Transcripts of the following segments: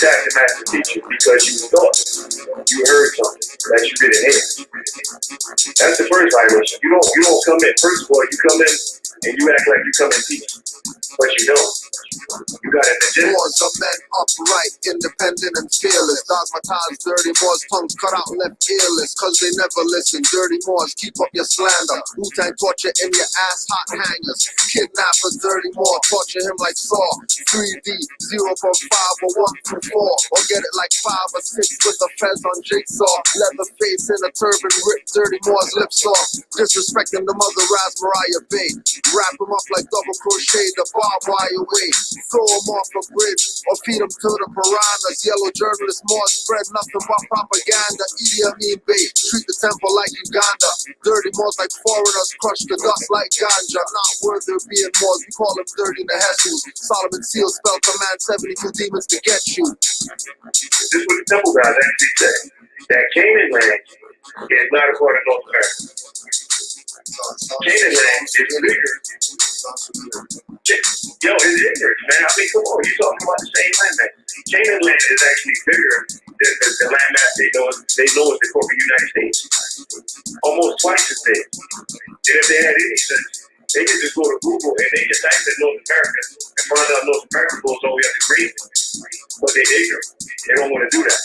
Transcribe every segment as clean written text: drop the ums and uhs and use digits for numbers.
attack the master teacher because you thought you heard something that you didn't hear. That's the first violation. You don't come in. First of all, you come in and you act like you come in peace, but you don't. You got an agenda. Moors of men upright, independent and fearless. Dogmatized, dirty Moors, tongues cut out, left earless, cause they never listen. Dirty Moors, keep up your slander. Wu-Tang torture in your ass, hot hangers. Kidnappers, dirty Moor, torture him like Saw. 3D, 0.5 or 1 through 4. Or get it like 5 or 6 with the fez on jigsaw. Leather face in a turban, rip dirty Moors lips off. Disrespecting the mother Ras Mariah Bay. Wrap him up like double crochet, the barbed wire way. Throw him off a bridge or feed him to the piranhas. Yellow journalists more spread nothing but propaganda. Idi Amin bait, treat the temple like Uganda. Dirty Moors like foreigners, crush the dust like ganja. Not worthy of being Moors, we call them dirty Nehesus. Solomon Seal spell command 72 demons to get you. This is what the temple guys actually say. That Canaanland is not a part of North America. Canaanland is bigger. Yo, it's ignorant, man. I mean, come on, you're talking about the same land, man. Canaanland is actually bigger than the land mass they know as the corporate United States. Almost twice as big. And if they had any sense, they could just go to Google and they can type in North America and find out North America goes all the way up to Greenland. But they're ignorant. They don't want to do that.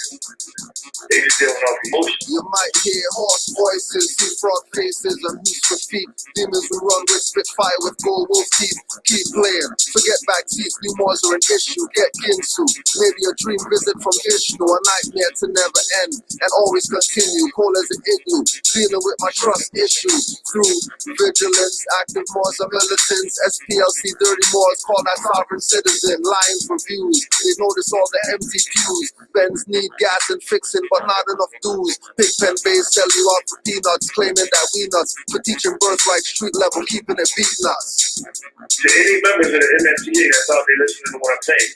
They just dealing off emotion. You might hear hoarse voices, see frog faces, and who's for feet. Demons who run with spitfire with gold wolf teeth. Keep playing, forget back teeth. New Moors are an issue, get Ginsu. Maybe a dream visit from Vishnu, a nightmare to never end and always continue. Cold as an igloo, dealing with my trust issues through vigilance. Active Moors are militants, SPLC dirty Moors call that sovereign citizen. Lying for views, they notice all the empty pews. Benz need gas and fixing, but not enough dues. Pigpen base sell you out for peanuts, claiming that we nuts for teaching birthright street level, keeping it beating us. To any members of the MMTA that's out there listening to what I'm saying,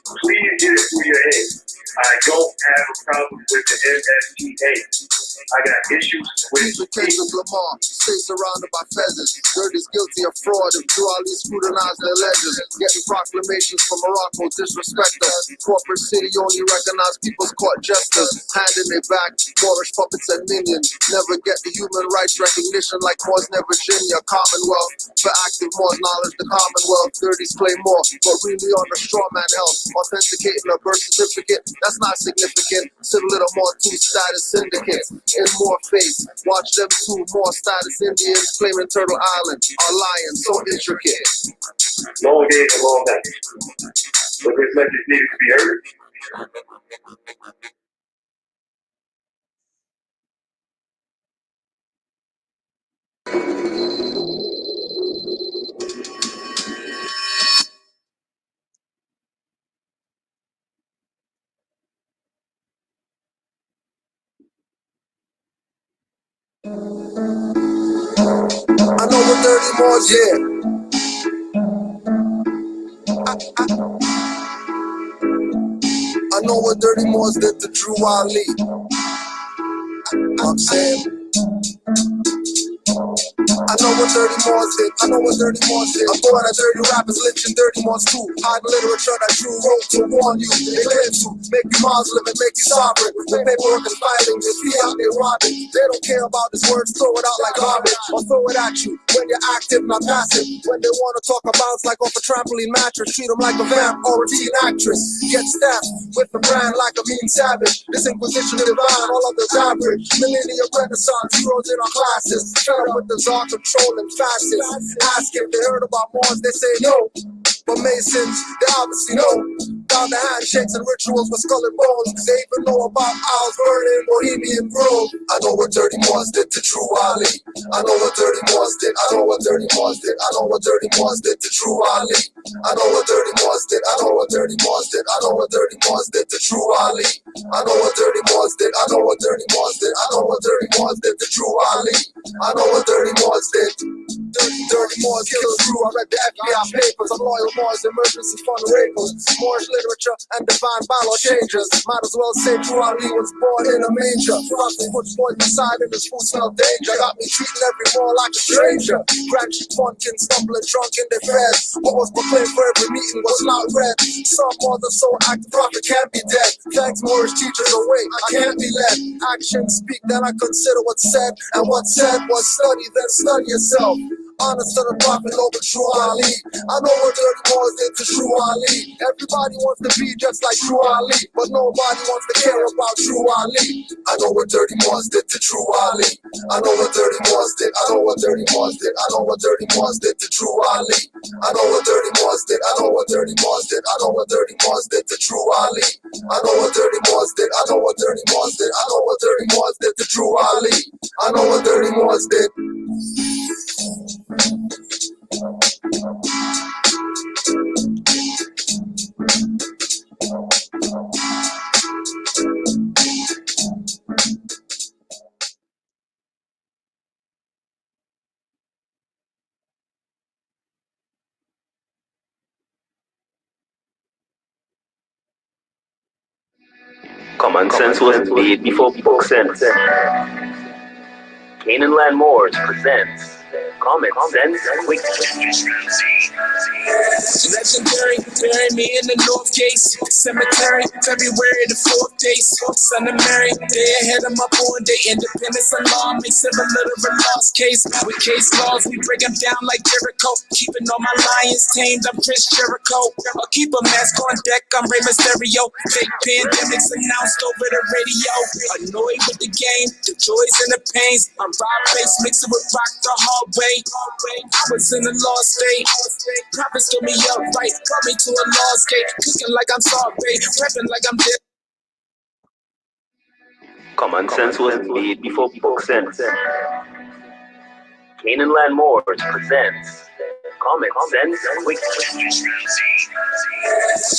please get it through your head. I don't have a problem with the MMTA. I got issues with Kendrick Lamar, stay surrounded by feathers. Dirt is guilty of fraud if dually scrutinize their ledgers. Getting proclamations from Morocco, disrespect us. Corporate city only recognize people's court jesters. Hand in their back, Moorish puppets and minions. Never get the human rights recognition like Moors near Virginia. Commonwealth, for active Moors knowledge, the Commonwealth. Dirties claim more, but really on the straw man help. Authenticating a birth certificate, that's not significant. Sit a little more two status syndicates. In more face, watch them two more status Indians claiming Turtle Island are lying so intricate. long days and long nights. But this message needed to be heard. I know the dirty Moors, yeah. I know what dirty Moors did to Drew Ali. I'm saying, I know what dirty Moors did. I know what dirty Moors did. I'm bored of dirty rappers lynching dirty Moors too. Hiding literature that Drew wrote to warn you. They live to make you Muslim and make you sovereign. The paperwork is filing, you see how they robbing. They don't care about these words, throw it out like garbage or throw it at you when you're active, not passive. When they want to talk about like off a trampoline mattress, treat them like a vamp or a teen actress. Get stabbed with the brand like a mean savage. This Inquisition divine, all of those average. Millennium Renaissance, heroes in our classes. Fed up with the czar controlling fascists. Ask if they heard about Moors, they say no. But Masons, they obviously know. Found the handshakes and rituals with skull and bones. They even know about owls burning Bohemian Grove. I know what dirty Moors did to Drew Ali. I know what dirty Moors did. I know what dirty Moors did. I know what dirty Moors did to Drew Ali. I know what dirty Moors did. I know what dirty Moors did. I know what dirty Moors did to Drew Ali. I know what dirty Moors did. I know what dirty Moors did. I know what dirty Moors did to Drew Ali. I know what dirty Moors did. dirty Moors killed true. I read the FBI papers on loyal Moors, emergency fund rapers, Moorish literature and divine battle changes. Might as well say Drew Ali was born in a manger. Nothing puts poison inside and his food smelled danger. Got me treating every Moor like a stranger. Cranky funkin', stumbling drunk in their feds. What was proclaimed for every meeting was not read. Some more than so active prophet can't be dead. Thanks Moorish teachers away, I can't be led. Actions speak, then I consider what's said. And what's said was study, then study yourself. Honest to the prophet over True Ali. I know what dirty Moors did to True Ali. Everybody wants to be just like True Ali, but nobody wants to care about True Ali. I know what dirty Moors did to True Ali. I know what dirty Moors did. I know what dirty Moors did. I know what dirty Moors did to True Ali. I know what dirty Moors did. I know what dirty Moors did. I know what dirty Moors did to True Ali. I know what dirty Moors did. I know what dirty Moors did. I know what dirty Moors did to True Ali. I know what dirty Moors did. Common sense was made before book sense. Canaanland Moors presents Common Sense Quick. Legendary, bury me in the North Gates Cemetery, February the 4th day. Son of Mary, they ahead of my born day. Independence alarm makes it a little lost case. With case laws, we break them down like Jericho. Keeping all my lions tamed, I'm Chris Jericho. I'll keep a mask on deck, I'm Rey Mysterio. Fake pandemics announced over the radio. Annoyed with the game, the joys and the pains. I'm Rob Bass, mixing with rock the hard way. I was in a lost state. Prophets told me up right, brought me to a lost gate. Cooking like I'm sorry, prepping like I'm dead. Common sense was made before book sense. Canaanland Moors presents Common Sense Quick.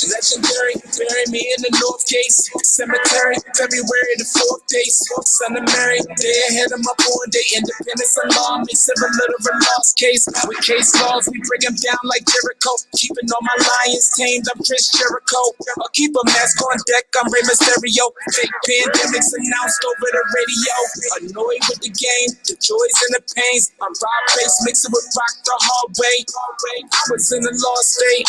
Legendary, bury me in the North Gates Cemetery, February the 4th day. Son of Mary, they ahead of my born day. Independence alarm makes it a little lost case. With case laws, we break them down like Jericho. Keeping all my lions tamed, I'm Chris Jericho. I'll keep a mask on deck, I'm Rey Mysterio. Fake pandemics announced over the radio. Annoyed with the game, the joys and the pains. I'm Rob Bass, mixing with rock the hard way. I was in a lost state.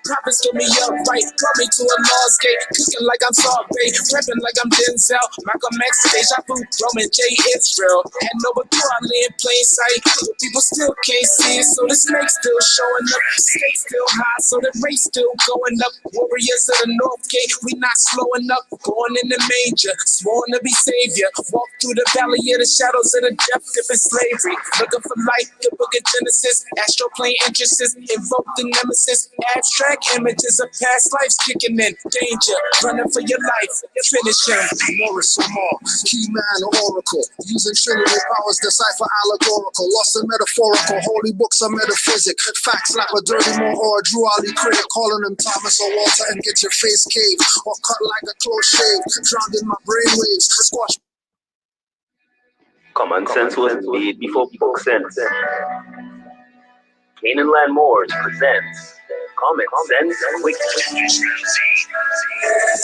Prophets told me up right, brought me to a lost gate. Cooking like I'm sorry, prepping like I'm Denzel. Malcolm X, Deja Vu, Roman J. Israel. Had no clue I lay in plain sight, but people still can't see it. So the snake still showing up, stakes still high, so the race still going up. Warriors of the North Gate, we not slowing up. Born in the manger, sworn to be savior. Walk through the valley of the shadows of the depth of slavery. Looking for light, the book of Genesis. Astral plane entrances, invoke the nemesis. Abstract images of past lives kicking in. Danger, running for your life. Finish him. Moorish Lamar, key man or oracle. Using trinity powers, decipher allegorical. Lost and metaphorical, holy books are metaphysic. Facts like a dirty Moor or a Drew Ali critic. Calling him Thomas or Walter and get your face caved. Or cut like a close shave. Drowned in my brainwaves. Squash. Common sense was made before book sense. Canaanland Moors presents Common Sense Quick.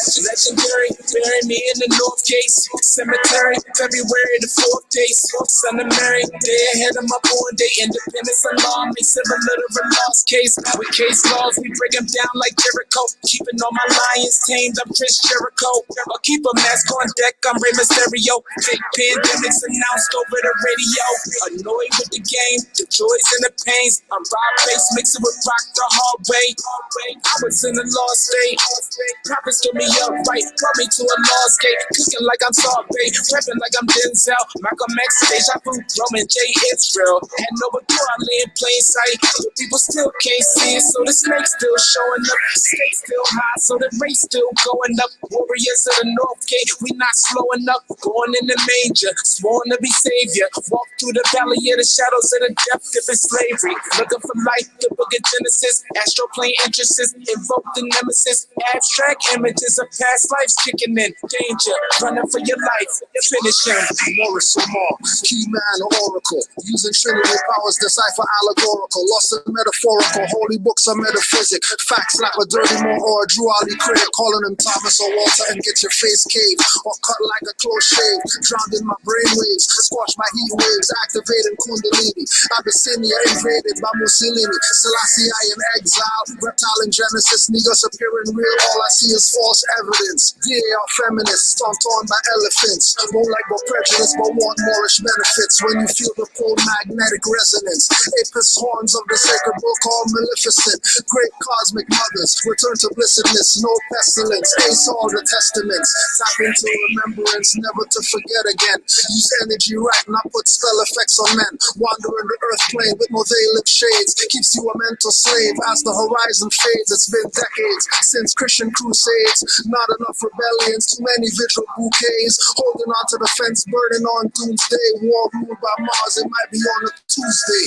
Legendary, bury me in the North Gates Cemetery, February the 4th day. Son of Mary, they ahead of my born day. Independence alarm makes it a little lost case. With case laws, we break them down like Jericho. Keeping all my lions tamed, I'm Chris Jericho. I'll keep a mask on deck, I'm Rey Mysterio. Fake pandemics announced over the radio. Annoyed with the game, the joys and the pains. I'm Rob Bass, mixing with rock the hard way. I was in a lost state. Prophets told me up right, brought me to a lost gate. Cooking like I'm sorry, prepping like I'm Denzel. Malcolm X, Deja Vu, Roman J. Israel. Had no clue I lay in plain sight, but people still can't see it. So the snake still showing up, stakes still high, so the race still going up. Warriors of the North Gate, we not slowing up. Born in the manger, sworn to be savior. Walk through the valley of the shadows of the depth of slavery. Looking for light, the book of Genesis. Astral plane entrances, invoke the nemesis. Abstract images of past lives kicking in. Danger, running for your life. Finish him. Moorish or Marx, key man or oracle, using trinity powers, decipher allegorical, lost and metaphorical, holy books are metaphysic, facts like a dirty more or a Drew Ali Craig, calling him Thomas or Walter and get your face caved, or cut like a close shave, drowned in my brainwaves, squash my heat waves, activating Kundalini, Abyssinia invaded by Mussolini, Selassie I in exile, reptile in Genesis, niggas appearing real, all I see is false evidence, they are feminists, stomped on by elephants, won't like no prejudice but want Moorish benefits, when you feel the full magnetic resonance, apis horns of the sacred book all maleficent, great cosmic mothers, return to blessedness, no pestilence, ace all the testaments, tap into remembrance, never to forget again, use energy right, not put spell effects on men, wandering the earth plane with no veiled shades, keeps you a mental slave as the horizon fades, it's been decades since Christian crusades, not enough rebellions, too many vigil bouquets, holding on to the fence, burning on doomsday, war ruled by Mars, it might be on a Tuesday.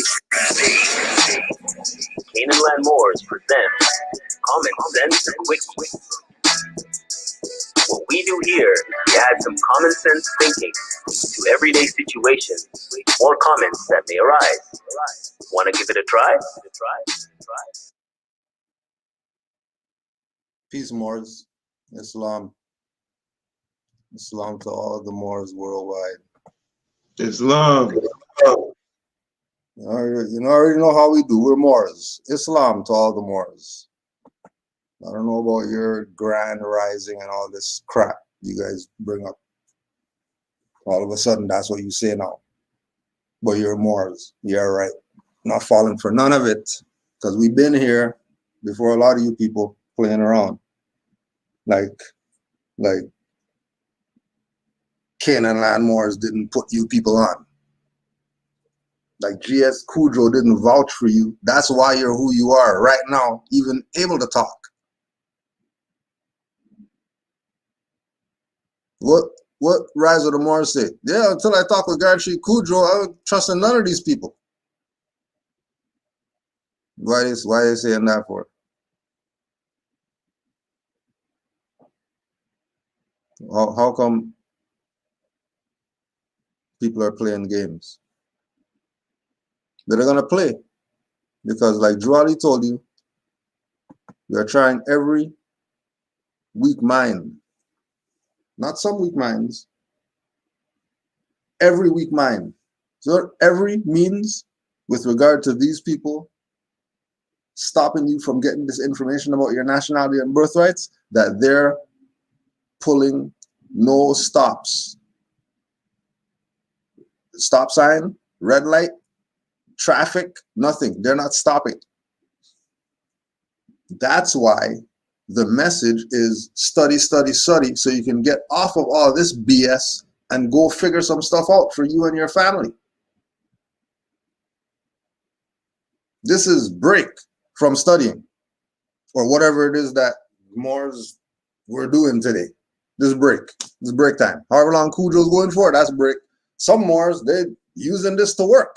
Canaanland Moors presents Common Sense Quick. What we do here is we add some common sense thinking to everyday situations, or comments that may arise. Want to give it a try? Peace, Moors. Islam. Islam to all of the Moors worldwide. Islam. You already know how we do. We're Moors. Islam to all the Moors. I don't know about your grand rising and all this crap you guys bring up. All of a sudden, that's what you say now. But you're Moors. You're right. Not falling for none of it. Because we've been here before a lot of you people playing around. Like Canaanland Moors didn't put you people on. Like G.S. Kudrow didn't vouch for you. That's why you're who you are right now, even able to talk. What Rise of the Moors say? Yeah, until I talk with Garchi Kudrow, I don't trust in none of these people. Why are they saying that for? How come people are playing games? They're going to play because, like Drew Ali told you, we are trying every weak mind, not some weak minds, every weak mind. So every means with regard to these people stopping you from getting this information about your nationality and birthrights, that they're pulling no stops. Stop sign, red light, traffic, nothing. They're not stopping. That's why the message is study, study, study, so you can get off of all this BS and go figure some stuff out for you and your family. This is break from studying or whatever it is that Moors we're doing today. This break. This break time. However long Kudrow's going for, that's break. Some Moors, they're using this to work.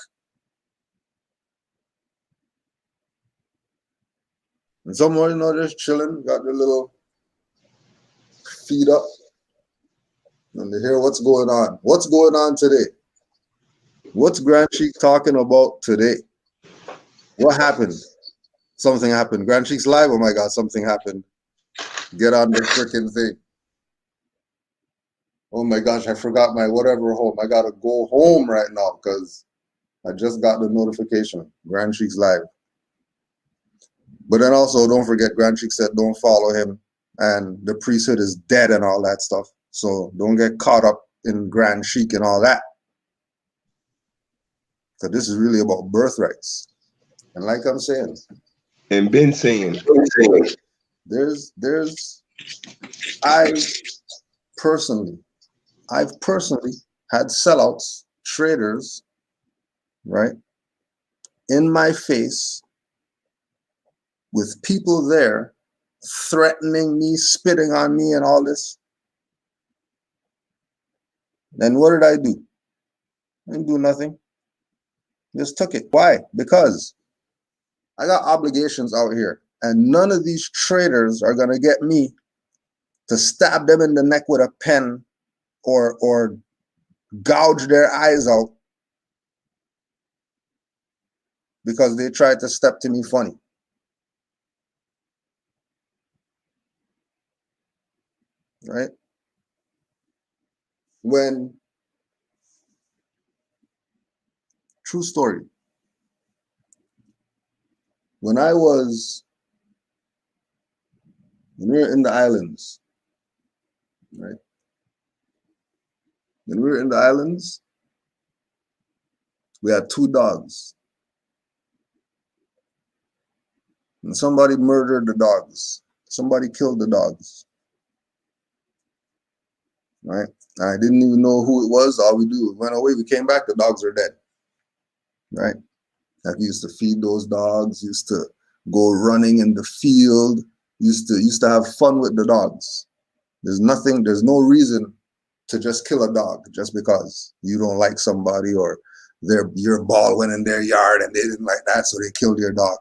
And some Moors, just chilling, got their little feet up, and they hear what's going on. What's going on today? What's Grand Sheik talking about today? What happened? Something happened. Grand Sheik's live. Oh my God, something happened. Get on the freaking thing. Oh my gosh, I forgot my whatever home. I gotta go home right now because I just got the notification. Grand Sheik's live. But then also, don't forget, Grand Sheik said don't follow him, and the priesthood is dead and all that stuff. So don't get caught up in Grand Sheik and all that. So this is really about birthrights. And like I'm saying, And been saying. I've personally had sellouts, traitors, right, in my face with people there threatening me, spitting on me and all this. Then what did I do? I didn't do nothing. Just took it. Why? Because I got obligations out here, and none of these traitors are going to get me to stab them in the neck with a pen or gouge their eyes out because they tried to step to me funny. Right? When, true story, when we were in the islands, right? When we were in the islands, we had 2 dogs. And somebody murdered the dogs. Somebody killed the dogs. Right? I didn't even know who it was. All we do, we went away, we came back, the dogs are dead. Right? I used to feed those dogs, used to go running in the field, used to have fun with the dogs. There's no reason to just kill a dog just because you don't like somebody or your ball went in their yard and they didn't like that, so they killed your dog.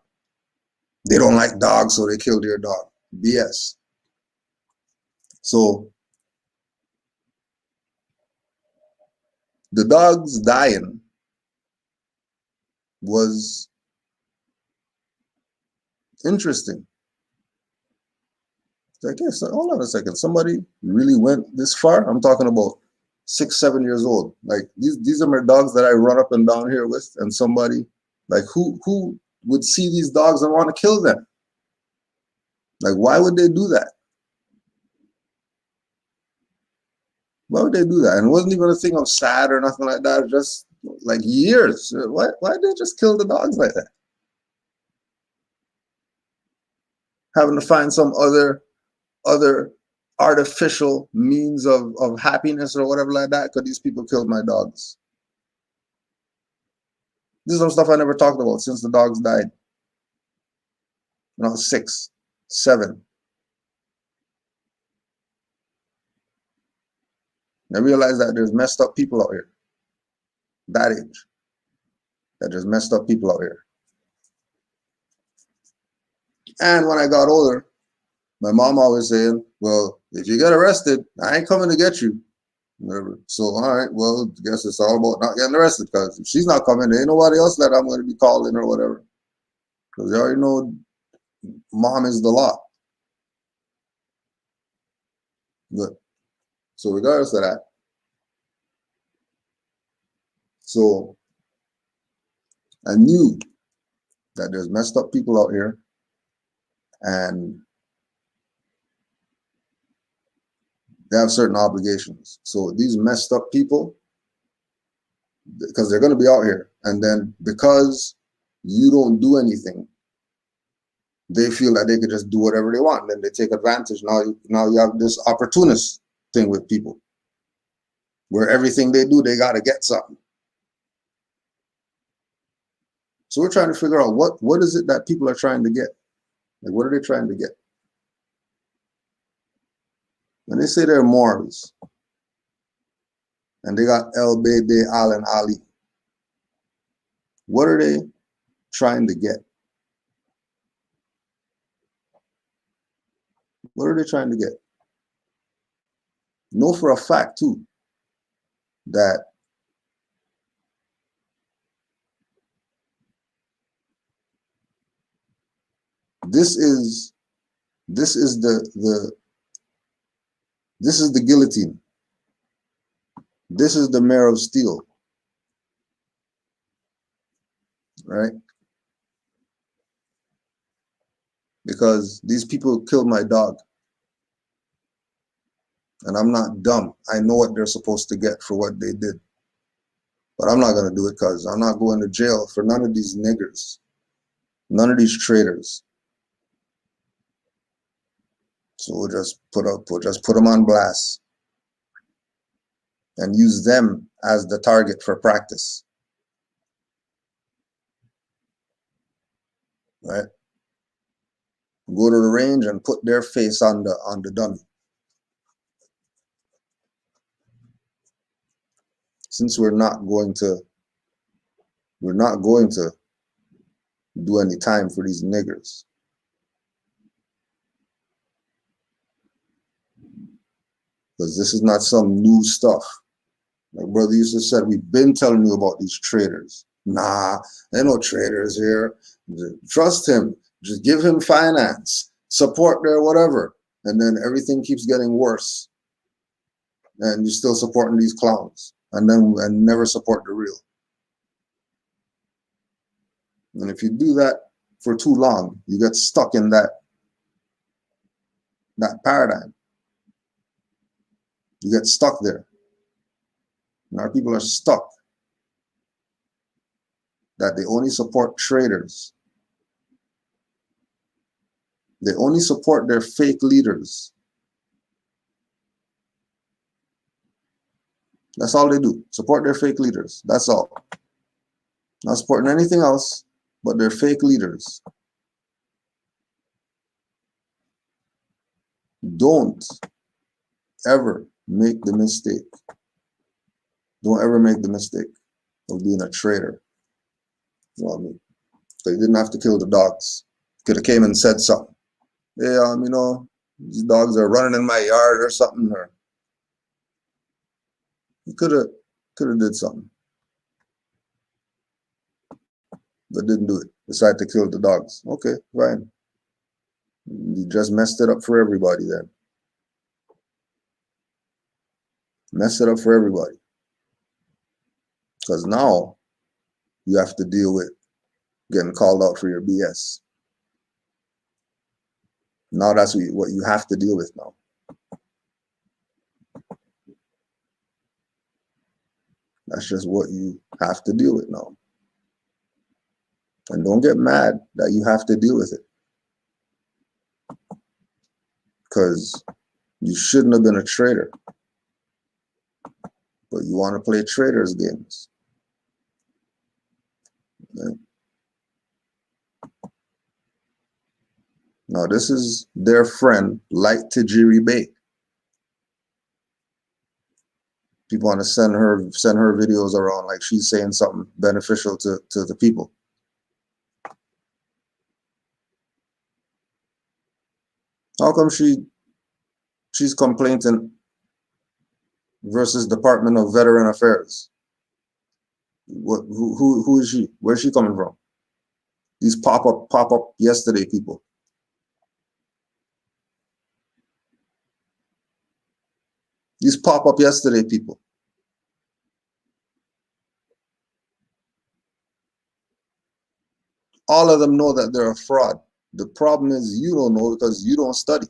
They don't like dogs, so they killed your dog. BS. So the dogs dying was interesting. It's like, yes, hold on a second. Somebody really went this far? I'm talking about 6, 7 years old. Like these are my dogs that I run up and down here with, and somebody like who would see these dogs and want to kill them? Like, why would they do that? Why would they do that? And it wasn't even a thing of sad or nothing like that. Just like years. Why did they just kill the dogs like that? Having to find some other artificial means of happiness or whatever like that because these people killed my dogs. This is some stuff I never talked about since the dogs died. When I was 6, 7. I realized that there's messed up people out here. That age. That there's messed up people out here. And when I got older, my mom always saying, well, if you get arrested, I ain't coming to get you. Whatever. So, all right, well, I guess it's all about not getting arrested because if she's not coming, there ain't nobody else that I'm going to be calling or whatever. Because you already know mom is the law. But, so regardless of that, so I knew that there's messed up people out here and they have certain obligations. So these messed up people, because they're going to be out here, and then because you don't do anything, they feel that they could just do whatever they want. And then they take advantage. Now you have this opportunist thing with people, where everything they do, they got to get something. So we're trying to figure out what is it that people are trying to get? Like, what are they trying to get? When they say they're Moors, and they got El Bede, Al, and Ali, what are they trying to get? What are they trying to get? Know for a fact, too, that this is the guillotine. This is the mare of steel, right? Because these people killed my dog. And I'm not dumb. I know what they're supposed to get for what they did. But I'm not going to do it because I'm not going to jail for none of these niggers, none of these traitors. So we'll just put them on blast and use them as the target for practice. Right? Go to the range and put their face on the dummy. Since we're not going to do any time for these niggers. Because this is not some new stuff. Like brother used to said, we've been telling you about these traitors. Nah, there ain't no traitors here. Trust him. Just give him finance, support their whatever. And then everything keeps getting worse. And you're still supporting these clowns. And never support the real. And if you do that for too long, you get stuck in that paradigm. You get stuck there. And our people are stuck. That they only support traitors. They only support their fake leaders. That's all they do. Support their fake leaders. That's all. Not supporting anything else but their fake leaders. Don't ever make the mistake. Don't ever make the mistake of being a traitor. You know what I mean? So you didn't have to kill the dogs. Could have came and said something. Hey, you know, these dogs are running in my yard or something. Or you could have did something, but didn't do it. Decided to kill the dogs. Okay, fine. You just messed it up for everybody then. Messed it up for everybody. Because now you have to deal with getting called out for your BS. Now that's what you have to deal with now. That's just what you have to deal with now. And don't get mad that you have to deal with it. Because you shouldn't have been a traitor. But you want to play traitors games. Yeah. Now this is their friend, Light Tajiri Bay. People want to send her videos around like she's saying something beneficial to the people. How come she's complaining versus Department of Veteran Affairs? Who is she? Where's she coming from? These pop up yesterday people. These pop up yesterday people. All of them know that they're a fraud. The problem is you don't know because you don't study.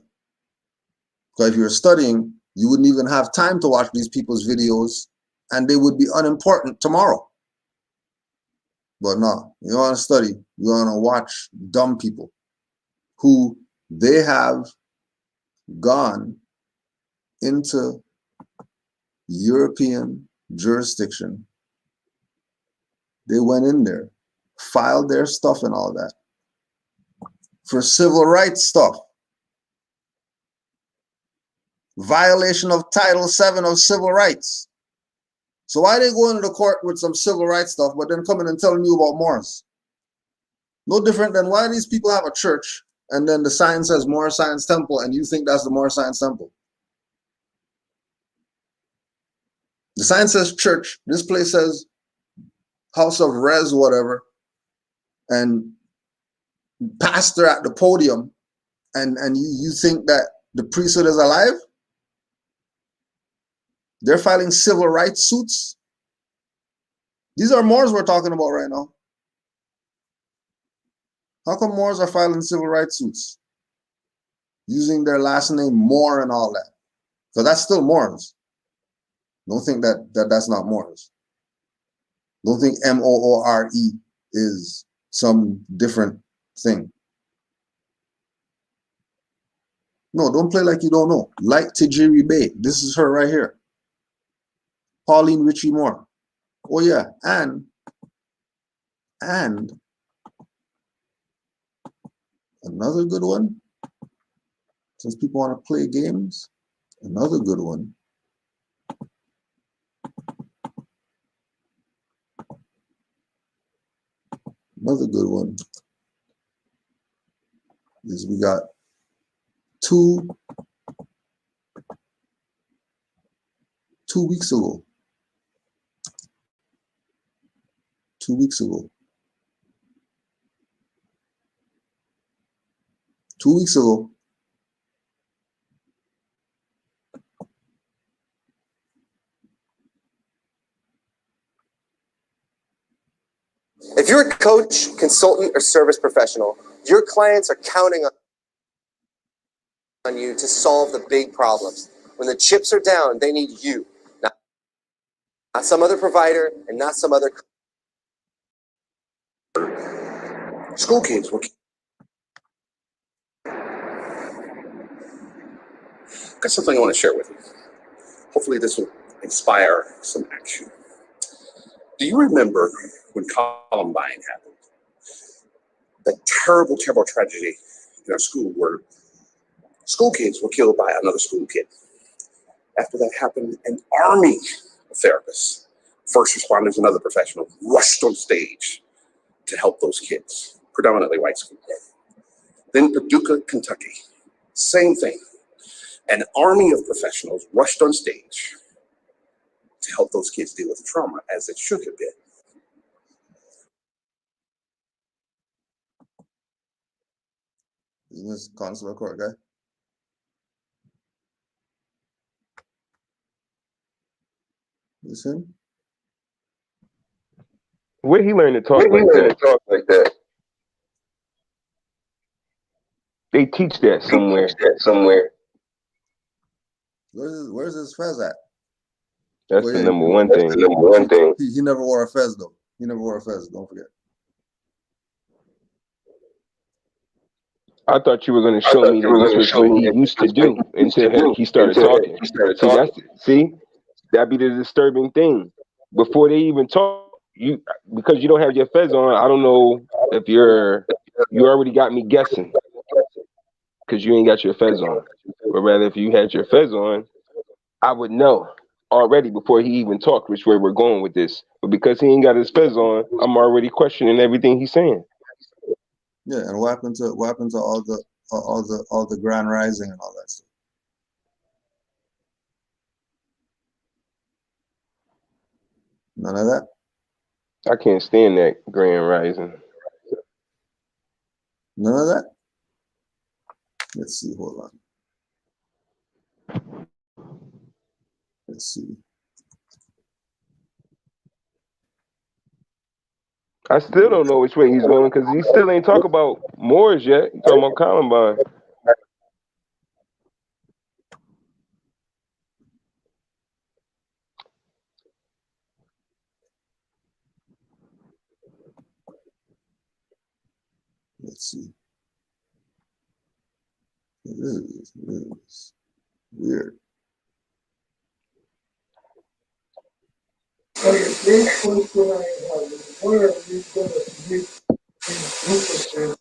Because if you're studying, you wouldn't even have time to watch these people's videos and they would be unimportant tomorrow. But no, you want to study, you want to watch dumb people who they have gone into European jurisdiction. They went in there, filed their stuff and all that for civil rights stuff. Violation of Title VII of civil rights. So why they go into the court with some civil rights stuff, but then coming and telling you about Moors? No different than why these people have a church and then the sign says Moorish Science Temple and you think that's the Moorish Science Temple. The sign says church. This place says House of Res, whatever, and pastor at the podium, and you think that the priesthood is alive? They're filing civil rights suits. These are Moors we're talking about right now. How come Moors are filing civil rights suits? Using their last name Moor and all that. So that's still Moors. Don't think that's not Moors. Don't think Moore is some different thing. No, don't play like you don't know. Like Tajiri Bay. This is her right here. Pauline Ritchie Moore. Oh yeah, and another good one, since people want to play games, another good one. Another good one is we got two 2 weeks ago. 2 weeks ago. 2 weeks ago. If you're a coach, consultant, or service professional, your clients are counting on you to solve the big problems. When the chips are down, they need you, not some other provider and not some other. School kids will. Got something I want to share with you. Hopefully this will inspire some action. Do you remember when Columbine happened? The terrible, terrible tragedy in our school where school kids were killed by another school kid. After that happened, an army of therapists, first responders, and other professionals rushed on stage to help those kids, predominantly white school kids. Then Paducah, Kentucky, same thing. An army of professionals rushed on stage to help those kids deal with the trauma as it should have been. Isn't this consular court guy? Is him? Where he learned to talk like that? They teach that somewhere. Where's his fez at? That's Oh, the yeah, number one thing. He never wore a fez though. He never wore a fez. Don't forget. I thought you were going to show me that this was what he used to do until he started talking. See, that'd be the disturbing thing. Before they even talk, because you don't have your fez on, I don't know if you already got me guessing because you ain't got your fez on. But rather, if you had your fez on, I would know already before he even talked which way we're going with this. But because he ain't got his fez on, I'm already questioning everything he's saying. Yeah, and what happened to all the grand rising and all that stuff? None of that. I can't stand that grand rising. None of that. Let's see. Hold on. Let's see. I still don't know which way he's going because he still ain't talk about Moorish yet. He's talking about Columbine. Let's see. This is weird. So the big question I have is where are we going to get these businesses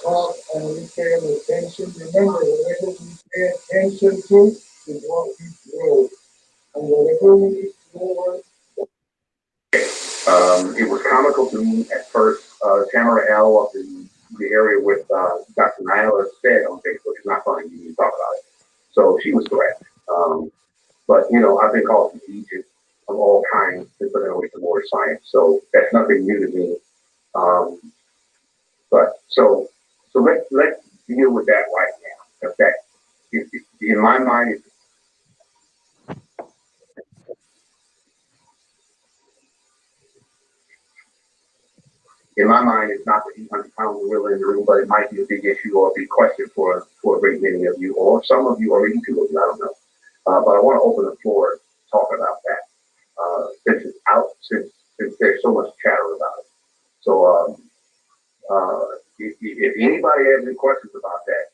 talk and we pay attention? Remember, whatever we pay attention to is what we grow. And whatever we ignore. It was comical to me at first. Tamara L. up in the area with Dr. Nyla said on Facebook, it's not funny, you need to talk about it. So she was correct. But, you know, I've been called to Egypt of all kinds since I've been away from Moorish science. So that's nothing new to me. But so let's deal with that right now. That in my mind, it's not the 800-pound gorilla in the room, but it might be a big issue or a big question for a great many of you, or some of you, or maybe two of you, I don't know. But I want to open the floor to talk about that since it's out, since there's so much chatter about it. So if anybody has any questions about that,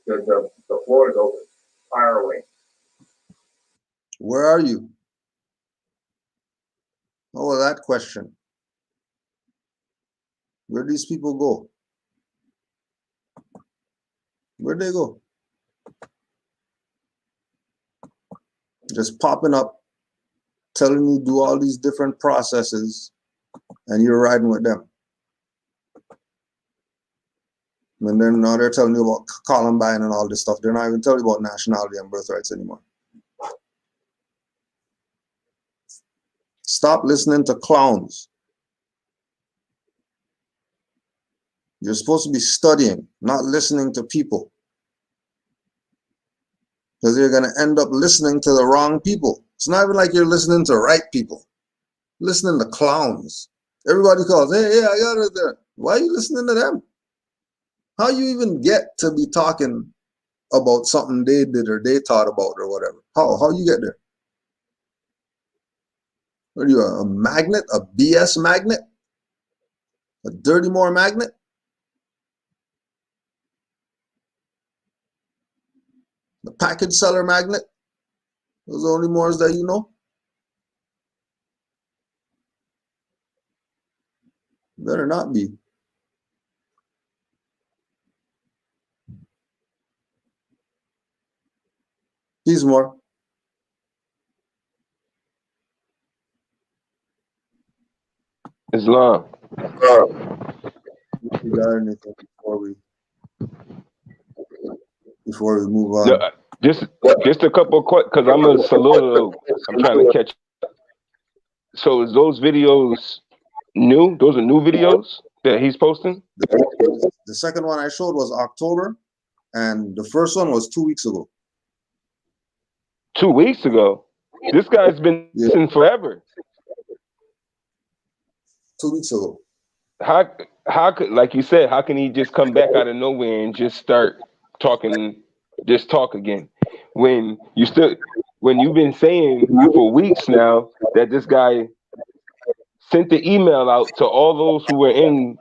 the floor is open. Fire away. Where are you? Oh, well, that question. Where do these people go? Where'd they go? Just popping up, telling you do all these different processes, and you're riding with them. And then now they're telling you about Columbine and all this stuff. They're not even telling you about nationality and birthrights anymore. Stop listening to clowns. You're supposed to be studying, not listening to people. Because you're going to end up listening to the wrong people. It's not even like you're listening to right people. Listening to clowns. Everybody calls, hey, I got it there. Why are you listening to them? How you even get to be talking about something they did or they thought about or whatever? How you get there? What are you, a magnet? A BS magnet? A dirty more magnet? The package seller magnet? Those are the only mores that you know? Better not be. He's more. Islam. You got anything before we move on? No, just a couple of questions, because I'm I'm trying to catch. So is those videos new? Those are new videos that he's posting? The second one I showed was October, and the first one was 2 weeks ago. 2 weeks ago? This guy's been missing forever. 2 weeks ago. How could, like you said, how can he just come back out of nowhere and just start talking, just talk again? When you've been saying for weeks now that this guy sent the email out to all those who were in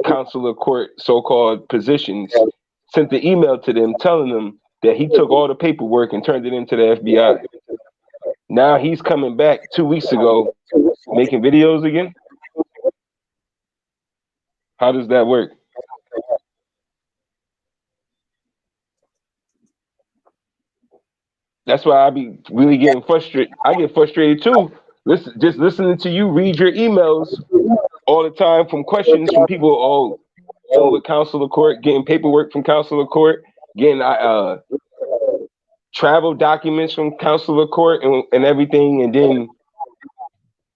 consular court so-called positions, sent the email to them telling them that he took all the paperwork and turned it into the FBI. Now he's coming back 2 weeks ago making videos again? How does that work? That's why I be really getting frustrated. I get frustrated too. Just listening to you read your emails all the time from questions from people with consular court, getting paperwork from consular court, getting travel documents from consular court and everything. And then,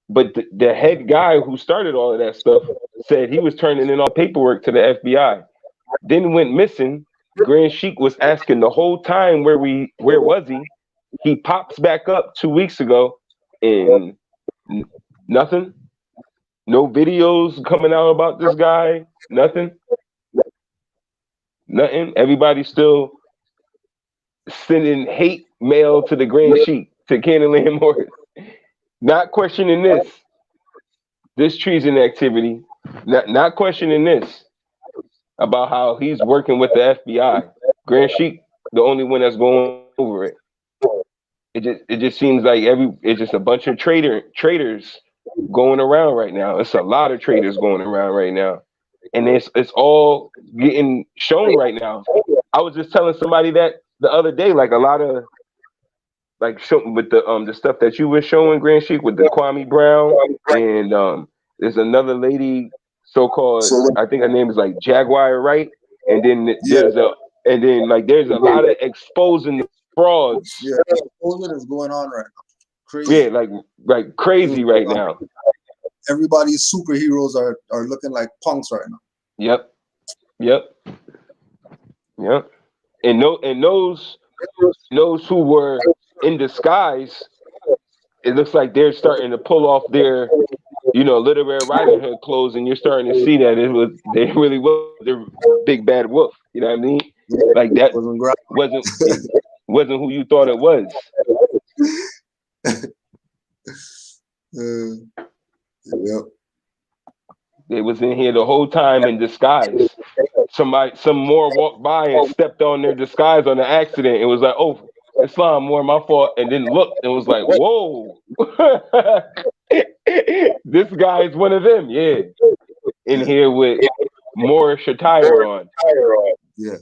but the head guy who started all of that stuff said he was turning in all paperwork to the FBI. Then went missing. Grand Sheik was asking the whole time where was he? He pops back up 2 weeks ago and nothing. No videos coming out about this guy. Nothing. Everybody's still sending hate mail to the Grand Sheik, to Canaanland Moorish. Not questioning this treason activity. Not questioning this about how he's working with the FBI. Grand Sheik, the only one that's going over it. It just seems like it's just a bunch of traitors going around right now. It's a lot of traitors going around right now, and it's all getting shown right now. I was just telling somebody that the other day, like a lot of with the stuff that you were showing, Grand Sheik, with the Kwame Brown, and there's another lady, so-called, I think her name is like Jaguar, right? And then there's a lot of exposing frauds. Yeah, exposing is going on right now. Crazy. Yeah, like crazy right now. Everybody's superheroes are looking like punks right now. Yep. And those who were in disguise, it looks like they're starting to pull off their, literary Riding Hood clothes, and you're starting to see that they really was the big bad wolf. You know what I mean? Like that wasn't who you thought it was. Yep. They was in here the whole time in disguise. Some more walked by and stepped on their disguise on an accident. It was like, oh, Islam, more my fault, and then looked and was like, whoa, this guy is one of them. Yeah, in here with Moorish attire on. Yeah,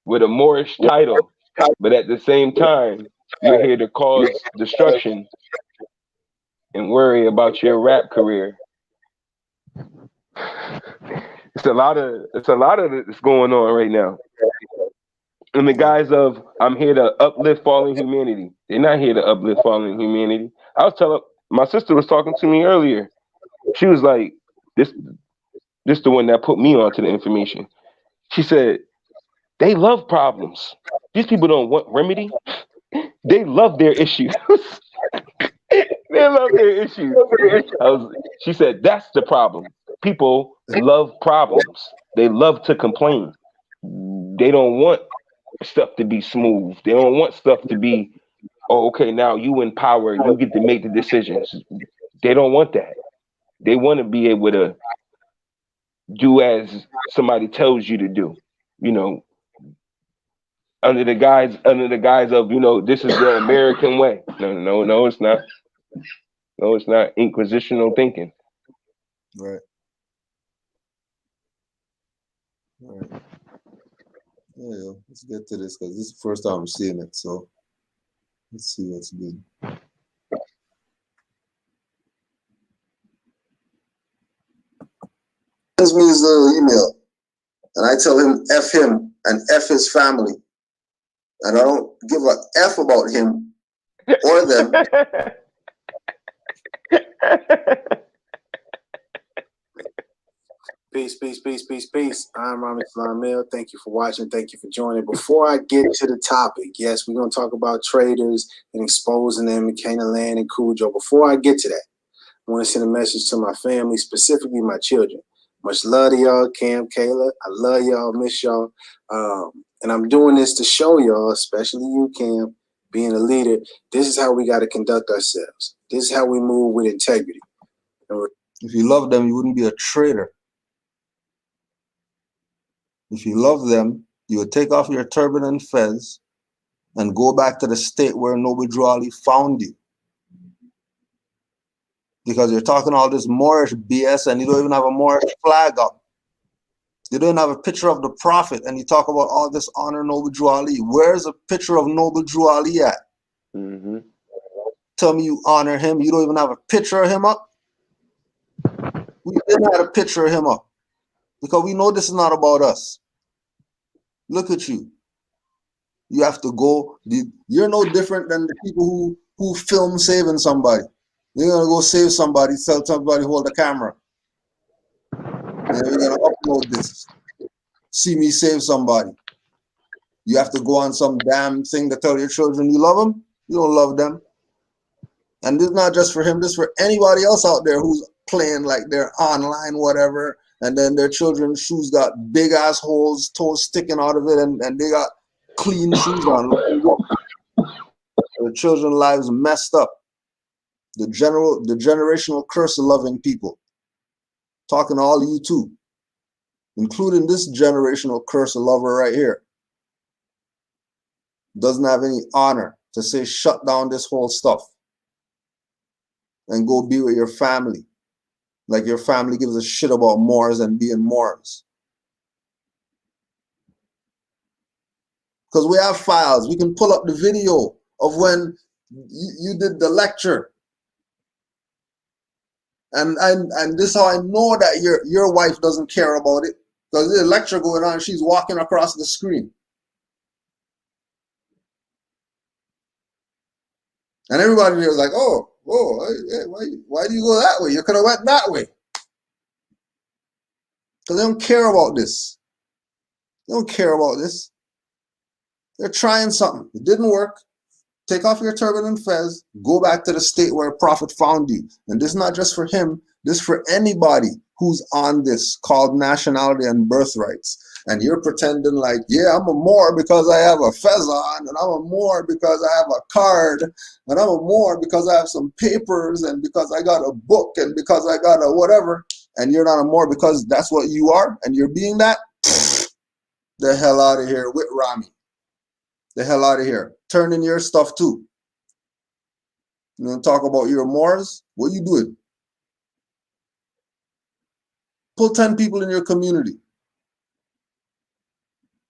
with a Moorish title, but at the same time, you're here to cause destruction and worry about your rap career. It's a lot of this going on right now. In the guise of, I'm here to uplift fallen humanity. They're not here to uplift fallen humanity. I was My sister was talking to me earlier. She was like, this the one that put me onto the information. She said, they love problems. These people don't want remedy. They love their issues. They love their issues. She said, that's the problem. People love problems. They love to complain. They don't want stuff to be smooth. They don't want stuff to be, oh, okay, now you in power, you get to make the decisions. They don't want that. They want to be able to do as somebody tells you to do. You know, under the guise of, you know, this is the American way. No, it's not. No, it's not. Inquisitional thinking. Right. Right. Yeah, let's get to this because this is the first time I'm seeing it. So let's see what's good. Sends me his little email, and I tell him F him and F his family. And I don't give a F about him or them. Peace. I'm Rami. Thank you for watching. Thank you for joining. Before I get to the topic, yes, we're going to talk about traitors and exposing them in Canaanland and Cujo. Before I get to that, I want to send a message to my family, specifically my children. Much love to y'all, Cam, Kayla. I love y'all, miss y'all. And I'm doing this to show y'all, especially you, Cam, being a leader, this is how we got to conduct ourselves. This is how we move with integrity. If you love them, you wouldn't be a traitor. If you love them, you would take off your turban and fez and go back to the state where Noble Drew Ali found you. Because you're talking all this Moorish BS and you don't even have a Moorish flag up. You don't have a picture of the Prophet and you talk about all this honor Noble Drew Ali. Where's a picture of Noble Drew Ali at? Mm-hmm. Tell me you honor him. You don't even have a picture of him up. We didn't have a picture of him up because we know this is not about us. Look at you. You have to go. You're no different than the people who film saving somebody. You're going to go save somebody, tell somebody hold the camera. And we're going to upload this. See me save somebody. You have to go on some damn thing to tell your children you love them. You don't love them. And this is not just for him. This is for anybody else out there who's playing like they're online, whatever. And then their children's shoes got big ass holes, toes sticking out of it, and they got clean shoes on. Their children's lives messed up. The generational curse of loving people. Talking to all of you too, including this generational curse of lover right here. Doesn't have any honor to say shut down this whole stuff and go be with your family. Like your family gives a shit about Moors and being Moors. Because we have files. We can pull up the video of when you did the lecture. And this is how I know that your wife doesn't care about it. Because there's a lecture going on, she's walking across the screen. And everybody there was like, oh, why do you go that way? You could have went that way. Because they don't care about this. They don't care about this. They're trying something. It didn't work. Take off your turban and fez. Go back to the state where a prophet found you. And this is not just for him. This is for anybody who's on this called nationality and birthrights. And you're pretending like, yeah, I'm a Moor because I have a fez on, and I'm a Moor because I have a card, and I'm a Moor because I have some papers, and because I got a book, and because I got a whatever. And you're not a Moor because that's what you are, and you're being that. The hell out of here with Rami. The hell out of here. Turn in your stuff too. You know, talk about your Moors. What you doing? Pull 10 people in your community.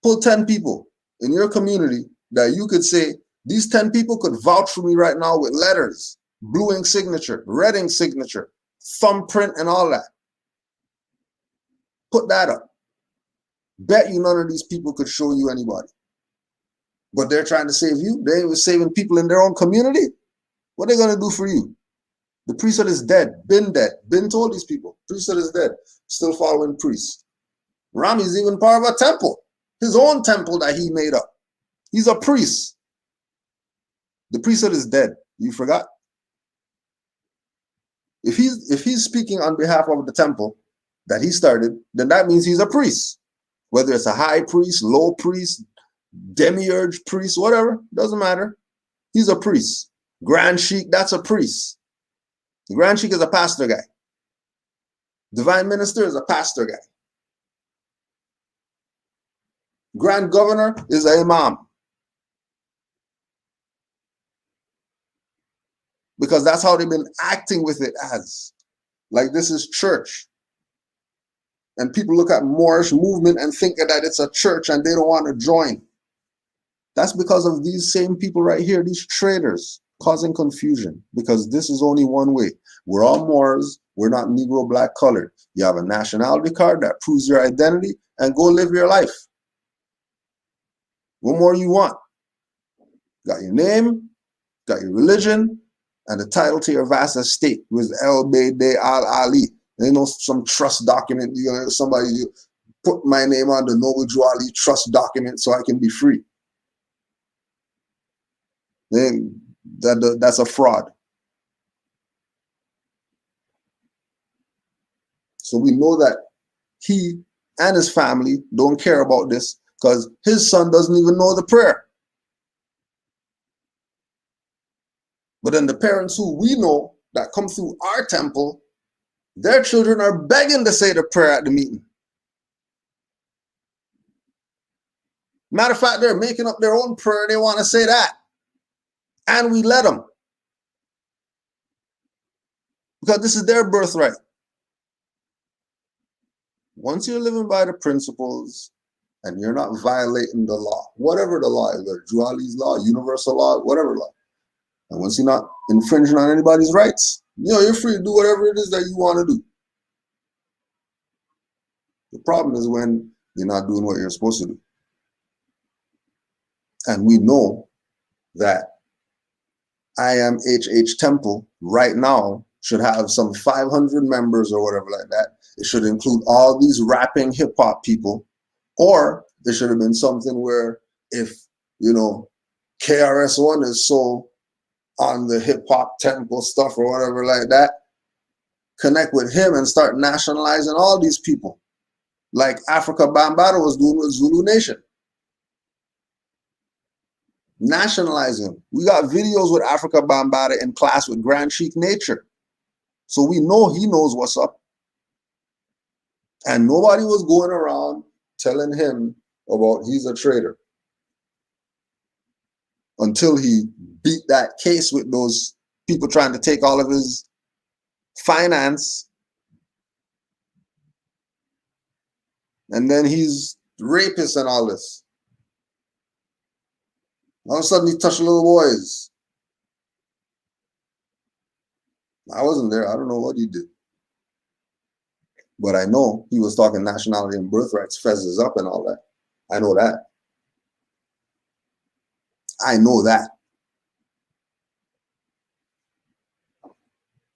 Pull 10 people in your community that you could say, these 10 people could vouch for me right now with letters, blue ink signature, red ink signature, thumbprint and all that. Put that up. Bet you none of these people could show you anybody. But they're trying to save you. They were saving people in their own community. What are they going to do for you? The priesthood is dead. Been dead. Been told these people. Priesthood is dead. Still following priests. Rami is even part of a temple. His own temple that he made up. He's a priest. The priesthood is dead. You forgot? If he's speaking on behalf of the temple that he started, then that means he's a priest. Whether it's a high priest, low priest, demiurge priest, whatever, doesn't matter. He's a priest. Grand Sheik, that's a priest. The Grand Sheik is a pastor guy. Divine Minister is a pastor guy. Grand Governor is an imam. Because that's how they've been acting with it as. Like this is church. And people look at Moorish movement and think that it's a church and they don't want to join. That's because of these same people right here, these traitors, causing confusion. Because this is only one way. We're all Moors. We're not Negro, black, colored. You have a nationality card that proves your identity and go live your life. What more you want? Got your name, got your religion, and the title to your vast estate was El Beyde Al Ali. They know some trust document. You know, somebody put my name on the Noble Drew Ali trust document so I can be free. Then that's a fraud. So we know that he and his family don't care about this because his son doesn't even know the prayer. But then the parents who we know that come through our temple, their children are begging to say the prayer at the meeting. Matter of fact, they're making up their own prayer. They want to say that. And we let them. Because this is their birthright. Once you're living by the principles and you're not violating the law, whatever the law is, whether Drew Ali's law, universal law, whatever law, and once you're not infringing on anybody's rights, you know, you're free to do whatever it is that you want to do. The problem is when you're not doing what you're supposed to do. And we know that IMHH Temple right now should have some 500 members or whatever like that. It should include all these rapping hip hop people, or there should have been something where if, you know, KRS-One is so on the hip hop temple stuff or whatever like that, connect with him and start nationalizing all these people. Like Africa Bambaataa was doing with Zulu Nation. Nationalizing. We got videos with Africa Bambaataa in class with Grand Sheik Nature. So we know he knows what's up. And nobody was going around telling him about he's a traitor until he beat that case with those people trying to take all of his finance. And then he's rapist and all this. All of a sudden he touched little boys. I wasn't there. I don't know what he did. But I know he was talking nationality and birthrights, Fez is up and all that. I know that. I know that.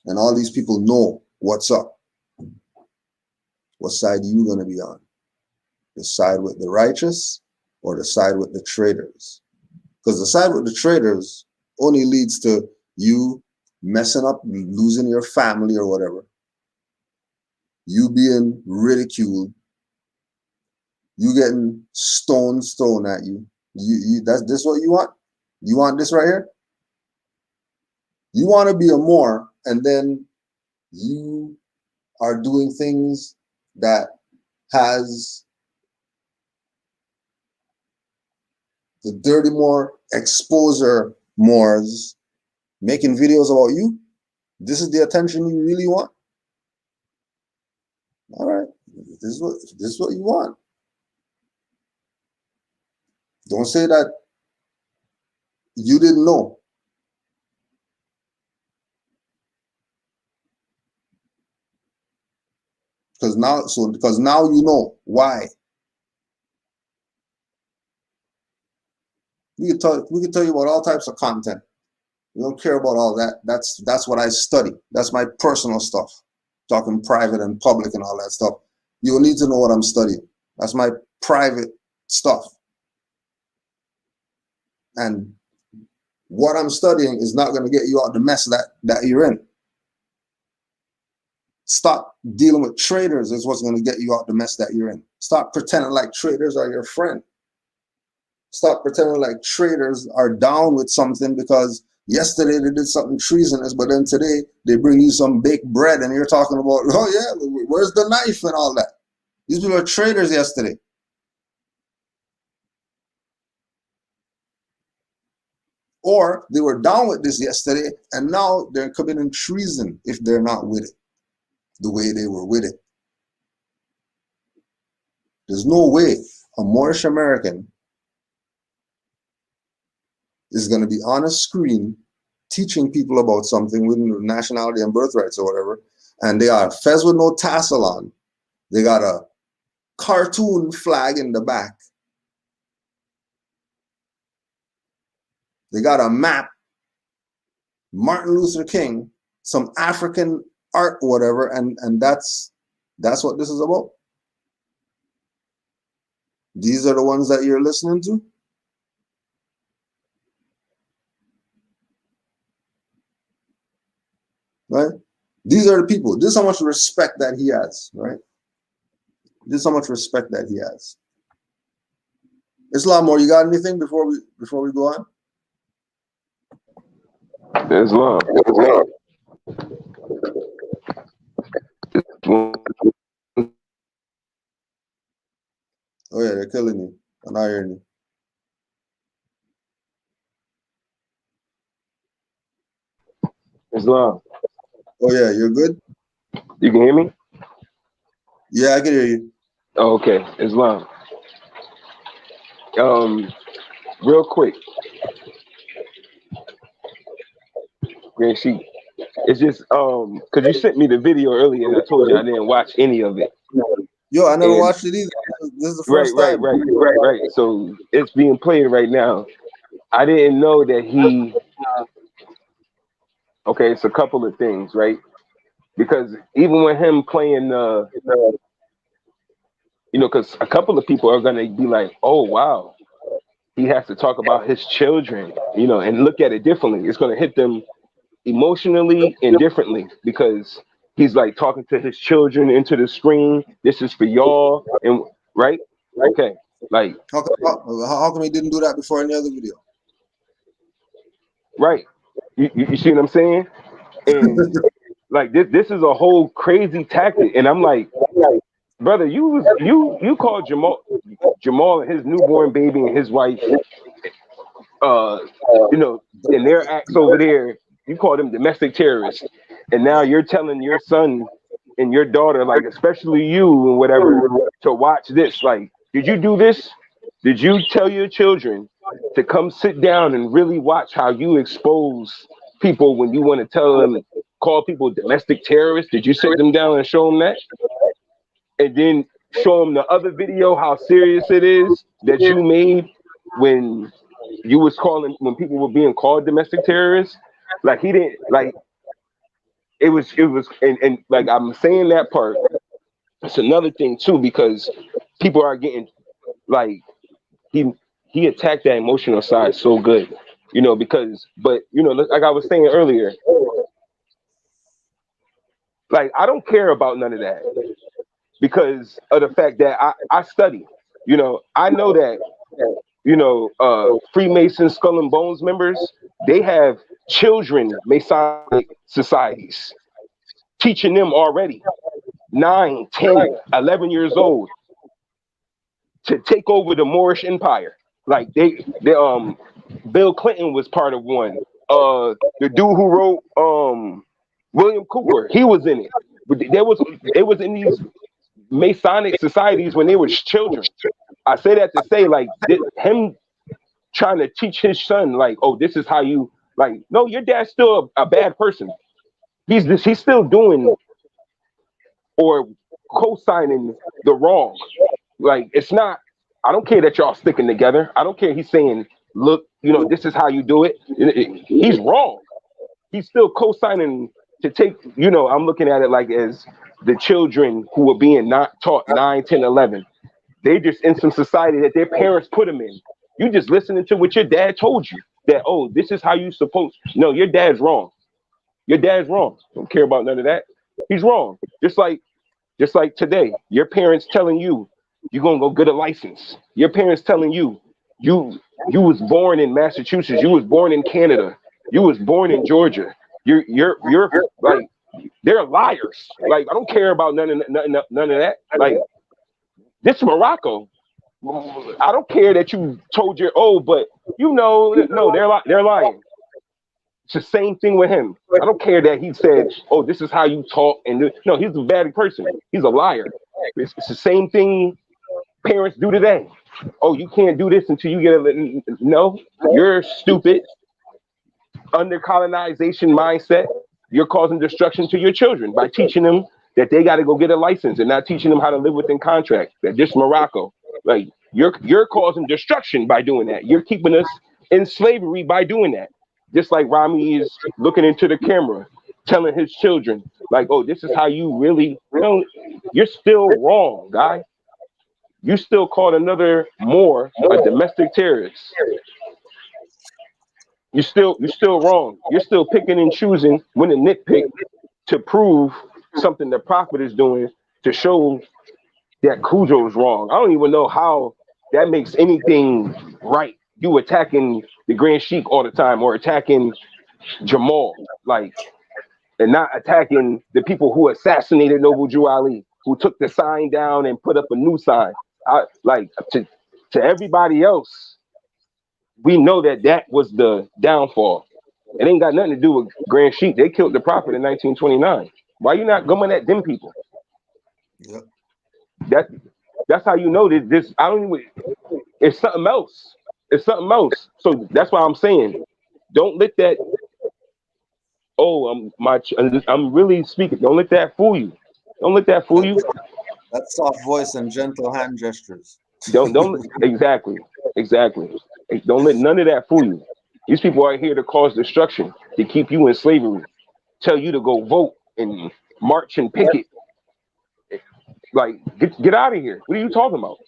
And all these people know what's up. What side are you going to be on? The side with the righteous or the side with the traitors? Because the side with the traitors only leads to you messing up, losing your family or whatever. You being ridiculed. You getting stones thrown at you. That's this what you want? You want this right here? You want to be a Moor, and then you are doing things that has the dirty Moor exposer Moors making videos about you. This is the attention you really want? All right, this is what you want. Don't say that you didn't know. Because now you know why. We can tell you about all types of content. We don't care about all that. That's what I study. That's my personal stuff. Talking private and public and all that stuff. You will need to know what I'm studying. That's my private stuff. And what I'm studying is not going to get you out the mess that you're in. Stop dealing with traitors is what's going to get you out the mess that you're in. Stop pretending like traitors are your friend. Stop pretending like traitors are down with something because yesterday they did something treasonous, but then today they bring you some baked bread and you're talking about, oh yeah, where's the knife and all that? These people are traitors yesterday. Or they were down with this yesterday and now they're committing treason if they're not with it the way they were with it. There's no way a Moorish American is going to be on a screen teaching people about something with nationality and birthrights or whatever, and they are fez with no tassel on. They got a cartoon flag in the back. They got a map, Martin Luther King, some African art or whatever, and that's what this is about. These are the ones that you're listening to. Right? These are the people. This is how much respect that he has, right? This is how much respect that he has. Islam, you got anything before we go on? Islam. Oh yeah, they're killing you. I'm not hearing you. Islam. Oh yeah, you're good? You can hear me? Yeah, I can hear you. Oh, okay. Islam. Real quick. Green Sheep. It's just because you sent me the video earlier and I told you I didn't watch any of it. Yo, I never watched it either. This is the first time. Right. So it's being played right now. I didn't know that he. Okay, it's a couple of things, right? Because even with him playing, because a couple of people are gonna be like, "Oh wow, he has to talk about his children," and look at it differently. It's gonna hit them emotionally and differently because he's like talking to his children into the screen. This is for y'all, and right? Okay, like how come he didn't do that before any other video? Right, you see what I'm saying? And like this is a whole crazy tactic, and I'm like, brother, you called Jamal and his newborn baby and his wife, in their acts over there. You call them domestic terrorists, and now you're telling your son and your daughter, like especially you and whatever, to watch this. Like, did you do this? Did you tell your children to come sit down and really watch how you expose people when you want to tell them, call people domestic terrorists? Did you sit them down and show them that? And then show them the other video, how serious it is that you made when you was calling, when people were being called domestic terrorists? Like he didn't, like it was and like I'm saying that part. It's another thing too, because people are getting like he attacked that emotional side so good, because but like I was saying earlier, like I don't care about none of that because of the fact that I study. I know that Freemason Skull and Bones members, they have children Masonic societies teaching them already 9, 10, 11 years old to take over the Moorish Empire. Like they Bill Clinton was part of one. The dude who wrote William Cooper, he was in it. But it was in these Masonic societies when they were children. I say that to say, like, him trying to teach his son, like, oh, this is how you, like, no, your dad's still a bad person. He's still doing or co-signing the wrong. Like, it's not, I don't care that y'all sticking together. I don't care he's saying, look, this is how you do it. He's wrong. he's still co-signing to take, you know, I'm looking at it like as the children who were being not taught 9, 10, 11. They just in some society that their parents put them in. You just listening to what your dad told you that, oh, this is how you supposed. No, your dad's wrong. Your dad's wrong. Don't care about none of that. He's wrong. Just like today, your parents telling you you're gonna go get a license. Your parents telling you you was born in Massachusetts. You was born in Canada. You was born in Georgia. You're like they're liars. Like I don't care about none of that. Like this Morocco. I don't care that you told your but you know no they're lying. It's the same thing with him. I don't care that he said, "Oh, this is how you talk," and no, he's a bad person. He's a liar. It's the same thing parents do today. Oh, you can't do this until you get a no. You're stupid. Under colonization mindset, you're causing destruction to your children by teaching them that they got to go get a license and not teaching them how to live within contract. That this Morocco, like you're causing destruction by doing that. You're keeping us in slavery by doing that. Just like Rami is looking into the camera, telling his children, like, oh, this is how you really, you're still wrong, guy. You still called another Moor a domestic terrorist. You're still wrong. You're still picking and choosing when to nitpick to prove something the prophet is doing to show that Cujo is wrong. I don't even know how that makes anything right. You attacking the Grand Sheik all the time or attacking Jamal, like, and not attacking the people who assassinated Noble Drew Ali, who took the sign down and put up a new sign. Like to everybody else, we know that was the downfall. It ain't got nothing to do with Grand Sheik. They killed the prophet in 1929. Why you not going at them people? Yep. That's how you know that this. I don't even. It's something else. It's something else. So that's why I'm saying, don't let that. Oh, I'm really speaking. Don't let that fool you. Don't let that fool you. That soft voice and gentle hand gestures. Don't exactly. Don't let none of that fool you. These people are here to cause destruction, to keep you in slavery, tell you to go vote and march and picket. Like, get out of here. What are you talking about?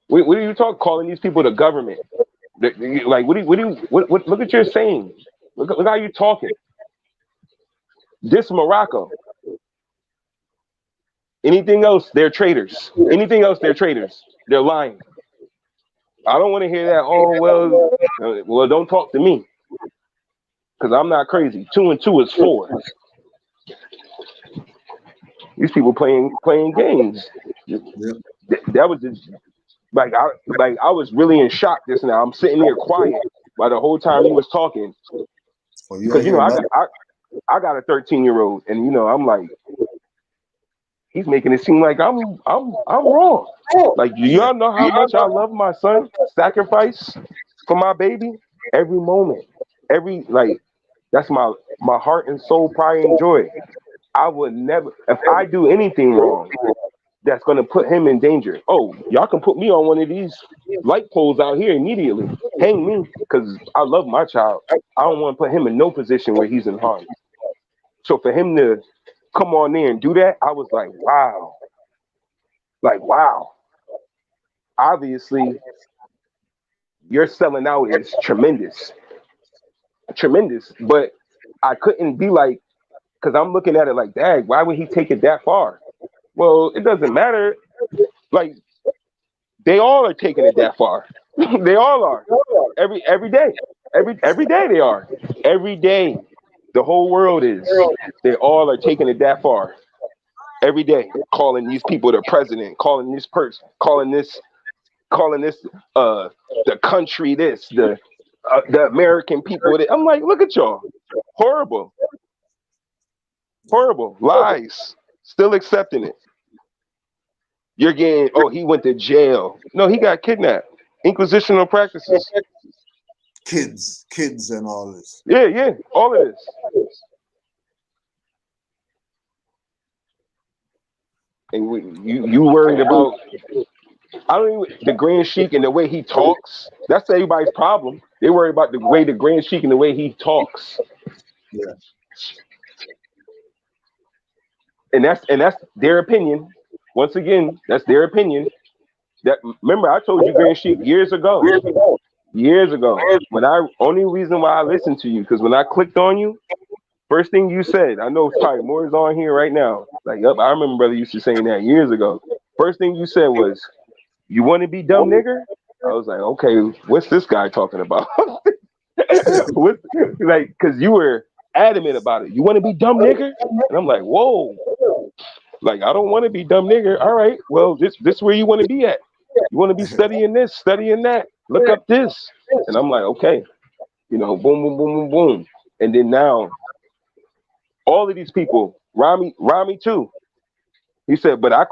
What are you talking? Calling these people the government? Like, what? Look at your saying. Look how you talking. This Morocco. Anything else, they're traitors. Anything else, they're traitors. They're lying. I don't want to hear that. Oh, well, don't talk to me. Because I'm not crazy. 2 and 2 is 4. These people playing games. Yep. That was just, I was really in shock just now. I'm sitting there quiet while the whole time he was talking. Because I got a 13-year-old, and I'm like, he's making it seem like I'm wrong. Like, do y'all know how much I love my son? Sacrifice for my baby every moment, that's my heart and soul, pride and joy. I would never, if I do anything wrong that's gonna put him in danger. Oh, y'all can put me on one of these light poles out here immediately. Hang me, because I love my child. I don't want to put him in no position where he's in harm. So for him to come on there and do that, I was like, wow. Like, wow. Obviously, your selling out is tremendous. But I couldn't be like, because I'm looking at it like, dang, why would he take it that far? Well, it doesn't matter. Like, they all are taking it that far. They all are. Every day. Every day they are. Every day. The whole world is. They all are taking it that far. Every day. Calling these people the president, calling this person, calling this the country this, the American people. I'm like, look at y'all. Horrible lies. Still accepting it. You're getting, oh, he went to jail. No, he got kidnapped. Inquisitional practices. Kids and all this. Yeah, all of this. And you worried about I don't even the Grand Sheik and the way he talks. That's everybody's problem. They worry about the way the Grand Sheik and the way he talks. Yeah. And that's their opinion. Once again, that's their opinion. That remember I told you Grand Sheik years ago. When I only reason why I listened to you, because when I clicked on you, first thing you said, I know probably more is on here right now. Like, yep, I remember brother used to saying that years ago. First thing you said was, "You want to be dumb nigger?" I was like, okay, what's this guy talking about? What, like, because you were adamant about it. You want to be dumb nigger? And I'm like, whoa. Like, I don't want to be dumb nigger. All right, well, this where you want to be at. You want to be studying this, studying that. Look up this. And I'm like, okay, boom, boom, boom, boom, boom. And then now, all of these people, Rami too. He said, but I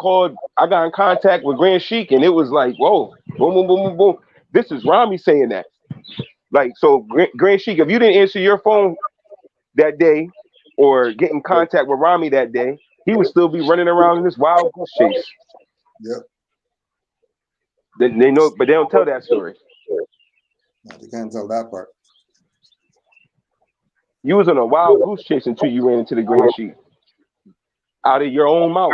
got in contact with Grand Sheik, and it was like, whoa, boom, boom, boom, boom, boom. This is Rami saying that. Like, so Grand Sheik, if you didn't answer your phone that day or get in contact with Rami that day, he would still be running around in this wild goose chase. Yep. They know, but they don't tell that story. No, they can't tell that part. You was on a wild goose chase until you ran into the Grand Sheik. Out of your own mouth.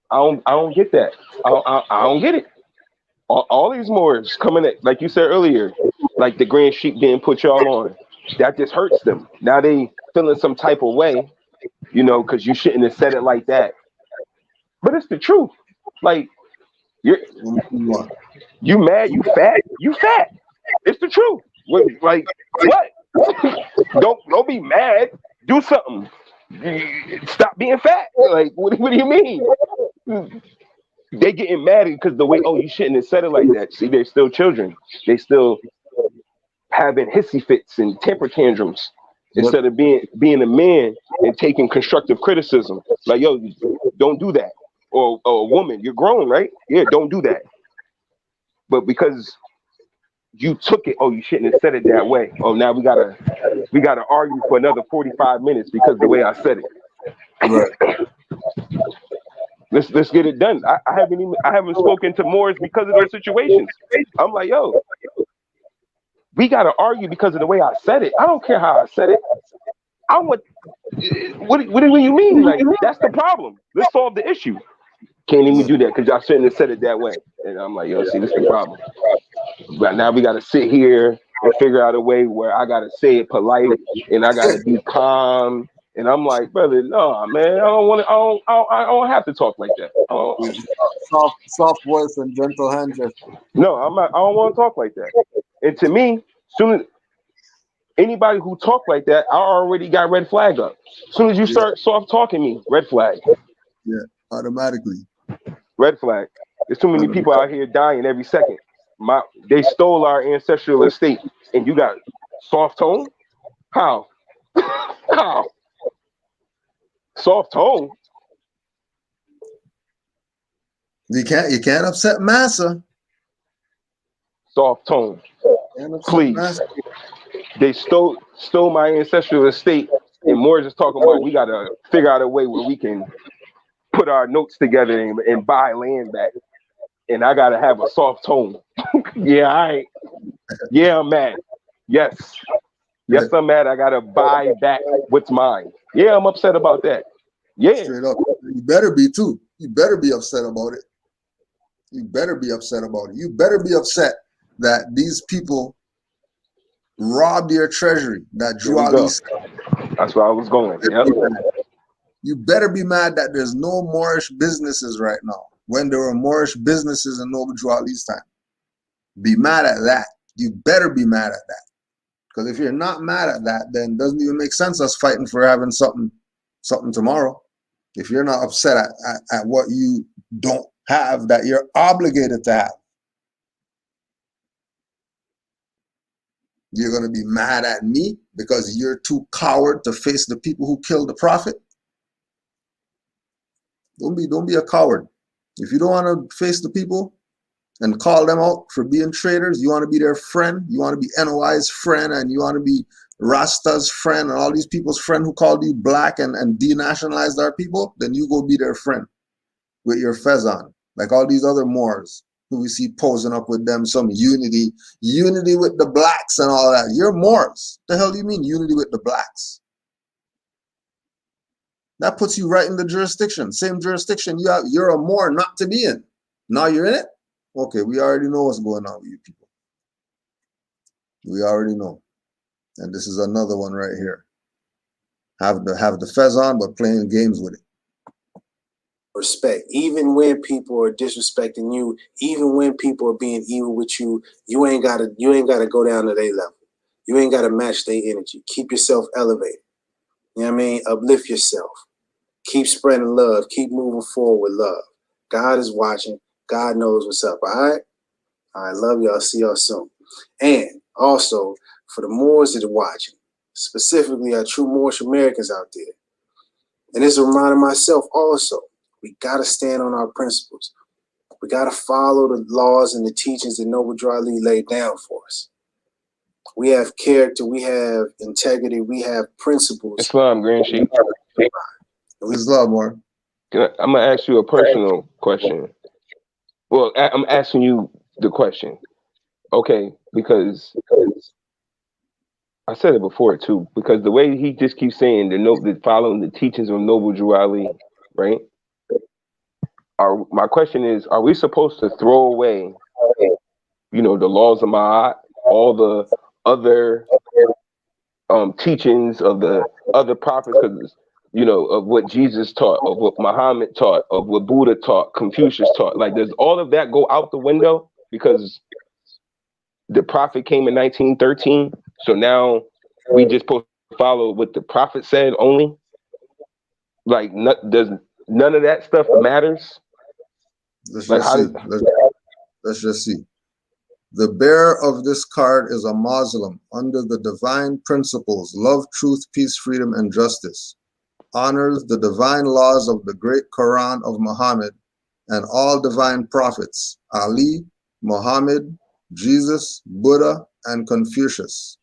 I don't get that. I don't get it. All these Moors coming at, like you said earlier, like the Grand Sheik didn't put y'all on. That just hurts them. Now they feeling some type of way, because you shouldn't have said it like that. But it's the truth. Like you mad, you fat. It's the truth. Like what? Don't be mad. Do something. Stop being fat. Like what do you mean? They getting mad because the way, you shouldn't have said it like that. See, they're still children. They still having hissy fits and temper tantrums instead of being a man and taking constructive criticism. Like, yo, don't do that. Or a woman, you're grown, right? Yeah, don't do that. But because you took it, you shouldn't have said it that way. Now we gotta argue for another 45 minutes because the way I said it. Right. Let's get it done. I haven't spoken to Moors because of those situations. I'm like, yo, we gotta argue because of the way I said it. I don't care how I said it. What do you mean? Like, that's the problem. Let's solve the issue. Can't even do that because y'all shouldn't have said it that way. And I'm like, yo, see, this is the problem. But now we gotta sit here and figure out a way where I gotta say it polite and I gotta be calm. And I'm like, brother, no, man, I don't have to talk like that. Soft voice and gentle hand gesture. No, I don't want to talk like that. And to me, soon as anybody who talk like that, I already got red flag up. As soon as you start soft talking me, red flag. Yeah, automatically. Red flag. There's too many people out here dying every second. They stole our ancestral estate, and you got soft tone? How? How? Soft tone? You can't upset massa. Soft tone. Please. Massa. They stole my ancestral estate, and Moorish is talking about we gotta figure out a way where we can put our notes together and buy land back. And I gotta have a soft tone. Yeah, all right. Yeah, I'm mad. Yes, I'm mad. I gotta buy back what's mine. Yeah, I'm upset about that. Yeah, straight up. You better be too. You better be upset about it. You better be upset about it. You better be upset that these people robbed your treasury. That drew all these. That's where I was going. Yep. You better be mad that there's no Moorish businesses right now. When there were Moorish businesses in Nova Juali's time. Be mad at that. You better be mad at that. Because if you're not mad at that, then it doesn't even make sense us fighting for having something tomorrow. If you're not upset at what you don't have that you're obligated to have. You're going to be mad at me because you're too coward to face the people who killed the prophet. Don't be a coward. If you don't want to face the people and call them out for being traitors, you want to be their friend, you want to be NOI's friend, and you want to be Rasta's friend and all these people's friend who called you black and denationalized our people, then you go be their friend. with your fez on, like all these other Moors who we see posing up with them, some unity with the blacks and all that. You're Moors. The hell do you mean unity with the blacks? That puts you right in the jurisdiction, same jurisdiction you're a Moor not to be in. Now you're in it? Okay, we already know what's going on with you people. We already know. And this is another one right here. Have the fez on, but playing games with it. Respect. Even when people are disrespecting you, even when people are being evil with you, you ain't gotta go down to their level. You ain't gotta match their energy. Keep yourself elevated. You know what I mean? Uplift yourself. Keep spreading love. Keep moving forward with love. God is watching. God knows what's up. All right? All right, love y'all. See y'all soon. And also, for the Moors that are watching, specifically our true Moorish Americans out there, and it's a reminder myself also, we got to stand on our principles. We got to follow the laws and the teachings that Noble Drew Ali laid down for us. We have character, we have integrity, we have principles. Islam, Grand Sheik. Islam, more. I'm going to ask you a personal question. Well, I'm asking you the question. Okay, because I said it before too, because the way he just keeps saying the following the teachings of Noble Drew Ali, right? My question is, are we supposed to throw away, the laws of Ma'at, all the other teachings of the other prophets, because of what Jesus taught, of what Muhammad taught, of what Buddha taught, Confucius taught? Like, does all of that go out the window because the prophet came in 1913? So now we just supposed to follow what the prophet said only? Like, does none of that stuff matters? Let's just see. The bearer of this card is a Muslim under the divine principles, love, truth, peace, freedom, and justice. Honors the divine laws of the great Quran of Muhammad and all divine prophets, Ali, Muhammad, Jesus, Buddha, and Confucius.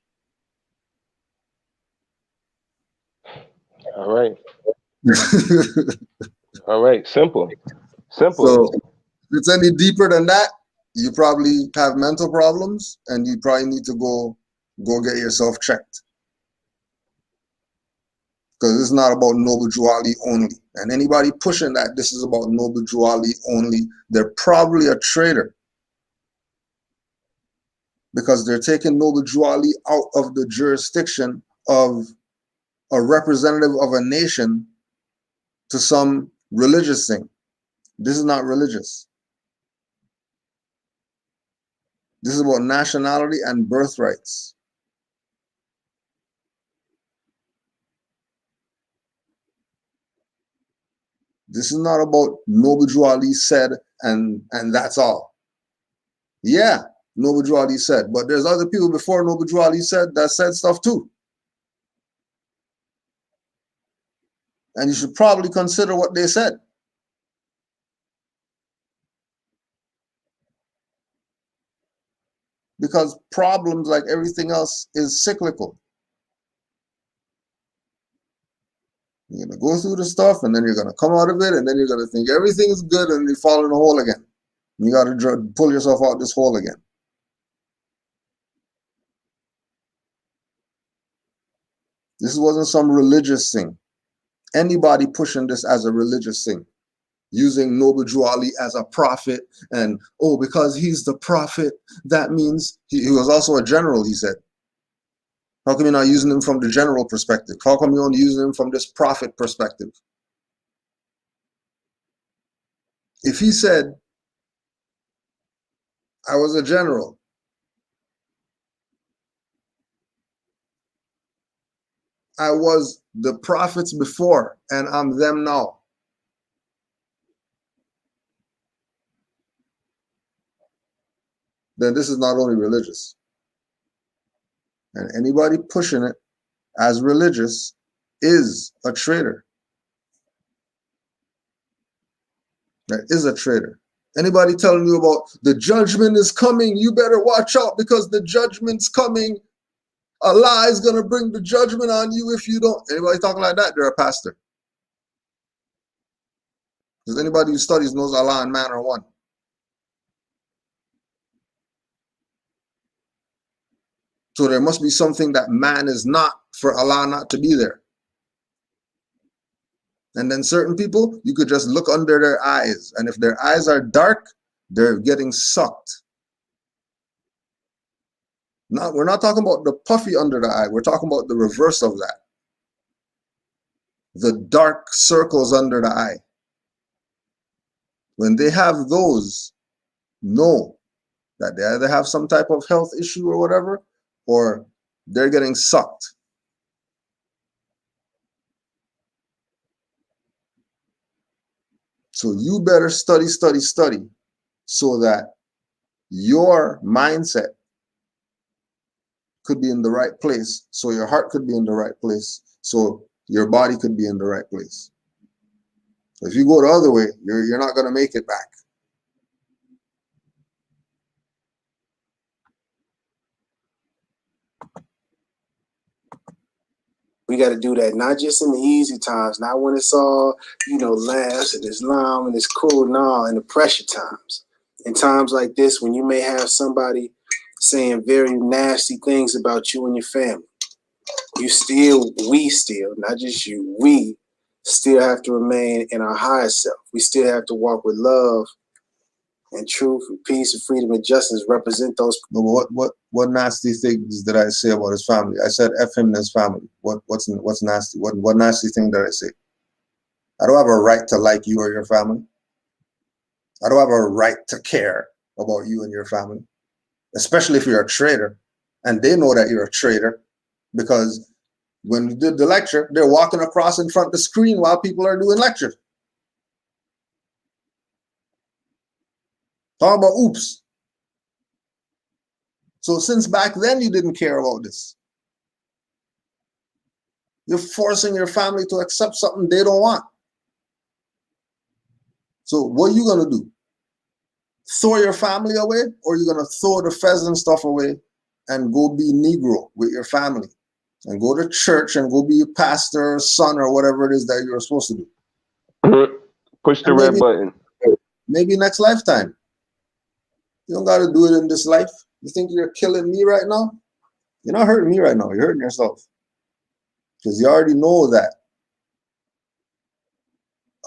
All right. All right. Simple. So if it's any deeper than that, you probably have mental problems and you probably need to go get yourself checked. Because it's not about Noble Drew Ali only. And anybody pushing that this is about Noble Drew Ali only, they're probably a traitor. Because they're taking Noble Drew Ali out of the jurisdiction of a representative of a nation to some religious thing. This is not religious. This is about nationality and birthrights. This is not about Noble Drew Ali said and that's all. Yeah, Noble Drew Ali said, but there's other people before Noble Drew Ali said that said stuff too. And you should probably consider what they said. Because problems, like everything else, is cyclical. You're going to go through the stuff, and then you're going to come out of it, and then you're going to think everything is good, and you fall in the hole again. You got to pull yourself out this hole again. This wasn't some religious thing. Anybody pushing this as a religious thing, using Noble Drew Ali as a prophet, and because he's the prophet, that means he was also a general, he said. How come you're not using him from the general perspective? How come you're only using him from this prophet perspective? If he said, I was a general, I was the prophets before, and I'm them now. Then this is not only religious. And anybody pushing it as religious is a traitor. That is a traitor. Anybody telling you about the judgment is coming, you better watch out because the judgment's coming. Allah is going to bring the judgment on you if you don't. Anybody talking like that, they're a pastor. Because anybody who studies knows Allah and man are one. So there must be something that man is not for Allah not to be there. And then certain people, you could just look under their eyes. And if their eyes are dark, they're getting sucked. Now, we're not talking about the puffy under the eye. We're talking about the reverse of that. The dark circles under the eye. When they have those, know that they either have some type of health issue or whatever, or they're getting sucked. So you better study so that your mindset could be in the right place, so your heart could be in the right place, so your body could be in the right place. If you go the other way, you're not going to make it back. We got to do that, not just in the easy times, not when it's all, laughs and Islam and it's cool, no, in the pressure times. In times like this, when you may have somebody saying very nasty things about you and your family, we still, not just you, we still have to remain in our higher self. We still have to walk with love and truth and peace and freedom and justice, represent those. No, what nasty things did I say about his family? I said F him and his family. What's nasty? What nasty thing did I say? I don't have a right to like you or your family. I don't have a right to care about you and your family, especially if you're a traitor. And they know that you're a traitor because when you did the lecture, they're walking across in front of the screen while people are doing lectures. Talk about oops. So since back then you didn't care about this. You're forcing your family to accept something they don't want. So what are you going to do? Throw your family away, or you're going to throw the pheasant stuff away and go be Negro with your family and go to church and go be a pastor or son or whatever it is that you're supposed to do. Push the red button. Maybe next lifetime. You don't got to do it in this life. You think you're killing me right now? You're not hurting me right now. You're hurting yourself. Because you already know that.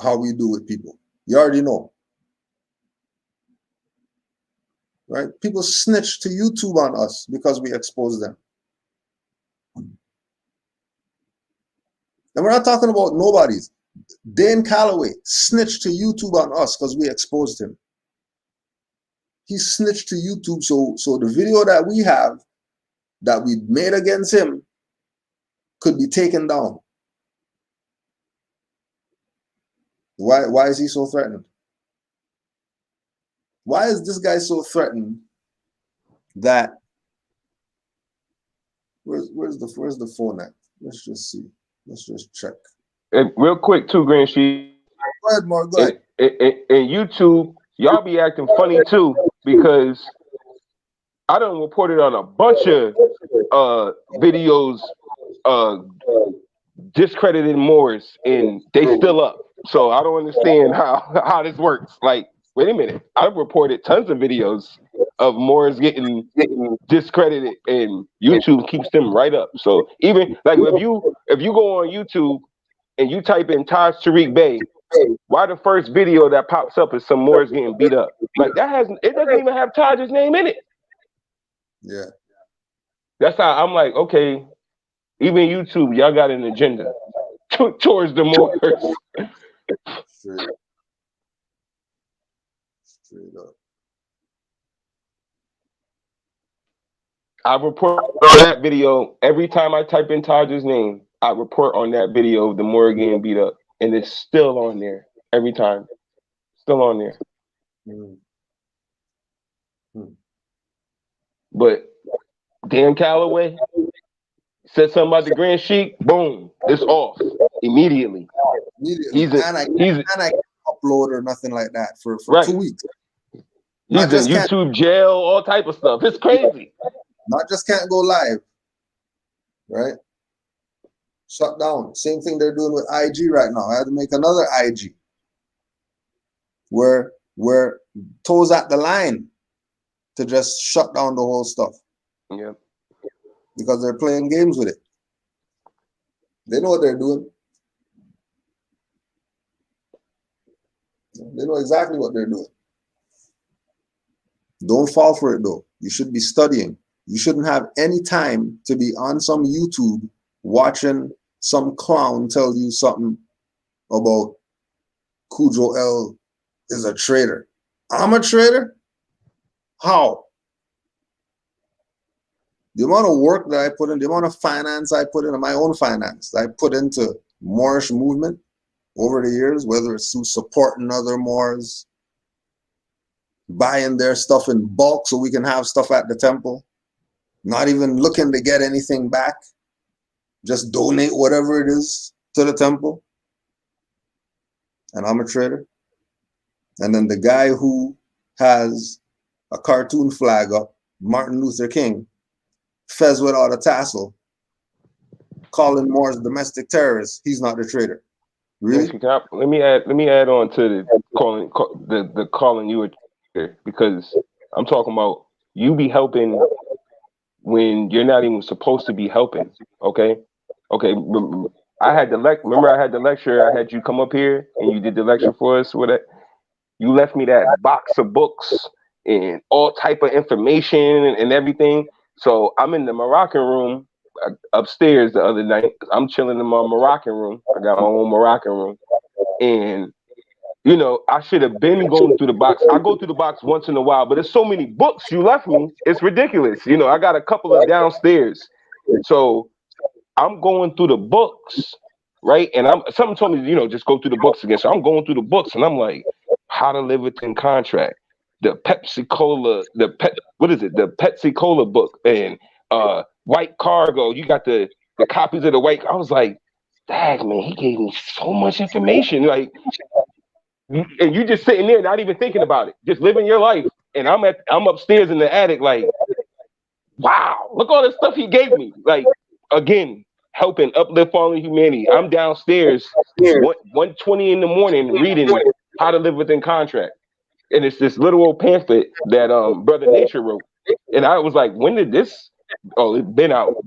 How we do with people. You already know. Right? People snitch to YouTube on us because we expose them. And we're not talking about nobodies. Dan Calloway snitched to YouTube on us because we exposed him. He snitched to YouTube, so the video that we have that we made against him could be taken down. Why is he so threatened? Why is this guy so threatened that where's the phone at? Let's just see. Let's just check. And real quick too, Grand Sheet. Go ahead, Mark. Go ahead. And YouTube, y'all be acting funny too, because I done reported on a bunch of videos discrediting Moors, and they still up. So I don't understand how this works. Like, wait a minute, I've reported tons of videos of Moors getting discredited, and YouTube keeps them right up. So even like if you go on YouTube and you type in Taj Tariq Bey, why the first video that pops up is some Moors getting beat up? Like it doesn't even have Taj's name in it. Yeah. That's how I'm like, okay, even YouTube, y'all got an agenda towards the Moors. Straight up. I report on that video every time I type in Taj's name. I report on that video of the Moor getting beat up, and it's still on there every time. Still on there. But Dan Calloway said something about the Grand Sheik, boom, it's off immediately. And I can't upload or nothing like that for right. 2 weeks. He's in YouTube jail, all type of stuff. It's crazy. Not just can't go live, right? Shut down. Same thing they're doing with IG right now. I had to make another IG. we're toes at the line to just shut down the whole stuff. Yeah. Because they're playing games with it. They know what they're doing. They know exactly what they're doing. Don't fall for it though. You should be studying. You shouldn't have any time to be on some YouTube watching some clown tell you something about Cujo L is a traitor. I'm a traitor? How? The amount of work that I put in, the amount of finance I put into my own finance that I put into Moorish movement over the years, whether it's through supporting other Moors, buying their stuff in bulk so we can have stuff at the temple, not even looking to get anything back, just donate whatever it is to the temple. And I'm a traitor. And then the guy who has a cartoon flag up, Martin Luther King, fez without a tassel, calling Moors domestic terrorists, he's not the traitor. Really? Let me add on to the calling you a traitor, because I'm talking about you be helping when you're not even supposed to be helping. Okay. I had the lecture. I had you come up here and you did the lecture for us with it. You left me that box of books and all type of information and everything. So I'm in the Moroccan room upstairs the other night. I'm chilling in my Moroccan room. I got my own Moroccan room. And, you know, I should have been going through the box. I go through the box once in a while, but there's so many books you left me. It's ridiculous. You know, I got a couple of downstairs. So I'm going through the books, right? And something told me, you know, just go through the books again. So I'm going through the books and I'm like, How to Live Within Contract, the Pepsi Cola, the Pepsi Cola book, and White Cargo. You got the copies of the White. I was like, dang, man, he gave me so much information. Like, and you just sitting there, not even thinking about it, just living your life. And I'm upstairs in the attic, like, wow, look all the stuff he gave me. Like, again, helping uplift fallen humanity. I'm downstairs 1:20 in the morning reading How to Live Within Contract. And it's this little old pamphlet that Brother Nature wrote. And I was like, when did this? Oh, it's been out.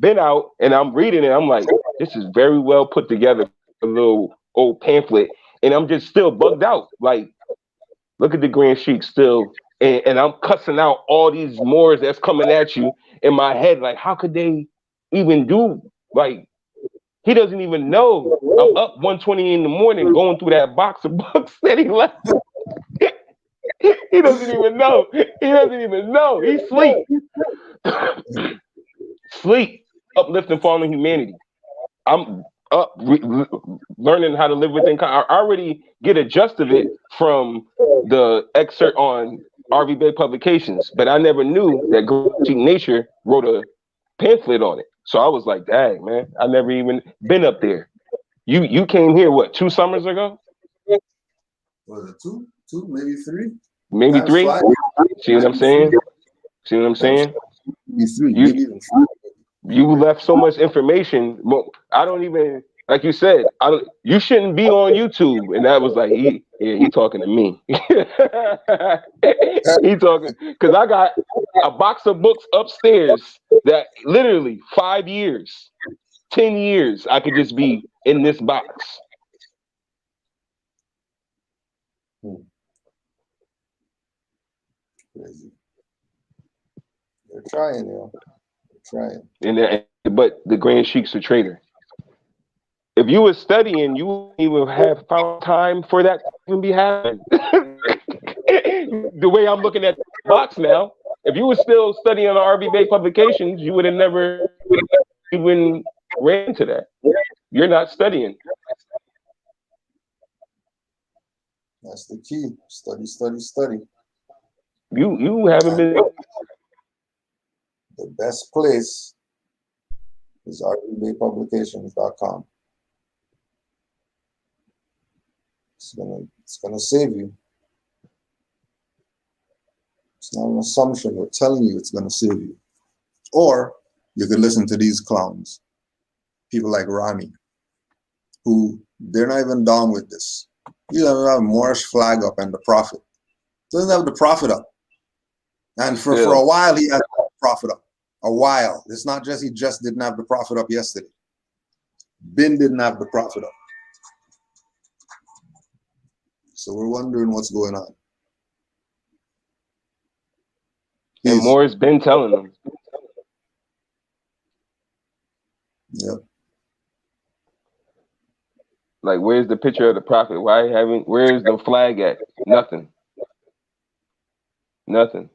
And I'm reading it. I'm like, this is very well put together, a little old pamphlet. And I'm just still bugged out. Like, look at the Grand Sheik still. And I'm cussing out all these Moors that's coming at you in my head. Like, how could they even do, like, he doesn't even know. I'm up 1:20 in the morning going through that box of books that he left. He doesn't even know. He sleep. Sleep. Uplifting fallen humanity. I'm up learning how to live within. I already get a gist of it from the excerpt on RV Bay Publications, but I never knew that Great Nature wrote a pamphlet on it. So I was like, dang, man, I never even been up there. You came here, what, 2 summers ago? Was it two, maybe 3? Maybe 3? See what I'm saying? Maybe 3, maybe even 4. You left so much information. I don't even, like you said, you shouldn't be on YouTube. And that was like, he talking to me. He talking, because I got a box of books upstairs that literally 5 years, 10 years, I could just be in this box. Crazy. They're trying, yo. They're trying. But the Grand Sheik's a traitor. If you were studying, you wouldn't even have found time for that to even be happening. The way I'm looking at the box now, if you were still studying on RV Bay Publications, you would have never even ran into that. You're not studying. That's the key. Study. You haven't been. The best place is rvbaypublications.com. It's gonna save you. It's not an assumption. We're telling you it's gonna save you. Or you could listen to these clowns, people like Rami, who they're not even down with this. He doesn't have a Moorish flag up and the prophet. Doesn't have the prophet up. And for a while he had the prophet up. A while. It's not just he just didn't have the prophet up yesterday. Ben didn't have the prophet up. So we're wondering what's going on. And Moore's been telling them. Yeah. Like, where's the picture of the prophet? Where's the flag at? Nothing. Nothing.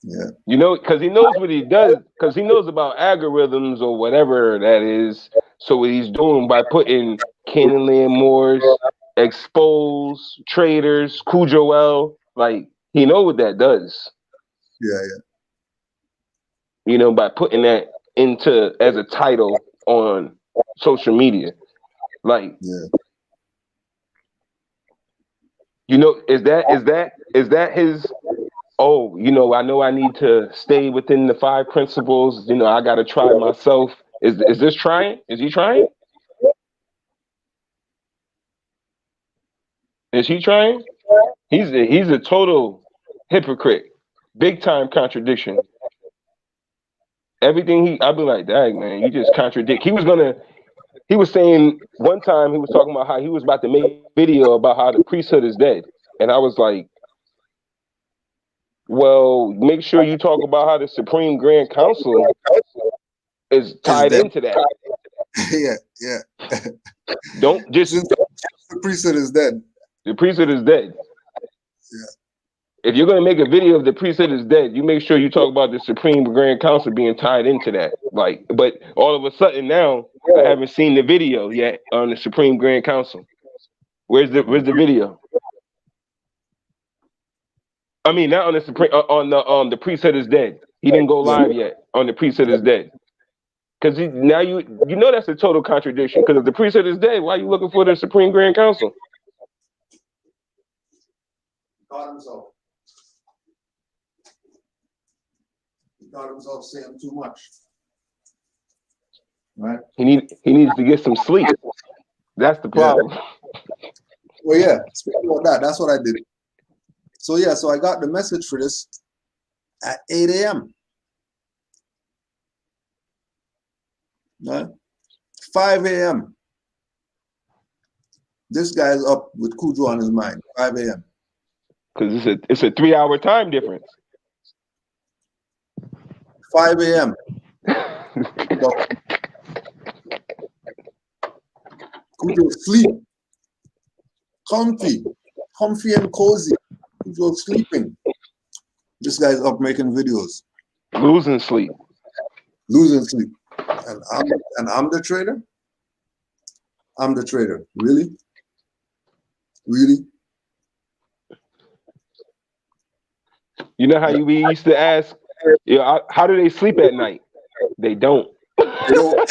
Yeah. You know, because he knows what he does, because he knows about algorithms or whatever that is. So what he's doing by putting Canaanland Moors, expose traitors, Cujo, like, he know what that does. Yeah. You know, by putting that into as a title on social media. Like, you know, is that his, oh, you know I need to stay within the 5 principles, you know, I gotta try myself. Is this trying? Is he trying? Is he trying? He's a total hypocrite. Big time contradiction. Everything I'd be like, dang man, you just contradict. He was saying one time, he was talking about how he was about to make a video about how the priesthood is dead. And I was like, well, make sure you talk about how the Supreme Grand Council is tied into that. Yeah. Don't just... The priesthood is dead. The priesthood is dead. Yeah. If you're going to make a video of the priesthood is dead, you make sure you talk about the Supreme Grand Council being tied into that. Like, but all of a sudden now, I haven't seen the video yet on the Supreme Grand Council. Where's the video? I mean, not on the Supreme, on the priesthood is dead. He didn't go live yet on the priesthood is dead. Because now you know that's a total contradiction. Because if the priesthood is dead, why are you looking for the Supreme Grand Council? Caught himself. He caught himself saying too much. Right? He needs to get some sleep. That's the problem. Yeah. Well, yeah. Speaking about that, that's what I did. So yeah, so I got the message for this at 8 a.m. Right? 5 a.m. This guy's up with Cujo on his mind. 5 a.m. Because it's a 3-hour time difference. 5 a.m. Cujo sleep. Comfy and cozy. Cujo sleeping. This guy's up making videos. Losing sleep. And I'm the traitor? I'm the traitor. Really? You know how we used to ask, you know, how do they sleep at night? They don't. They don't.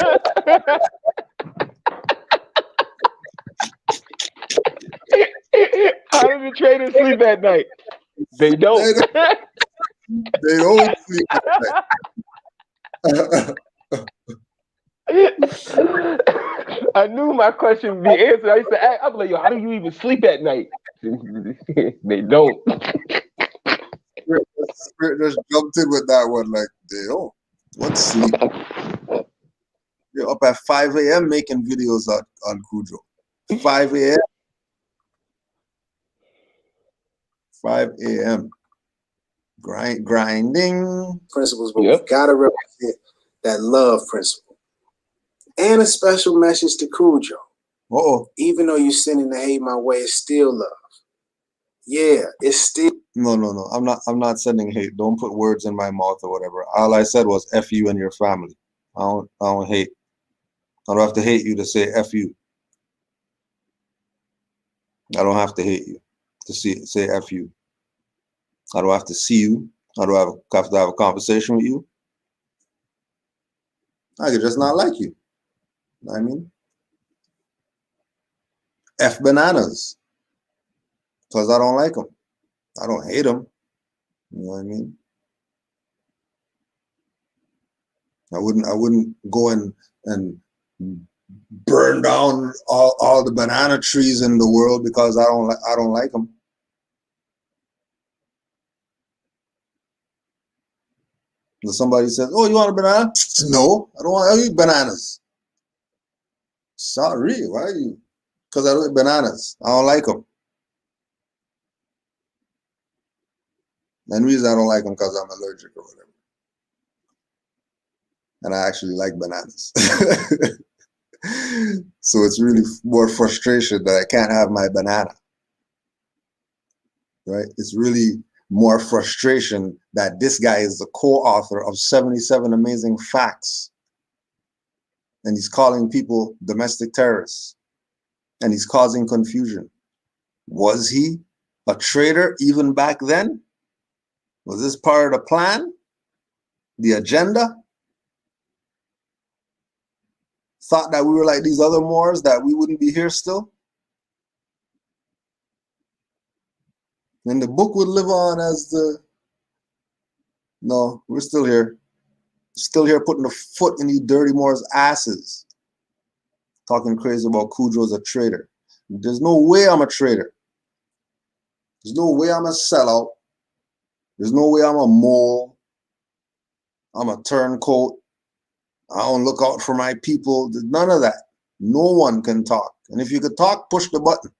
How do the traitors sleep at night? They don't. They don't sleep at night. I knew my question would be answered. I used to ask, I'm like, yo, how do you even sleep at night? They don't. Spirit just jumped in with that one, like, they don't. What sleep? You're up at 5 a.m. making videos on Cujo. 5 a.m. 5 a.m. Grinding. Principles, but we gotta represent that love principle. And a special message to Cujo. Even though you're sending the hate my way, it's still love. Yeah, it's still... No. I'm not sending hate. Don't put words in my mouth or whatever. All I said was F you and your family. I don't hate. I don't have to hate you to say F you. I don't have to hate you to say F you. I don't have to see you. I don't have to have a conversation with you. I could just not like you. You know what I mean? F bananas. Because I don't like them. I don't hate them. You know what I mean? I wouldn't go and burn down all the banana trees in the world because I don't like them. If somebody says, "Oh, you want a banana?" No, I don't want to eat bananas. Sorry, why are you? Because I don't eat bananas. I don't like them. And the reason I don't like them because I'm allergic or whatever. And I actually like bananas. So it's really more frustration that I can't have my banana. Right? It's really more frustration that this guy is the co-author of 77 Amazing Facts. And he's calling people domestic terrorists. And he's causing confusion. Was he a traitor even back then? Was this part of the plan? The agenda? Thought that we were like these other Moors, that we wouldn't be here still? And the book would live on as the... No, we're still here. Still here putting a foot in these dirty Moors' asses. Talking crazy about Cujo's a traitor. There's no way I'm a traitor. There's no way I'm a sellout. There's no way I'm a mole. I'm a turncoat. I don't look out for my people. There's none of that. No one can talk. And if you could talk, push the button.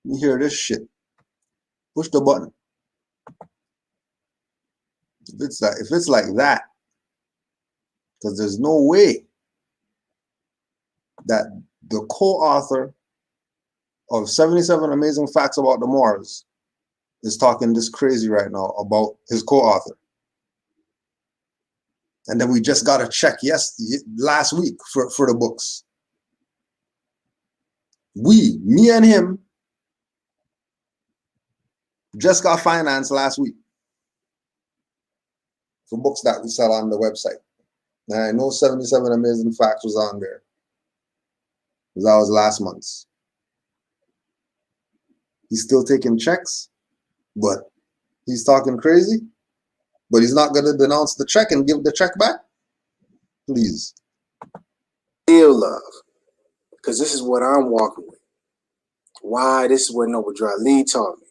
You hear this shit. Push the button. If it's like that, because there's no way that the co-author of 77 Amazing Facts About the Moors is talking this crazy right now about his co-author. And then we just got a check last week for the books. Me and him, just got financed last week for books that we sell on the website. And I know 77 Amazing Facts was on there, because that was last month's. He's still taking checks, but he's talking crazy. But he's not going to denounce the check and give the check back? Please. Still love. Because this is what I'm walking with. Why? This is what Noble Dry Lee taught me.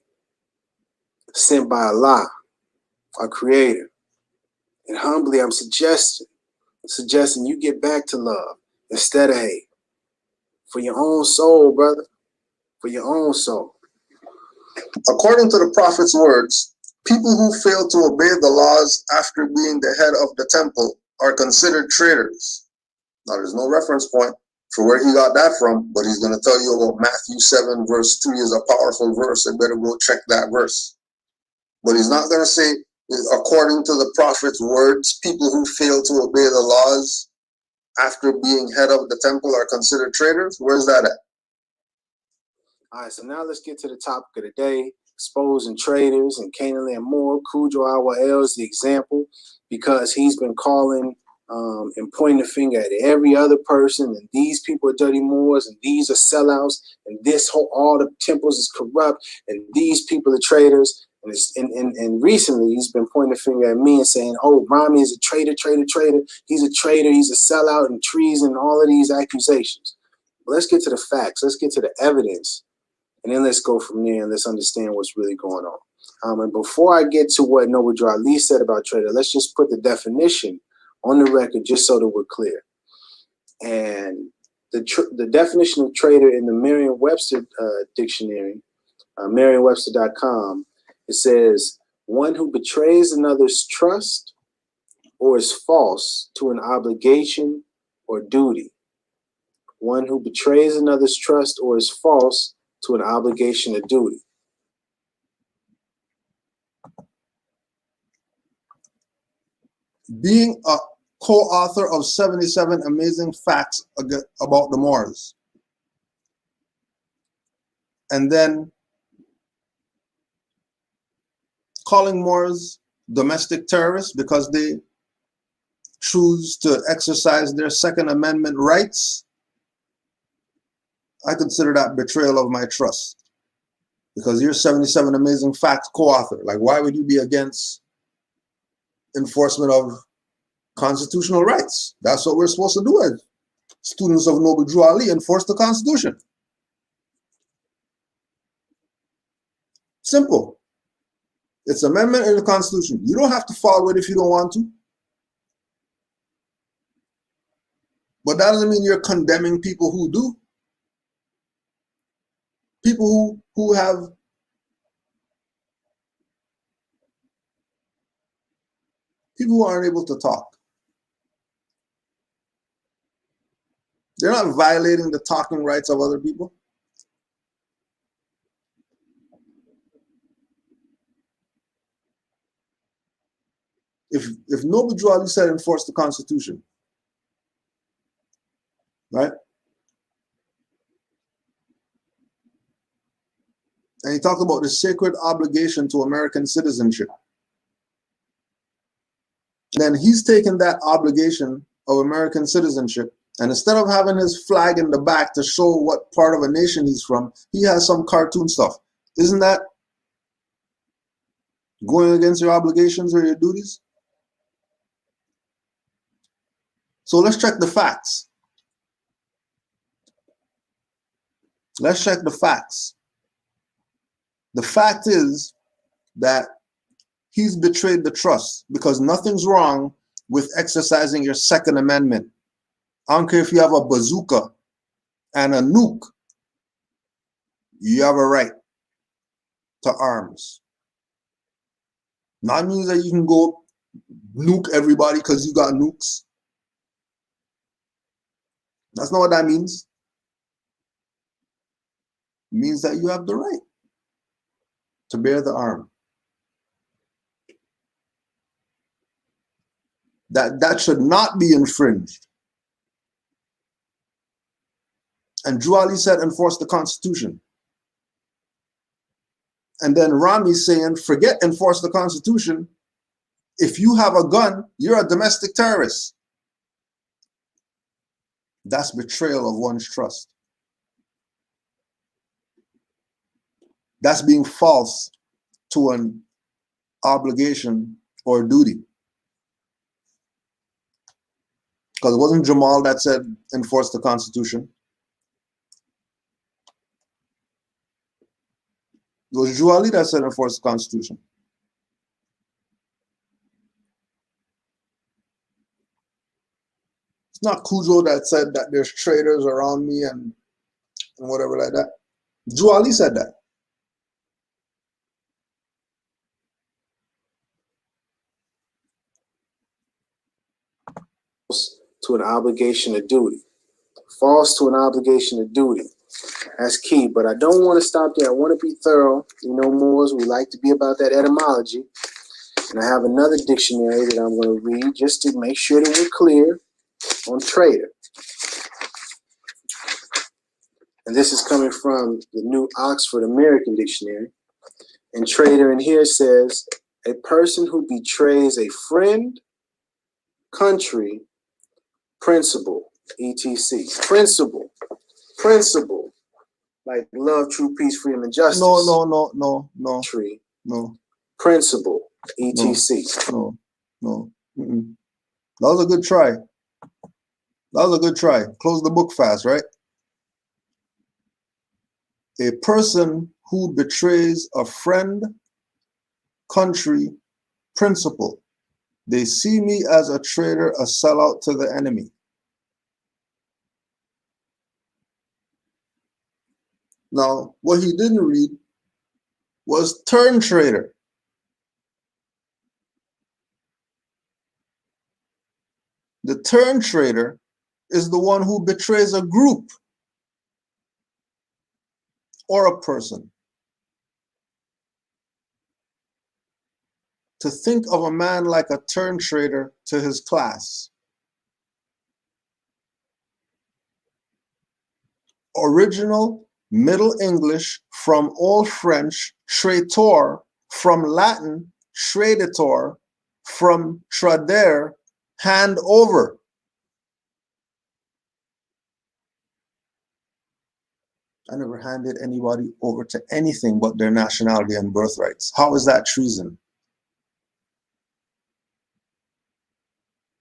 Sent by Allah, our creator. And humbly I'm suggesting you get back to love instead of hate. For your own soul, brother. For your own soul. According to the Prophet's words, people who fail to obey the laws after being the head of the temple are considered traitors. Now, there's no reference point for where he got that from, but he's going to tell you about Matthew 7 verse 2 is a powerful verse. I better go check that verse. But he's not going to say, according to the Prophet's words, people who fail to obey the laws after being head of the temple are considered traitors. Where's that at? All right, so now let's get to the topic of the day. Exposing traitors and Canaanland Moor. Cujo Awal is the example because he's been calling and pointing the finger at every other person, and these people are dirty Moors, and these are sellouts, and all the temples is corrupt, and these people are traitors. And recently he's been pointing the finger at me and saying, "Oh, Rami is a traitor. He's a traitor. He's a sellout and treason, and all of these accusations." But let's get to the facts. Let's get to the evidence. And then let's go from there and let's understand what's really going on. And before I get to what Noble Dry Lee said about traitor, let's just put the definition on the record just so that we're clear. And the definition of traitor in the Merriam-Webster dictionary, Merriam-Webster.com, it says, one who betrays another's trust or is false to an obligation or duty. One who betrays another's trust or is false to an obligation or duty. Being a co-author of 77 Amazing Facts About the Moors. And then calling Moors domestic terrorists because they choose to exercise their Second Amendment rights. I consider that betrayal of my trust, because you're 77 Amazing Facts co-author. Like, why would you be against enforcement of Constitutional rights. That's what we're supposed to do as students of Noble Drew Ali, enforce the Constitution. Simple. It's amendment in the Constitution. You don't have to follow it if you don't want to. But that doesn't mean you're condemning people who do. People who have people who aren't able to talk. They're not violating the talking rights of other people. If Noble Drew Ali said enforce the Constitution, right? And he talked about the sacred obligation to American citizenship. Then he's taken that obligation of American citizenship, and instead of having his flag in the back to show what part of a nation he's from, he has some cartoon stuff. Isn't that going against your obligations or your duties? So let's check the facts. Let's check the facts. The fact is that he's betrayed the trust, because nothing's wrong with exercising your Second Amendment. I don't care if you have a bazooka and a nuke, you have a right to arms. Not means that you can go nuke everybody because you got nukes. That's not what that means. It means that you have the right to bear the arm. That should not be infringed. And Drew Ali said enforce the Constitution. And then Rami saying forget enforce the Constitution. If you have a gun, you're a domestic terrorist. That's betrayal of one's trust. That's being false to an obligation or duty. Because it wasn't Jamal that said enforce the Constitution. It was Drew Ali that said enforce the Constitution. It's not Cujo that said that there's traitors around me and whatever like that. Drew Ali said that. To an obligation of duty. False to an obligation of duty. That's key, but I don't want to stop there. I want to be thorough. You know, Moors, we like to be about that etymology. And I have another dictionary that I'm going to read just to make sure that we're clear on traitor. And this is coming from the New Oxford American Dictionary. And traitor in here says, a person who betrays a friend, country, principle, etc. Principle. Like love, true, peace, freedom, and justice. No. Tree. No. Principle, etc. No. That was a good try. Close the book fast, right? A person who betrays a friend, country, principle. They see me as a traitor, a sellout to the enemy. Now, what he didn't read was turn traitor. The turn traitor is the one who betrays a group or a person. To think of a man like a turn traitor to his class. Original Middle English from Old French, traitor, from Latin, traditor, from tradere, hand over. I never handed anybody over to anything but their nationality and birthrights. How is that treason?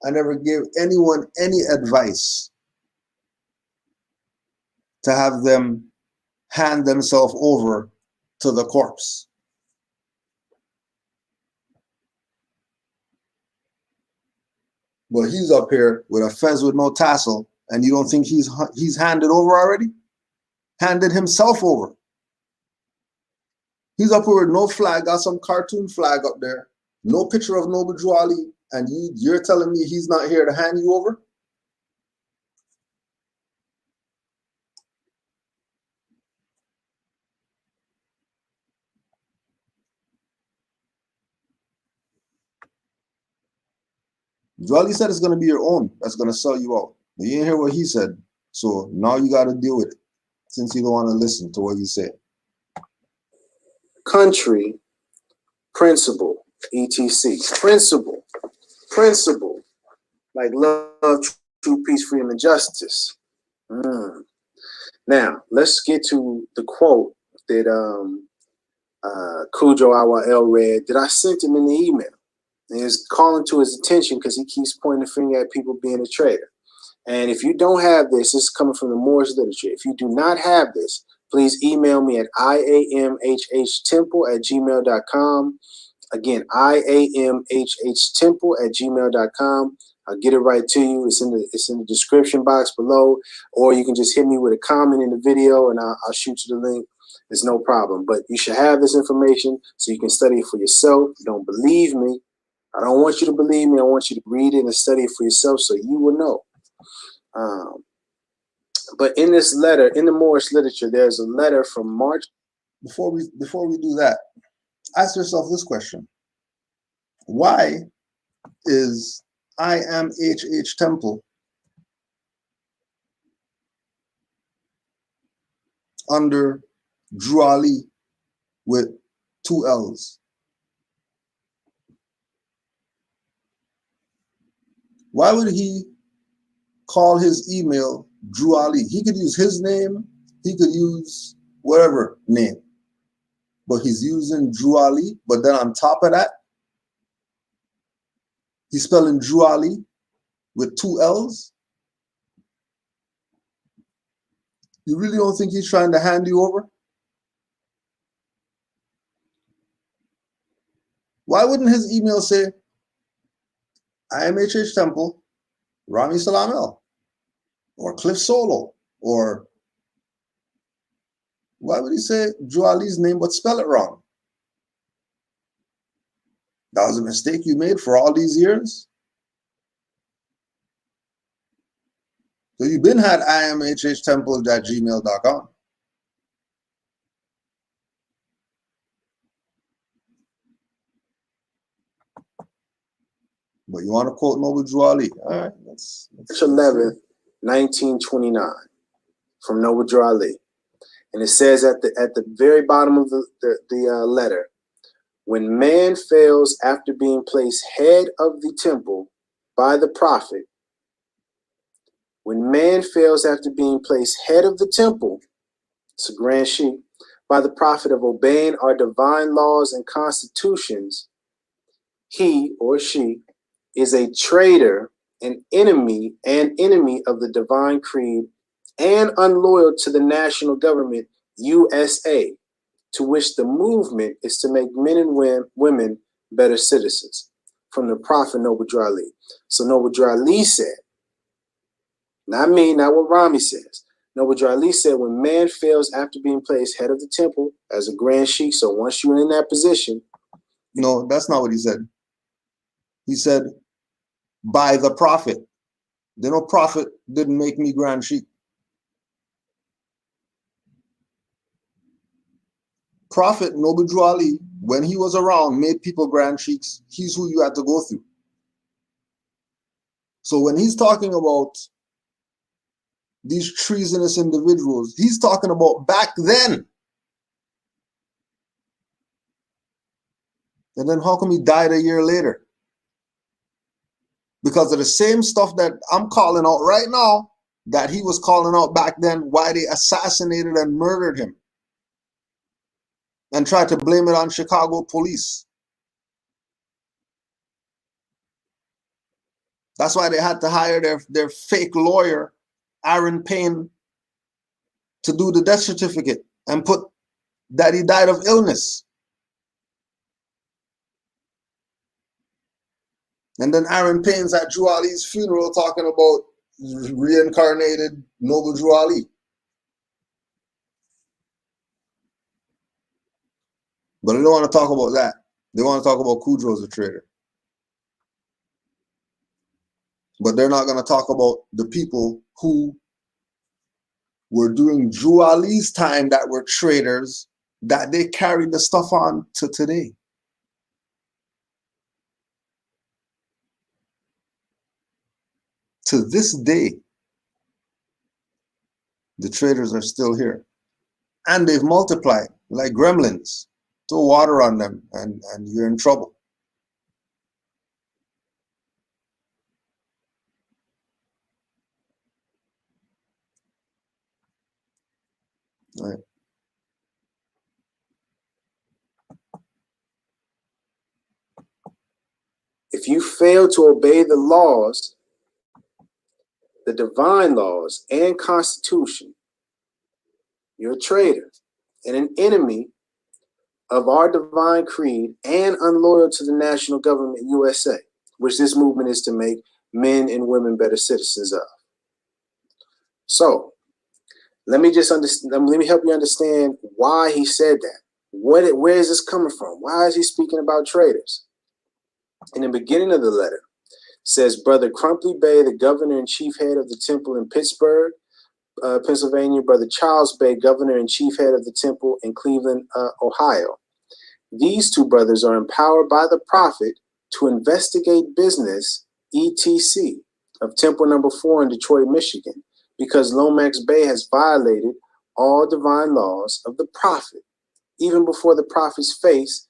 I never gave anyone any advice to have them hand themselves over to the corpse. But he's up here with a fez with no tassel, and you don't think he's handed over already? Handed himself over. He's up here with no flag, got some cartoon flag up there, no picture of Noble Drew Ali, and you're telling me he's not here to hand you over? Drew Ali said it's going to be your own that's going to sell you out. But you didn't hear what he said, so now you got to deal with it, since you don't want to listen to what he said. Country, principle, etc. Principle, like love, true peace, freedom, and justice. Now, let's get to the quote that Cujo Awal read that I sent him in the email. And it's calling to his attention because he keeps pointing the finger at people being a traitor. And if you don't have this, this is coming from the Moorish literature. If you do not have this, please email me at iamhhtemple@gmail.com. Again, iamhhtemple@gmail.com. I'll get it right to you. It's in the description box below, or you can just hit me with a comment in the video and I'll shoot you the link. It's no problem. But you should have this information so you can study it for yourself. If you don't believe me, I don't want you to believe me. I want you to read it and study it for yourself so you will know. But in this letter, in the Moorish literature, there's a letter from March. Before we do that, ask yourself this question. Why is IMHH Temple under Drew Ali with 2 L's? Why would he call his email Drew Ali? He could use his name, he could use whatever name, but he's using Drew Ali. But then on top of that, he's spelling Drew Ali with 2 L's. You really don't think he's trying to hand you over? Why wouldn't his email say IMHH Temple, Rami Salamel, or Cliff Solo, or why would he say Drew Ali's name but spell it wrong? That was a mistake you made for all these years? So you've been had imhhtemple@gmail.com. But you want to quote Noble Drew Ali? All right, let's March 11th, 1929, from Noble Drew Ali. And it says at the very bottom of the letter, when man fails after being placed head of the temple by the prophet, when man fails after being placed head of the temple, it's a grand sheet, by the prophet of obeying our divine laws and constitutions, he or she is a traitor, an enemy of the divine creed, and unloyal to the national government, USA, to which the movement is to make men and women better citizens. From the prophet Noble Drew Ali. So Noble Drew Ali said, not me, not what Rami says. Noble Drew Ali said, when man fails after being placed head of the temple as a grand sheikh, so once you're in that position. No, that's not what he said. He said, by the prophet. Then no prophet didn't make me grand sheikh. Prophet Noble Drew Ali, when he was around, made people grand sheikhs. He's who you had to go through. So when he's talking about these treasonous individuals, he's talking about back then. And then how come he died a year later? Because of the same stuff that I'm calling out right now, that he was calling out back then, why they assassinated and murdered him. And tried to blame it on Chicago police. That's why they had to hire their fake lawyer, Aaron Payne, to do the death certificate and put that he died of illness. And then Aaron Payne's at Drew Ali's funeral talking about reincarnated Noble Drew Ali. But they don't want to talk about that. They want to talk about Kudro's a traitor. But they're not going to talk about the people who were doing Drew Ali's time that were traitors, that they carried the stuff on to today. To this day, the traitors are still here. And they've multiplied like gremlins. Throw water on them and you're in trouble. Right. If you fail to obey the laws, the divine laws and Constitution, you're a traitor and an enemy of our divine creed and unloyal to the national government USA, which this movement is to make men and women better citizens of. So let me just understand. Let me help you understand why he said that. Where is this coming from? Why is he speaking about traitors? In the beginning of the letter, says Brother Crumpley Bay, the governor and chief head of the temple in Pittsburgh, Pennsylvania, Brother Charles Bay, governor and chief head of the temple in Cleveland, Ohio. These two brothers are empowered by the prophet to investigate business, ETC, of Temple Number 4 in Detroit, Michigan, because Lomax Bay has violated all divine laws of the prophet, even before the prophet's face,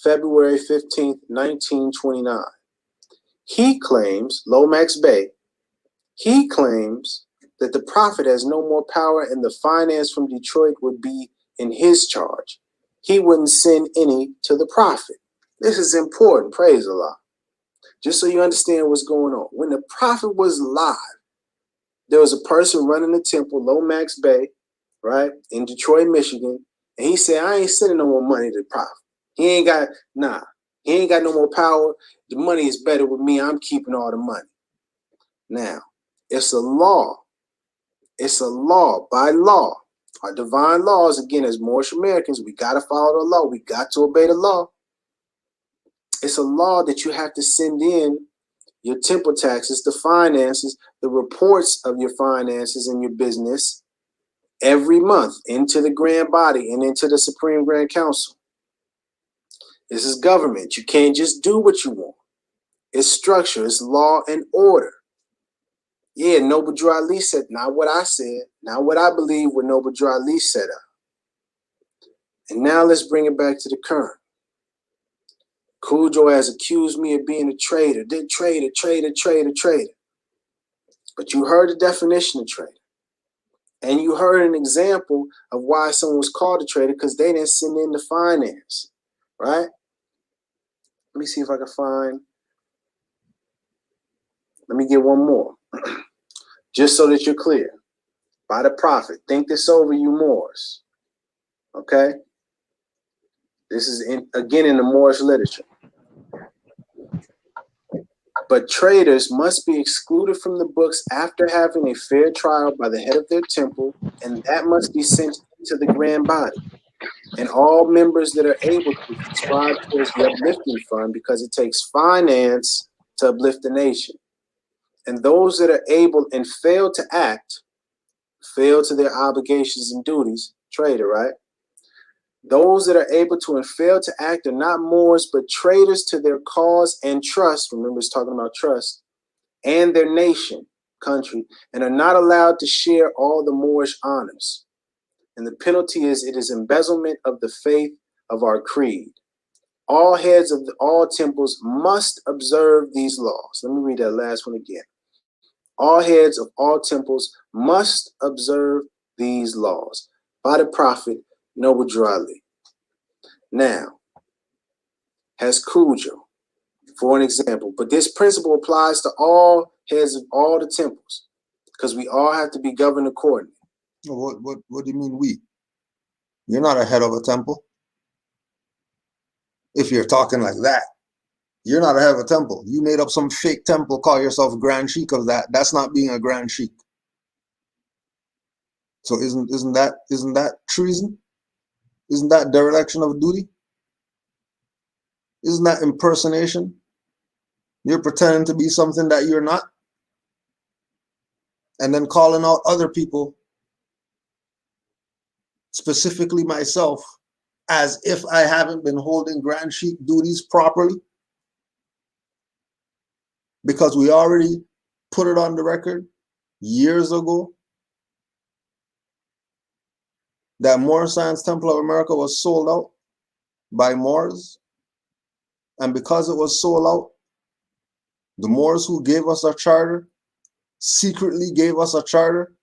February 15th, 1929. He claims, Lomax Bay, he claims that the prophet has no more power and the finance from Detroit would be in his charge. He wouldn't send any to the prophet. This is important, praise Allah. Just so you understand what's going on. When the prophet was alive, there was a person running the temple, Lomax Bay, right, in Detroit, Michigan, and he said, I ain't sending no more money to the prophet. He ain't got no more power. The money is better with me. I'm keeping all the money. Now, it's a law. It's a law by law. Our divine laws, again, as Moorish Americans, we got to follow the law. We got to obey the law. It's a law that you have to send in your temple taxes, the finances, the reports of your finances and your business every month into the grand body and into the Supreme Grand Council. This is government. You can't just do what you want. It's structure. It's law and order. Yeah, Noble Drew Ali said, not what I said, not what I believe what Noble Drew Ali set up. And now let's bring it back to the current. Kudro has accused me of being a traitor. Traitor. But you heard the definition of traitor. And you heard an example of why someone was called a traitor, because they didn't send in the finance, right? Let me see if I can find. Let me get one more. Just so that you're clear. By the prophet. Think this over, you Moors. Okay? This is, again, in the Moorish literature. But traitors must be excluded from the books after having a fair trial by the head of their temple, and that must be sent to the grand body. And all members that are able to subscribe towards the uplifting fund, because it takes finance to uplift the nation. And those that are able and fail to act, fail to their obligations and duties, traitor, right? Those that are able to and fail to act are not Moors, but traitors to their cause and trust. Remember, it's talking about trust, and their nation, country, and are not allowed to share all the Moorish honors. And the penalty is, it is embezzlement of the faith of our creed. All heads of all temples must observe these laws. Let me read that last one again. All heads of all temples must observe these laws. By the prophet, Noble Drew Ali. Now, has Kudro for an example. But this principle applies to all heads of all the temples, because we all have to be governed accordingly. What do you mean we? You're not a head of a temple. If you're talking like that, you're not a head of a temple. You made up some fake temple, call yourself Grand Sheik of that. That's not being a Grand Sheik. So isn't that treason? Isn't that dereliction of duty? Isn't that impersonation? You're pretending to be something that you're not, and then calling out other people, specifically myself, as if I haven't been holding Grand Sheik duties properly, because we already put it on the record years ago that Moorish Science Temple of America was sold out by Moors. And because it was sold out, the Moors who gave us a charter secretly gave us a charter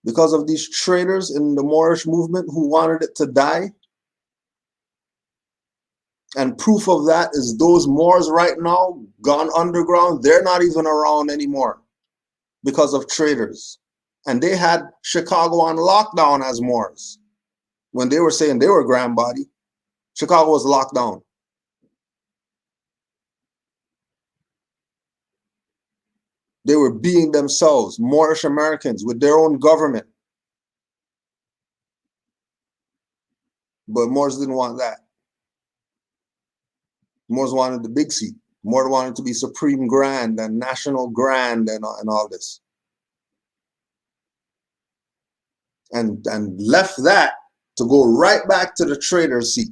because of these traitors in the Moorish movement who wanted it to die. And proof of that is those Moors right now gone underground. They're not even around anymore because of traitors. And they had Chicago on lockdown as Moors. When they were saying they were Grand Body, Chicago was locked down. They were being themselves, Moorish Americans with their own government. But Moors didn't want that. Moors wanted the big seat. Moors wanted to be Supreme Grand and National Grand and all this. And left that to go right back to the trader's seat.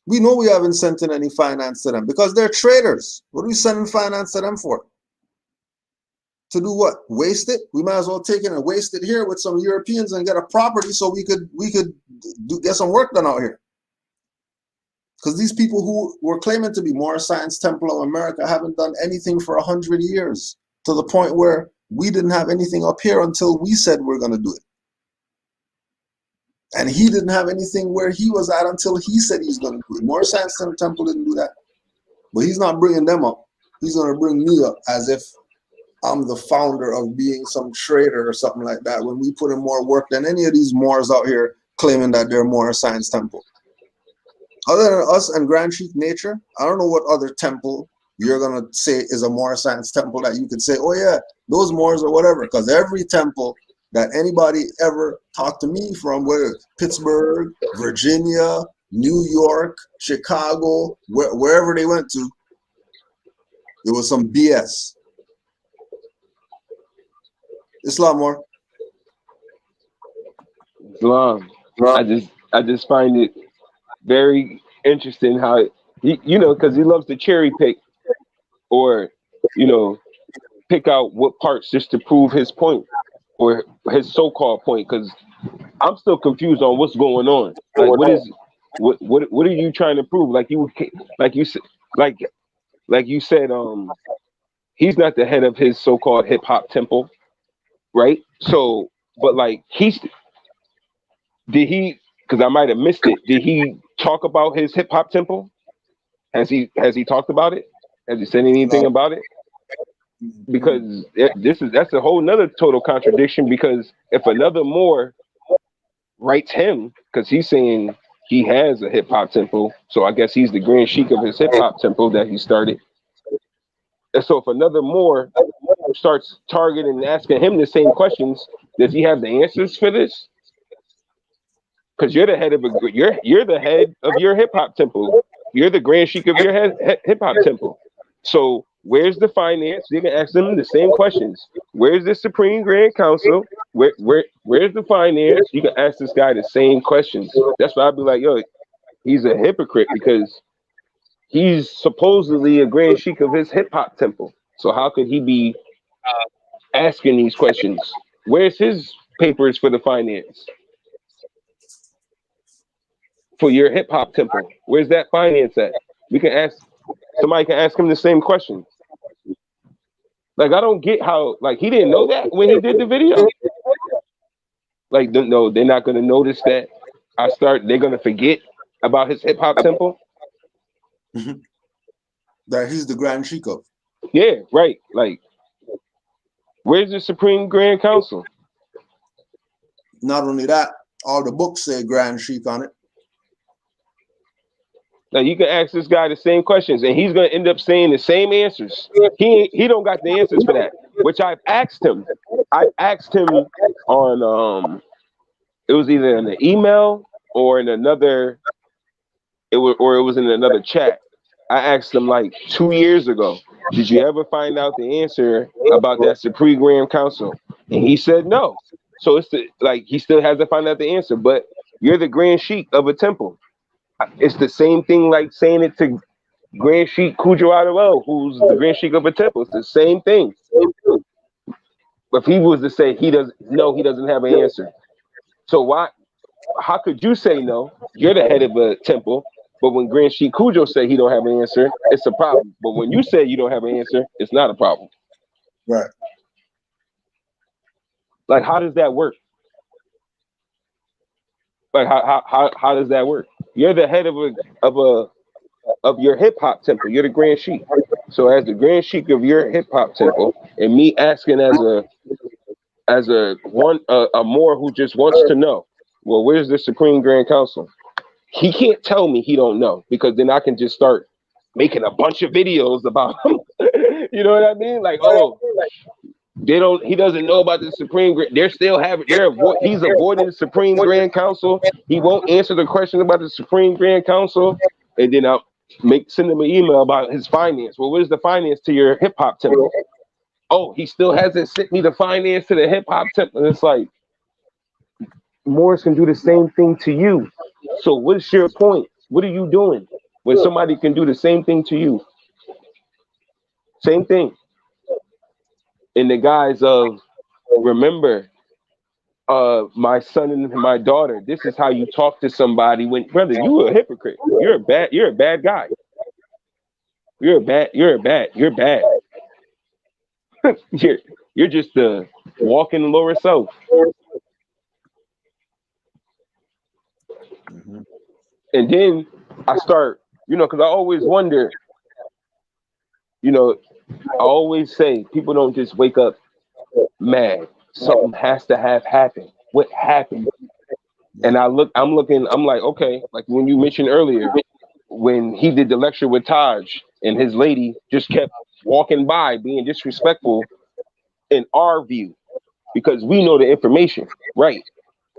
We know we haven't sent in any finance to them because they're traders. What are we sending finance to them for? To do what? Waste it? We might as well take it and waste it here with some Europeans and get a property so we could get some work done out here. Because these people who were claiming to be Moorish Science Temple of America haven't done anything for 100 years, to the point where we didn't have anything up here until we said we're going to do it. And he didn't have anything where he was at until he said he's going to do it. Moorish Science Temple didn't do that. But he's not bringing them up. He's going to bring me up as if I'm the founder of being some trader or something like that, when we put in more work than any of these Moors out here claiming that they're Moorish Science Temple. Other than us and Grand Sheik Nature, I don't know what other temple you're going to say is a Moorish Science Temple that you could say, oh yeah, those Moors or whatever. Because every temple that anybody ever talked to me from, whether Pittsburgh, Virginia, New York, Chicago, wherever they went to, there was some BS. Islam more. Islam. I just find it very interesting how he, because he loves to cherry pick or pick out what parts just to prove his point or his so-called point. Because I'm still confused on what's going on. Like, what are you trying to prove? Like you said, he's not the head of his so-called hip hop temple. Right. So, but like did he, because I might have missed it, did he talk about his hip hop temple? Has he talked about it? Has he said anything about it? Because that's a whole nother total contradiction, because if another Moor writes him, because he's saying he has a hip hop temple, so I guess he's the Grand Sheik of his hip hop temple that he started. And so if another Moor starts targeting and asking him the same questions, does he have the answers for this? Because you're the head of you're the head of your hip hop temple. You're the Grand Sheik of your hip hop temple. So where's the finance? You can ask them the same questions. Where's the Supreme Grand Council? Where's the finance? You can ask this guy the same questions. That's why I'd be like, yo, he's a hypocrite, because he's supposedly a Grand Sheik of his hip hop temple. So how could he be asking these questions? Where's his papers for the finance? For your hip hop temple, where's that finance at? Somebody can ask him the same question. Like, I don't get how, like, he didn't know that when he did the video. Like, no, they're not gonna notice that. They're gonna forget about his hip hop temple. That he's the Grand Sheik of. Yeah, right. Like, where's the Supreme Grand Council? Not only that, all the books say Grand Sheik on it. Now you can ask this guy the same questions, and he's gonna end up saying the same answers. He don't got the answers for that, which I've asked him. I asked him on it was either in the email or in another. It was in another chat. I asked him like 2 years ago. Did you ever find out the answer about that Supreme Grand Council? And he said no. So it's like he still hasn't found out the answer. But you're the Grand Sheik of a temple. It's the same thing like saying it to Grand Sheik Cujo Adewale, who's the Grand Sheik of a temple. It's the same thing. But if he was to say he doesn't have an answer. So how could you say no? You're the head of a temple. But when Grand Sheik Cujo say he don't have an answer, it's a problem. But when you say you don't have an answer, it's not a problem. Right. Like, how does that work? Like, how does that work? You're the head of your hip hop temple. You're the Grand Sheik. So as the Grand Sheik of your hip hop temple, and me asking as a Moor who just wants to know, well, where's the Supreme Grand Council? He can't tell me he don't know, because then I can just start making a bunch of videos about him. You know what I mean? Like, oh, he doesn't know about the Supreme Grand. He's avoiding the Supreme Grand Council. He won't answer the question about the Supreme Grand Council. And then I'll send him an email about his finance. Well, where's the finance to your hip hop temple? Oh, he still hasn't sent me the finance to the hip hop temple. And it's like, Moors can do the same thing to you. So what's your point? What are you doing when somebody can do the same thing to you? Same thing. In the guise of, remember, my son and my daughter, this is how you talk to somebody when, brother, you a hypocrite. You're a bad guy. You're bad. You're just a walking lower self. Mm-hmm. And then I start, because I always wonder, I always say people don't just wake up mad. Something has to have happened. What happened? And I'm like, okay, like when you mentioned earlier, when he did the lecture with Taj and his lady just kept walking by being disrespectful in our view, because we know the information, right?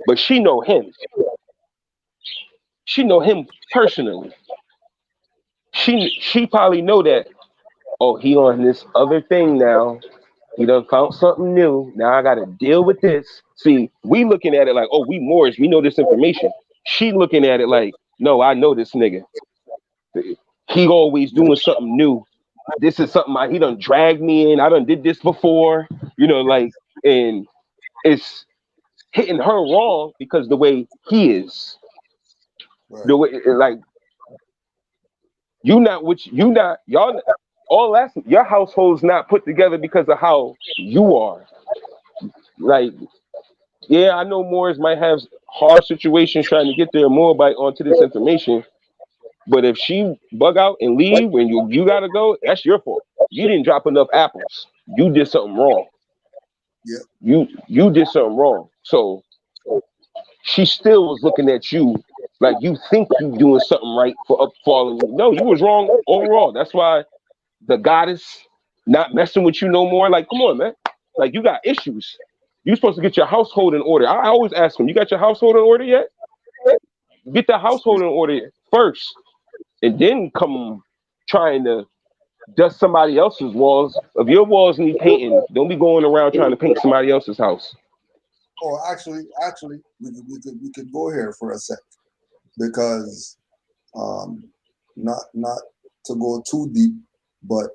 But she know him. She know him personally. She probably know that, oh, he on this other thing now. He done found something new. Now I gotta deal with this. See, we looking at it like, oh, we Moorish, we know this information. She looking at it like, no, I know this nigga. He always doing something new. This is something he done dragged me in. I done did this before, and it's hitting her wrong because the way he is. Right. The way, like, your household's not put together because of how you are. Like, yeah, I know Moors might have hard situations trying to get their Moabite onto this information, but if she bug out and leave when you gotta go, that's your fault. You didn't drop enough apples. You did something wrong. Yeah. You did something wrong. So she still was looking at you like you think you doing something right for falling. No, you was wrong overall. That's why the goddess not messing with you no more. Like, come on, man. Like, you got issues. You're supposed to get your household in order. I always ask them, you got your household in order yet? Get the household in order first, and then come trying to dust somebody else's walls. If your walls need painting, don't be going around trying to paint somebody else's house. Oh, actually, we could go here for a sec, because not to go too deep, but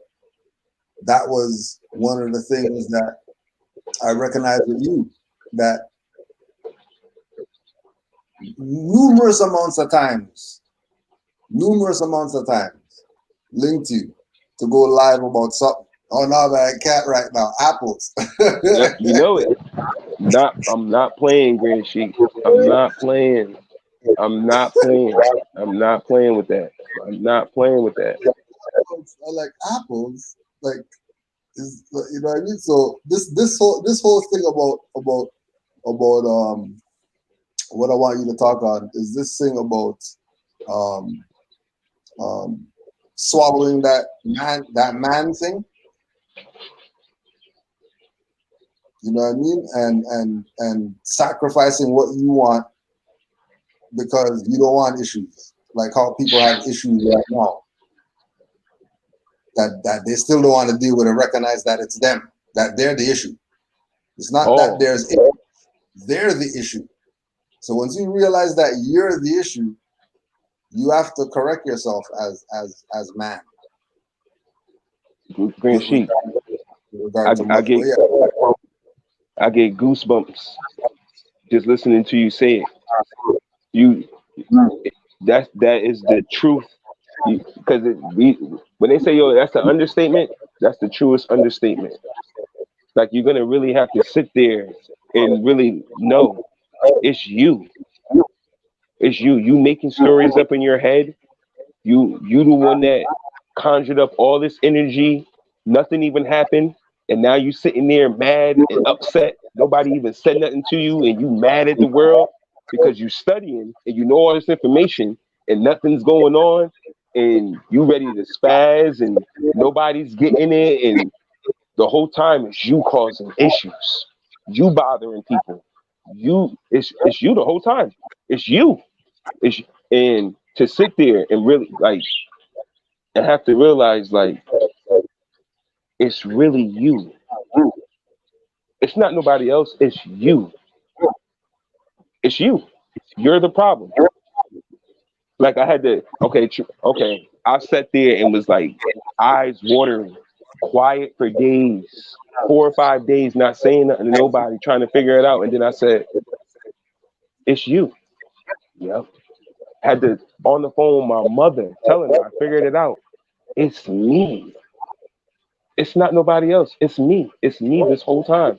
that was one of the things that I recognize with you, that numerous amounts of times linked you to go live about something, Oh no, man, cat right now. Apples. Yep, you know it. I'm not playing, Grand Sheik. I'm not playing. I'm not playing. I'm not playing with that. I'm not playing with that. I like apples. Like, you know what I mean? So this whole thing about what I want you to talk on is this thing about swallowing that man thing. You know what I mean? And sacrificing what you want because you don't want issues. Like how people have issues right now. That they still don't want to deal with and recognize that it's them, that they're the issue. It's not that they're the issue. So once you realize that you're the issue, you have to correct yourself as man. Grand Sheik. I get goosebumps just listening to you say it. That is the truth. Because when they say, yo, that's an understatement, that's the truest understatement. Like, you're gonna really have to sit there and really know it's you. It's you. You making stories up in your head. You the one that conjured up all this energy. Nothing even happened, and now you sitting there mad and upset. Nobody even said nothing to you, and you mad at the world because you studying and you know all this information, and nothing's going on, and you ready to spaz, and nobody's getting it, and the whole time it's you causing issues, you bothering people. It's you the whole time. It's you. It's and to sit there and really like and have to realize like it's really you. It's not nobody else. It's you. It's you. You're the problem. Like I had to. Okay. I sat there and was like eyes watering, quiet for days, 4 or 5 days, not saying nothing to nobody, trying to figure it out. And then I said, "It's you." Yep. Had to on the phone with my mother, telling her I figured it out. It's me. It's not nobody else. It's me. It's me this whole time.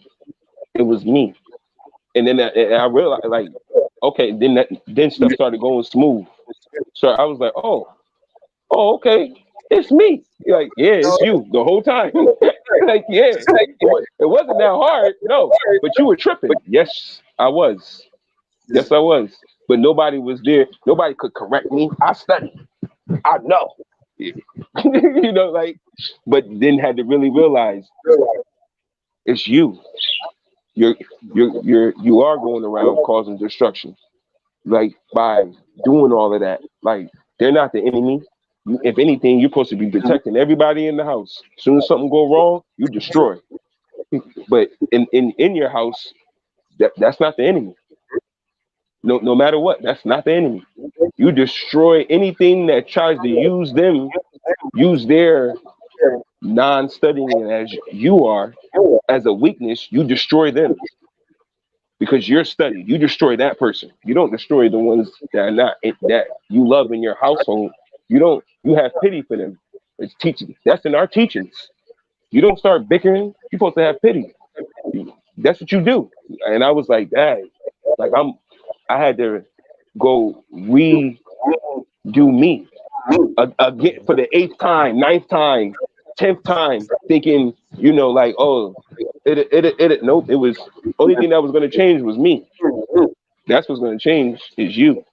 It was me. And then I realized, like, okay, then stuff started going smooth. So I was like, oh, okay, it's me. Like, yeah, it's you the whole time. Like, yeah, it wasn't that hard, no. But you were tripping. Yes, I was. Yes, I was. But nobody was there. Nobody could correct me. I studied. I know. You know, like, but then had to really realize it's you. You are going around causing destruction, like by doing all of that. Like they're not the enemy. If anything, you're supposed to be protecting everybody in the house. As soon as something go wrong, you destroy. But in your house, that's not the enemy. No matter what, that's not the enemy. You destroy anything that tries to use their non-studying as you are as a weakness. You destroy them because you're studied. You destroy that person. You don't destroy the ones that are not that you love in your household. You have pity for them. It's teaching. That's in our teachings. You don't start bickering. You're supposed to have pity. That's what you do. And I was like, hey, like I had to go redo me again for the 8th time, 9th time, 10th time, thinking, like, oh, nope, it was only thing that was going to change was me. That's what's going to change is you.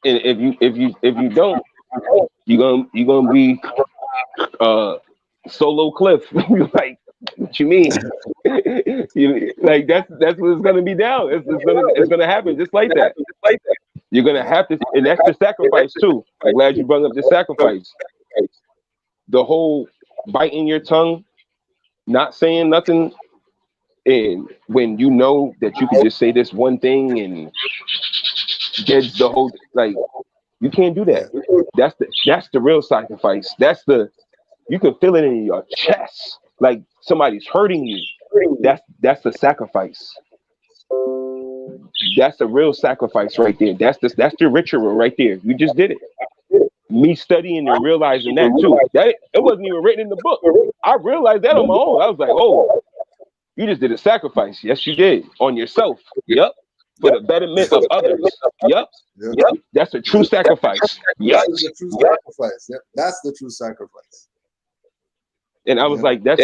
And if you don't, you're gonna be solo Cliff. Like, what you mean? Like that's what it's gonna be down. It's gonna happen just like that. You're gonna have to, and that's the sacrifice too. I'm glad you brought up the sacrifice. The whole biting your tongue, not saying nothing, and when you know that you can just say this one thing and get the whole like, you can't do that. That's the real sacrifice. You can feel it in your chest, like somebody's hurting you. That's the sacrifice. That's the real sacrifice right there. That's the ritual right there. You just did it. me studying and realizing that too. That it wasn't even written in the book. I realized that on my own. I was like, oh, you just did a sacrifice. Yes, you did on yourself. Yep. For the betterment of others. Yep. Yep. That's a true sacrifice. Yep. That's the true sacrifice. Yep. That's the true sacrifice. And I was like, that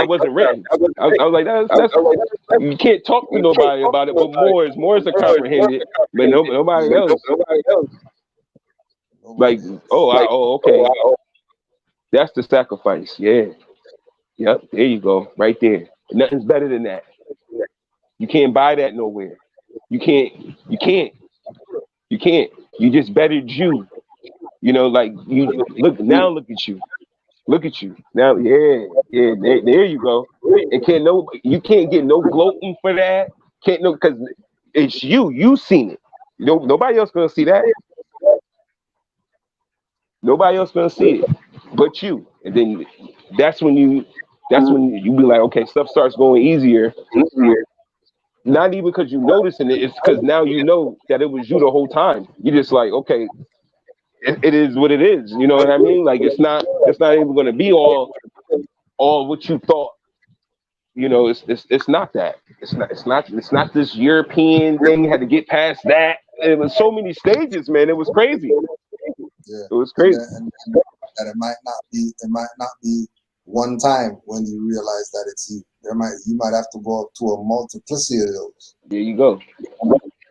wasn't written. I was like, that's you can't talk to nobody about it, but Moors are comprehended, but nobody else. Like, okay. That's the sacrifice. Yeah. Yep. There you go. Right there. Nothing's better than that. You can't buy that nowhere. You can't. You just bettered you. You know, like you look at you. Look at you now. Yeah. There you go. And you can't get no gloating for that. Because it's you. You seen it. Nobody else gonna see that. Nobody else gonna see it, but you. And then that's when you be like, okay, stuff starts going easier. Not even because you noticing it. It's because now you know that it was you the whole time. You just like, okay. It is what it is, you know what I mean? Like it's not even going to be all what you thought. You know, it's not that. It's not this European thing. Had to get past that. It was so many stages, man. It was crazy. Yeah, it was crazy. And it might not be one time when you realize that it's you. You might have to go up to a multiplicity of those. There you go.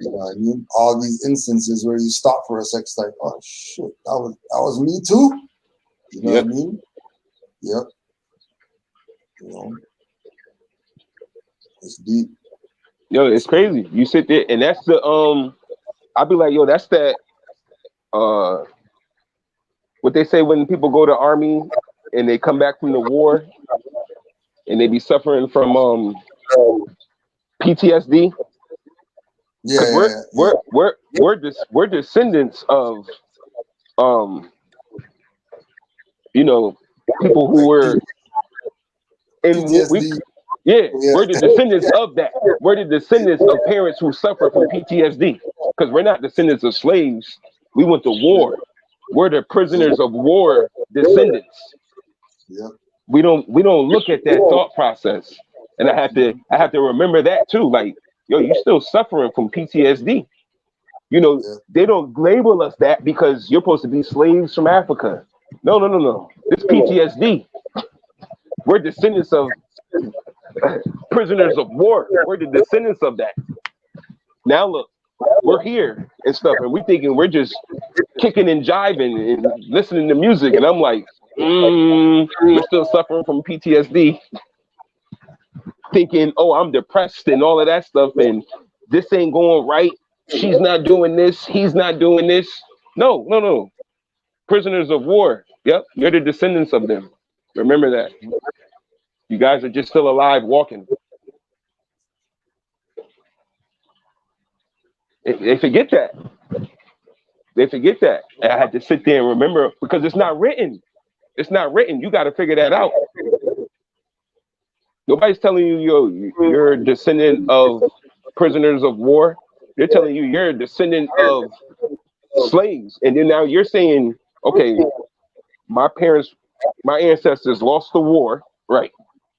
You know what I mean? All these instances where you stop for a second, like, oh shit, that was me too. You know what I mean? Yep. You know, it's deep. Yo, it's crazy. You sit there, and that's the I'll be like, yo, that's that. What they say when people go to army and they come back from the war, and they be suffering from PTSD. Yeah, we're descendants of you know, people who were in we're the descendants of that. We're the descendants of parents who suffer from PTSD because we're not descendants of slaves. We went to war. We're the prisoners of war descendants. Yep. We don't look at that thought process, and I have to remember that too. Like, yo, you still suffering from PTSD. You know, they don't label us that because you're supposed to be slaves from Africa. No. It's PTSD. We're descendants of prisoners of war. We're the descendants of that. Now look, we're here and stuff, and we're thinking we're just kicking and jiving and listening to music, and I'm like, we're still suffering from PTSD. Thinking, oh, I'm depressed and all of that stuff, and this ain't going right. She's not doing this. He's not doing this. No. Prisoners of war. Yep, you're the descendants of them. Remember that. You guys are just still alive walking. They forget that. And I had to sit there and remember because it's not written. You got to figure that out. Nobody's telling you you're a descendant of prisoners of war. They're telling you you're a descendant of slaves. And then now you're saying, okay, my ancestors lost the war, right?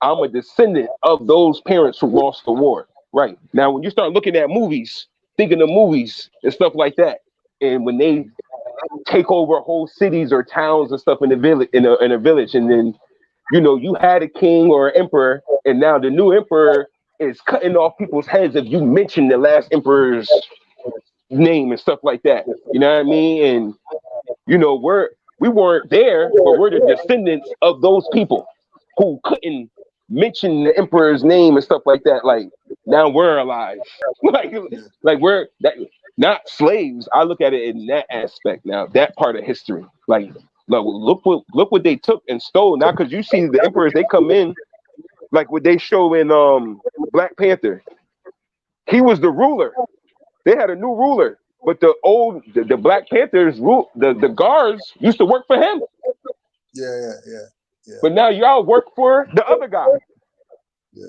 I'm a descendant of those parents who lost the war, right? Now, when you start looking at movies, thinking of movies and stuff like that, and when they take over whole cities or towns and stuff in a village, and then you know you had a king or an emperor, and now the new emperor is cutting off people's heads if you mention the last emperor's name and stuff like that. You know what I mean? And you know we weren't there, but we're the descendants of those people who couldn't mention the emperor's name and stuff like that. Like now we're alive. like we're that, not slaves. I look at it in that aspect now, that part of history. Like look what they took and stole. Now because you see the emperors, they come in like what they show in Black Panther. He was the ruler. They had a new ruler, but the Black Panthers the guards used to work for him. Yeah. But now y'all work for the other guy. Yeah.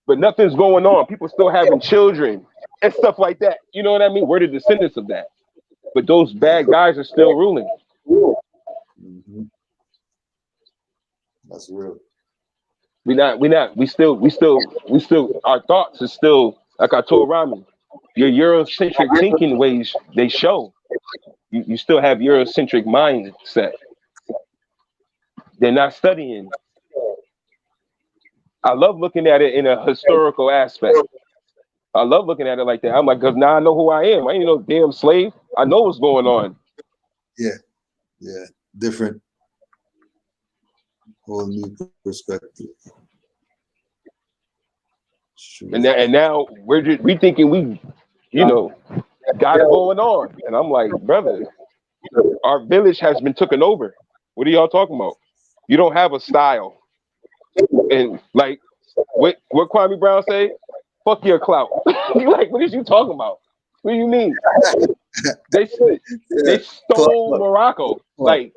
But nothing's going on. People still having children and stuff like that. You know what I mean? We're the descendants of that. But those bad guys are still ruling. Mm-hmm. That's real. We still, our thoughts are still, like I told Rami, your Eurocentric thinking ways, they show. You still have Eurocentric mindset. They're not studying. I love looking at it in a historical aspect. I love looking at it like that. I'm like, because now I know who I am. I ain't no damn slave. I know what's going on. Yeah, yeah. Different, whole new perspective. Sure. And now we thinking we, got it going on. And I'm like, brother, our village has been taken over. What are y'all talking about? You don't have a style. And like what Kwame Brown say? Fuck your clout. You like, what is you talking about? What do you mean? They stole Morocco. Like,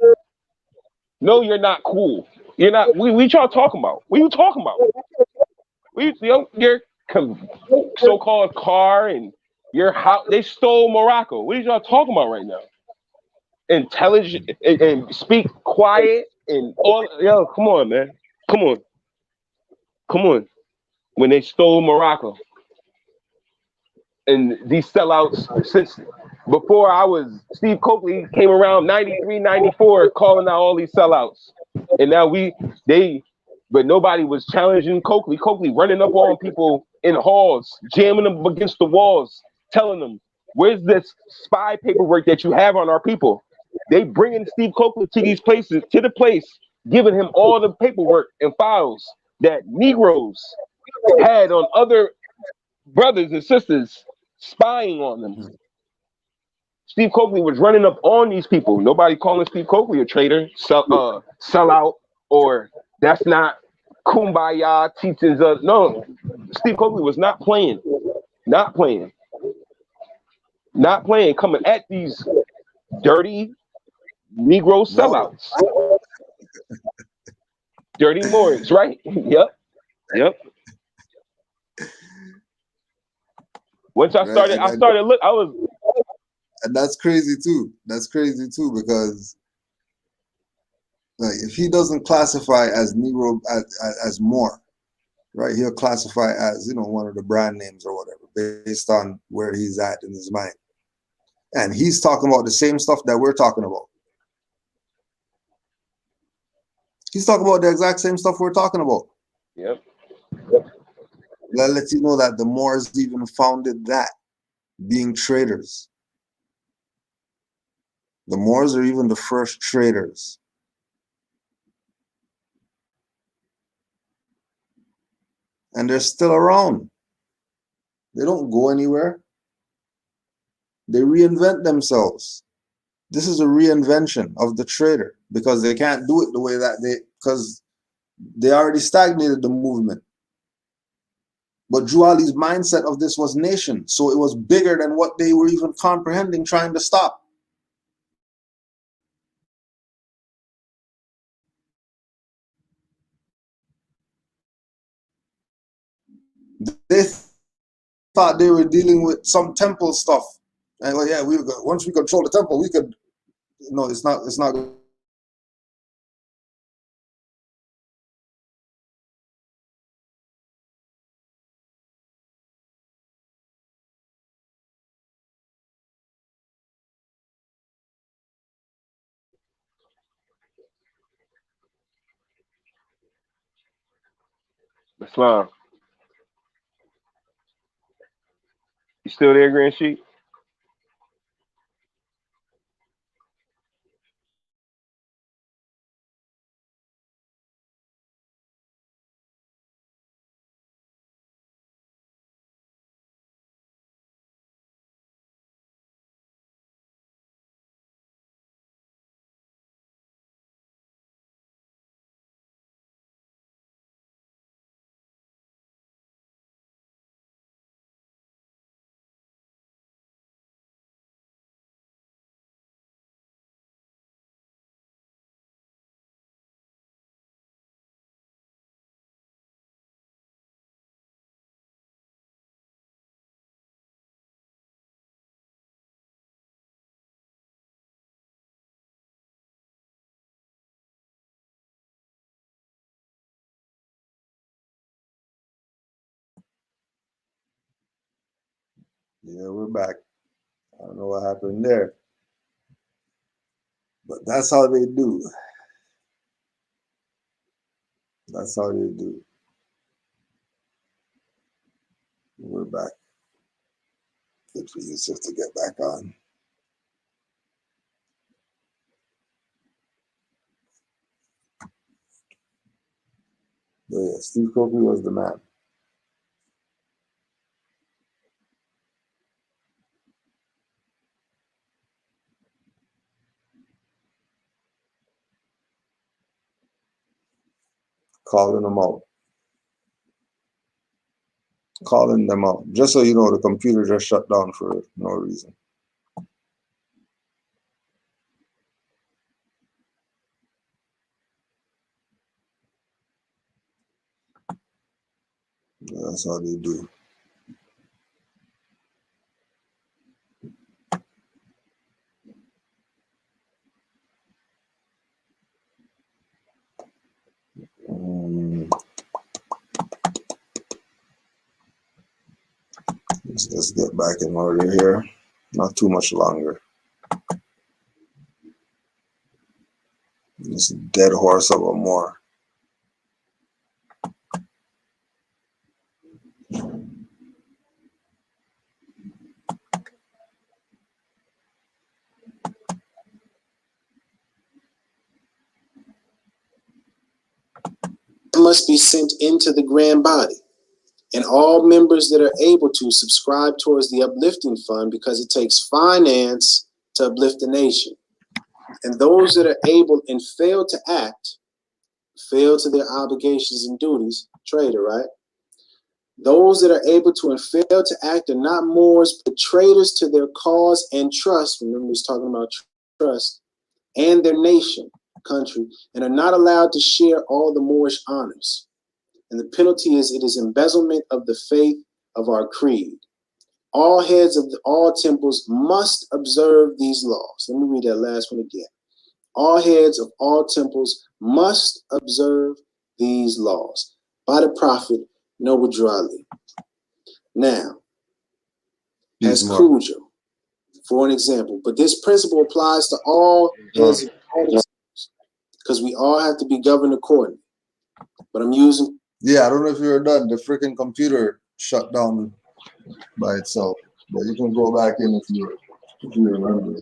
no, you're not cool. You're not. We y'all talking about? What are you talking about? Your so-called car and your house. They stole Morocco. What are y'all talking about right now? Intelligent and speak quiet and all. Yo, come on, man. Come on. When they stole Morocco. And these sellouts, since before Steve Coakley came around 93, 94, calling out all these sellouts. And now but nobody was challenging Coakley. Coakley running up on people in halls, jamming them against the walls, telling them, where's this spy paperwork that you have on our people? They bringing Steve Coakley to these places, to the place, giving him all the paperwork and files that Negroes had on other brothers and sisters, spying on them. Steve Coakley was running up on these people. Nobody calling Steve Coakley a traitor, sellout, or that's not kumbaya teachings. No, Steve Coakley was not playing, coming at these dirty Negro sellouts. Dirty Moorish, right? Yep. Once I started, I was. And that's crazy too. Because like if he doesn't classify as Negro as Moor, right? He'll classify as one of the brand names or whatever based on where he's at in his mind. And he's talking about the same stuff that we're talking about. He's talking about the exact same stuff we're talking about. Yep. That lets you know that the Moors even founded that, being traders. The Moors are even the first traders. And they're still around. They don't go anywhere. They reinvent themselves. This is a reinvention of the trader because they can't do it the way that because they already stagnated the movement. But Drew Ali's mindset of this was nation. So it was bigger than what they were even comprehending, trying to stop. They thought they were dealing with some temple stuff. And well, yeah, once we control the temple, we could. No, it's not. It's not. Islam. You still there, Grand Sheik? Yeah, we're back. I don't know what happened there. But that's how they do. That's how they do. We're back. Good for Yusuf to get back on. But yeah, Steve Copley was the man. Calling them out. Calling them out. Just so you know, the computer just shut down for no reason. That's how they do. Let's get back in order here. Not too much longer. This dead horse of a Moor. Must be sent into the grand body, and all members that are able to subscribe towards the uplifting fund, because it takes finance to uplift the nation. And those that are able and fail to act, fail to their obligations and duties, traitor, right? Those that are able to and fail to act are not Moors, but traitors to their cause and trust. Remember, he's talking about trust and their nation, country, and are not allowed to share all the Moorish honors. And the penalty is, it is embezzlement of the faith of our creed. All heads of all temples must observe these laws. Let me read that last one again. All heads of all temples must observe these laws. By the prophet Noble Ali. Now, as Cujo, for an example, but this principle applies to all heads of all temples, because we all have to be governed accordingly. But I'm using. Yeah, I don't know if you're done. The freaking computer shut down by itself. But you can go back in if you remember.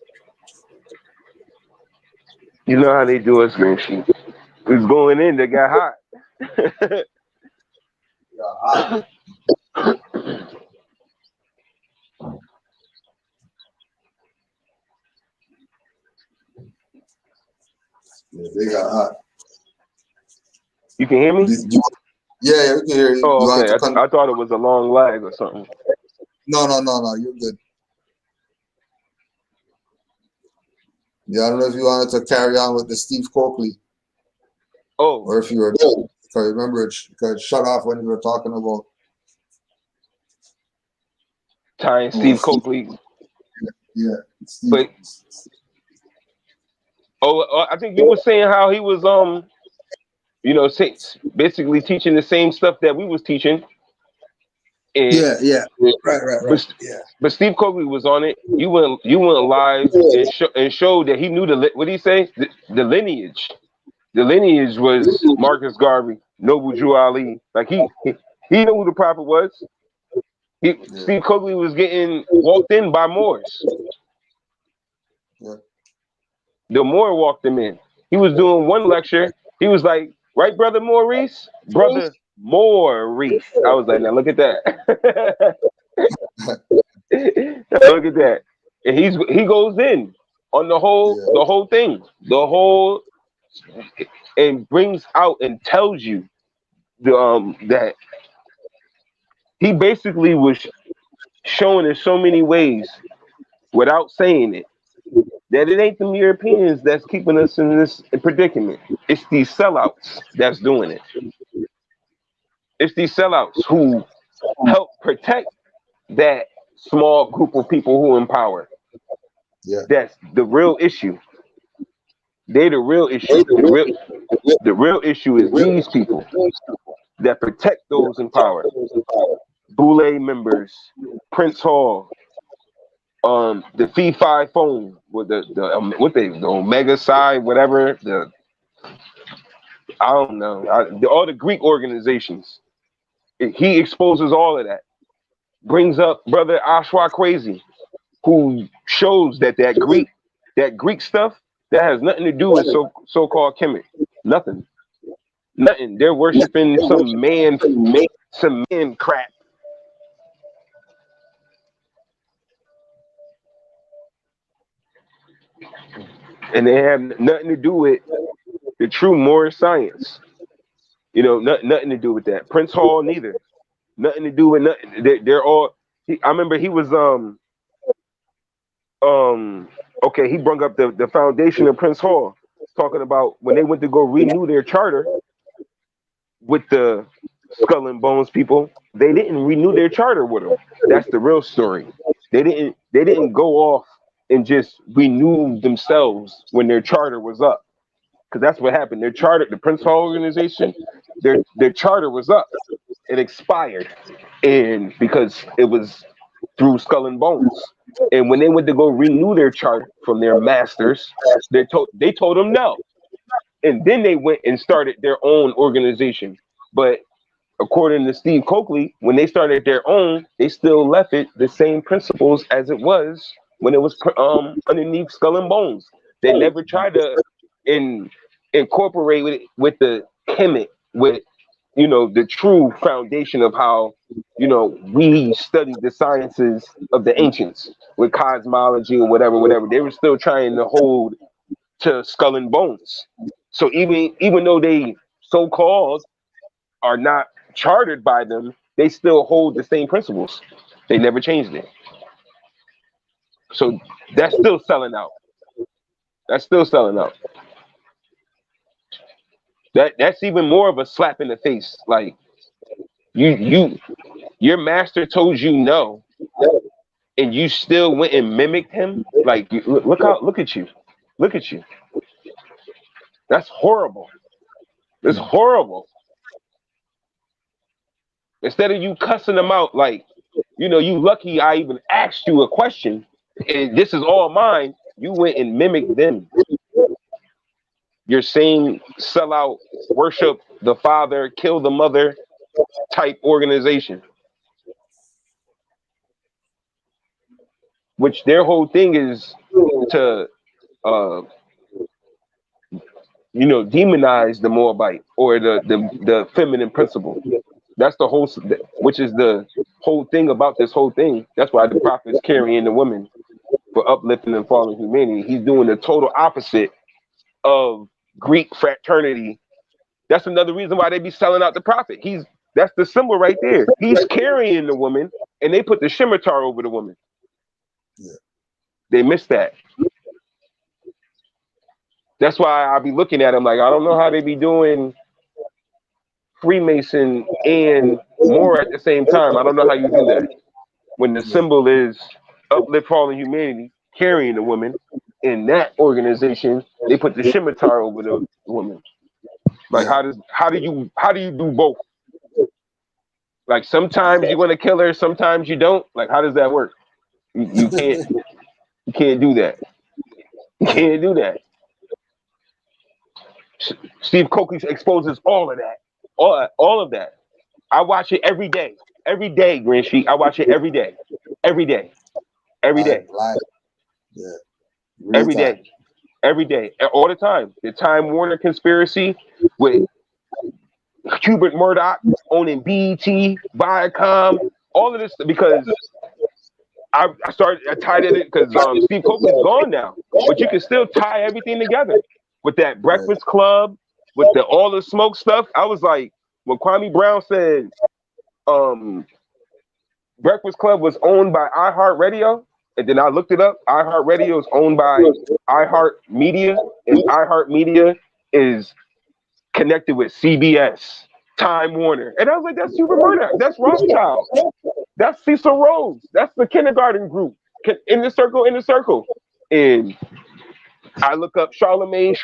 You know how they do us, Green Sheep. It was going in, they got hot. Yeah, they got hot. You can hear me? Yeah, we can hear you. Oh, You okay. I thought it was a long lag or something. No, you're good. Yeah, I don't know if you wanted to carry on with the Steve Copley. Oh. Or if you were done. Because remember, it shut off when you were talking about tying Steve Copley. Yeah. But I think you were saying how he was basically teaching the same stuff that we was teaching. And, yeah. Right. But Steve Copley was on it. You went live and showed that he knew what did he say? The lineage. The lineage was Marcus Garvey, Noble Drew Ali. Like he knew who the prophet was. Steve Copley was getting walked in by Moors. Yeah. The Moor walked him in. He was doing one lecture. He was like, right, Brother Maurice? Brother Maurice. I was like, now look at that. Look at that. And he goes in on the whole thing. And brings out and tells you that he basically was showing in so many ways without saying it that it ain't them Europeans that's keeping us in this predicament. It's these sellouts that's doing it. It's these sellouts who help protect that small group of people who in power. Yeah. That's the real issue. They the real issue. The real issue is these people that protect those in power. Boule members, Prince Hall, the Fee Fi phone with the Omega Psi, whatever, I don't know, all the Greek organizations. He exposes all of that. Brings up brother Ashwa Crazy, who shows that Greek stuff that has nothing to do with so-called Kemet. Nothing. They're worshiping some man crap. And they have nothing to do with the true Moorish science. You know, nothing to do with that. Prince Hall neither. Nothing to do with nothing. They're all. I remember he was okay. He brought up the foundation of Prince Hall, talking about when they went to go renew their charter with the Skull and Bones people. They didn't renew their charter with them. That's the real story. They didn't go off and just renew themselves when their charter was up. Because that's what happened. Their charter, the Prince Hall organization, their charter was up. It expired. And because it was through Skull and Bones. And when they went to go renew their charter from their masters, they told them no. And then they went and started their own organization. But according to Steve Coakley, when they started their own, they still left it the same principles as it was when it was underneath Skull and Bones. They never tried to incorporate with the Kemet, with the true foundation of how we studied the sciences of the ancients with cosmology or whatever. They were still trying to hold to Skull and Bones. So even though they so-called are not chartered by them, they still hold the same principles. They never changed it. So that's still selling out. That's even more of a slap in the face. Like your master told you no, and you still went and mimicked him. Like look at you. That's horrible. It's horrible. Instead of you cussing them out, like, you lucky I even asked you a question, and this is all mine, you went and mimicked them. Your same sellout, worship the father, kill the mother type organization. Which their whole thing is to demonize the Moabite or the feminine principle. That's the whole, which is the whole thing about this whole thing. That's why the prophet's carrying the women for uplifting and fallen humanity. He's doing the total opposite of Greek fraternity. That's another reason why they be selling out the prophet. That's the symbol right there. He's carrying the woman, and they put the scimitar over the woman. Yeah. They missed that. That's why I'll be looking at them like, I don't know how they be doing Freemason and Moor at the same time. I don't know how you do that. When the symbol is uplift fallen humanity, carrying the woman, in that organization, they put the scimitar over the woman. Like, how do you do both? Like, sometimes you want to kill her, sometimes you don't. Like, how does that work? You can't do that. You can't do that. Steve Coakley exposes all of that. All of that. I watch it every day. Every day, Grand Sheik. I watch it every day. Every day. Every day. Yeah. Every day. Every day. All the time. The Time Warner conspiracy with Hubert Murdoch owning BET, Viacom, all of this, because I tied it in because Steve Coakley's gone now, but you can still tie everything together with that Breakfast Club, with all the smoke stuff. I was like, when Kwame Brown said Breakfast Club was owned by iHeartRadio, and then I looked it up. iHeartRadio is owned by iHeartMedia, and iHeartMedia is connected with CBS, Time Warner. And I was like, that's Hubert Murdoch. That's Rothschild. That's Cecil Rhodes. That's the kindergarten group. In the circle. And I look up Charlemagne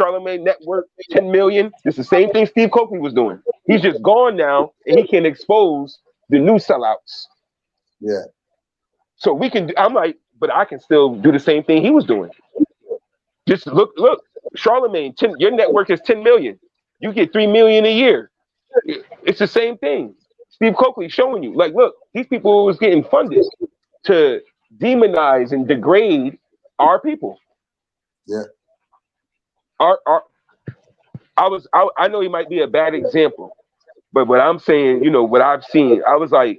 Network, 10 million. It's the same thing Steve Coakley was doing. He's just gone now, and he can expose the new sellouts. Yeah. So I'm like, but I can still do the same thing he was doing. Just look, Charlemagne, your network is 10 million. You get 3 million a year. It's the same thing. Steve Coakley showing you, like, look, these people was getting funded to demonize and degrade our people. Yeah. I know he might be a bad example, but what I'm saying, what I've seen, I was like,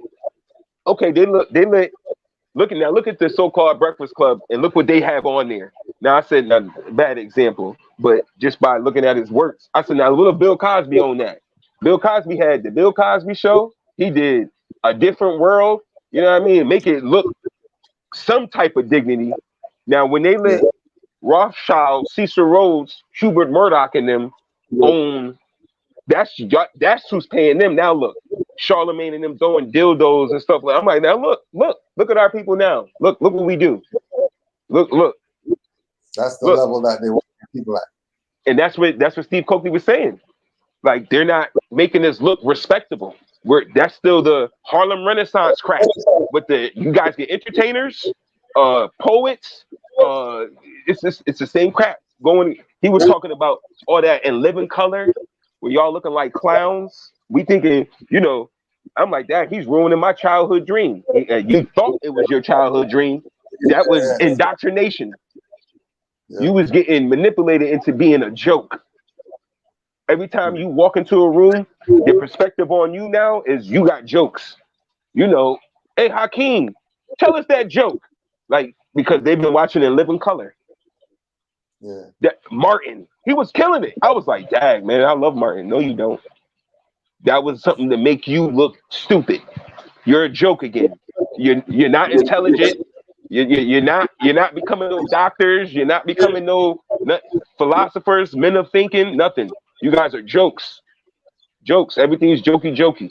okay, look at the so-called Breakfast Club and look what they have on there. Now I said bad example, but just by looking at his works, I said, now little Bill Cosby on that. Bill Cosby had the Bill Cosby Show. He did A Different World. You know what I mean? Make it look some type of dignity. Now when they let Rothschild, Cecil Rhodes, Hubert Murdoch and them own, that's who's paying them. Now look, Charlemagne and them throwing dildos and stuff like. I'm like, now look at our people now. Look what we do. Look. That's the level that they want people at. And that's what Steve Coakley was saying. Like, they're not making us look respectable. That's still the Harlem Renaissance crap. But you guys get entertainers, poets. It's the same crap going. He was talking about all that in living color, where y'all looking like clowns. We thinking, I'm like that. He's ruining my childhood dream. You thought it was your childhood dream. That was indoctrination. Yeah. You was getting manipulated into being a joke. Every time you walk into a room, the perspective on you now is you got jokes. Hey Hakeem, tell us that joke. Like, because they've been watching in living color. Yeah. That Martin, he was killing it. I was like, dang, man, I love Martin. No, you don't. That was something to make you look stupid. You're a joke again. You're not intelligent. You're not becoming no doctors. You're not becoming no philosophers, men of thinking, nothing. You guys are jokes. Jokes. Everything is jokey.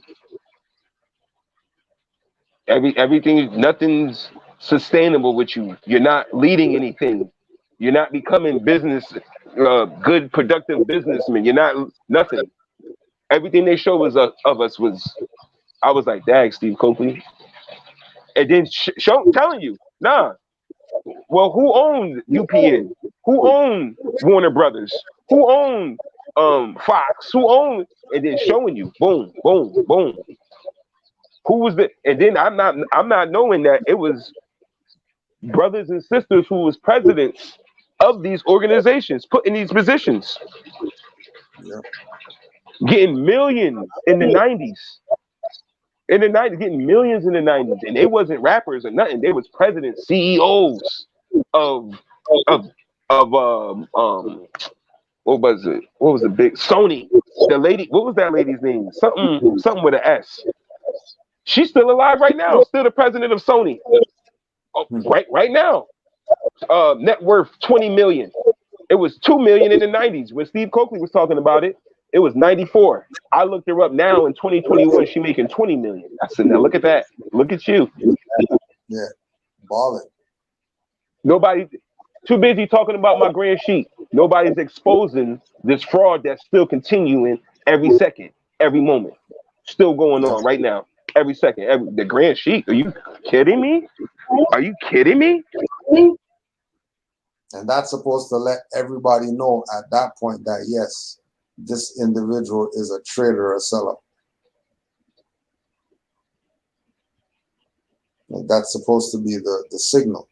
Nothing's sustainable with you. You're not leading anything. You're not becoming good, productive businessmen. You're not nothing. Everything they show us of us was, I was like, dang, Steve Coakley. And then telling you, nah. Well, who owned UPN? Who owned Warner Brothers? Who owned Fox? Who owned? And then showing you, boom, boom, boom. Who was the? And then I'm not knowing that it was brothers and sisters who was presidents of these organizations put in these positions. Yeah. Getting millions in the 90s. In the 90s, getting millions in the 90s. And they wasn't rappers or nothing. They was presidents, CEOs of what was it? What was the big Sony? The lady, what was that lady's name? Something with an S. She's still alive right now, still the president of Sony. Right now. Net worth 20 million. It was 2 million in the 90s when Steve Coakley was talking about it. It was 94. I looked her up now in 2021. She making 20 million. I said, now look at that. Look at you. Yeah, balling. Nobody too busy talking about my grand sheet. Nobody's exposing this fraud that's still continuing every second, every moment. Still going on right now. Every second. The grand sheet. Are you kidding me? Are you kidding me? And that's supposed to let everybody know at that point that, yes, this individual is a trader or a seller. Like, that's supposed to be the signal.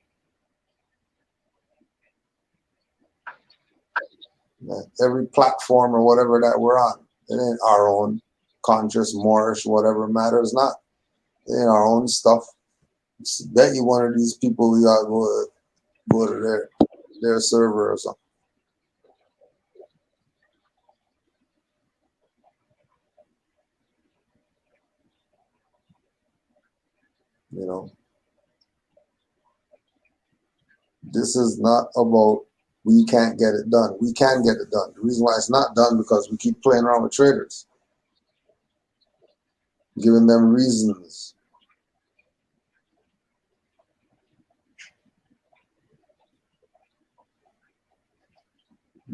That every platform or whatever that we're on, it ain't our own conscious, Moorish, whatever matters not. It ain't our own stuff. Bet you one of these people we gotta go to their server or something. This is not about we can't get it done. We can get it done. The reason why it's not done because we keep playing around with traders, giving them reasons.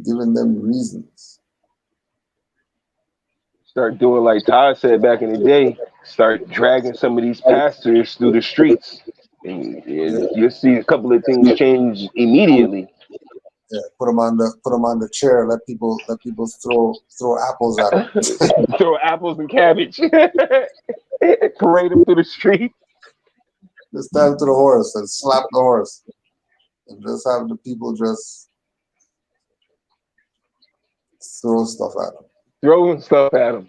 Giving them reasons. Start doing like Todd said back in the day. Start dragging some of these pastors through the streets And you'll see a couple of things change immediately. Yeah, put them on the chair. Let people throw apples at them. Throw apples and cabbage. Parade them through the street. Just tie them to the horse and slap the horse, and just have the people just throw stuff at them. Throwing stuff at them.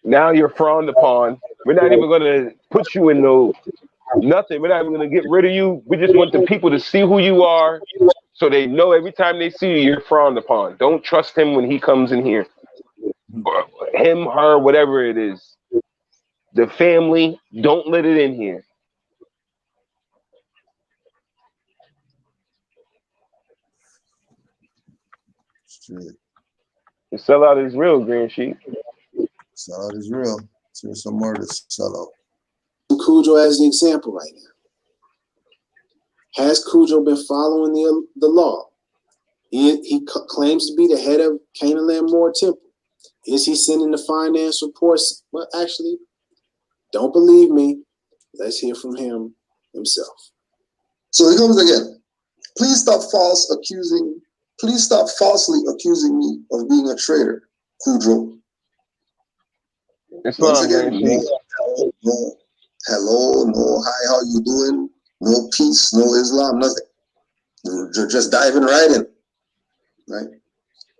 Now you're frowned upon. We're not even going to put you in nothing. We're not even going to get rid of you. We just want the people to see who you are, so they know every time they see you, you're frowned upon. Don't trust him when he comes in here. Or him, her, whatever it is. The family, don't let it in here. Straight. The sellout is real, Green Sheep. Sellout is real. So there's some more to sell out. Cujo as an example right now. Has Cujo been following the law? He claims to be the head of Canaanland Moor Temple. Is he sending the finance reports? Well, actually, don't believe me. Let's hear from him himself. So he comes again. Please stop falsely accusing me of being a traitor, Cujo. Once again, no hello, no hi, how you doing? No peace, no Islam, nothing. You're just diving right in, right?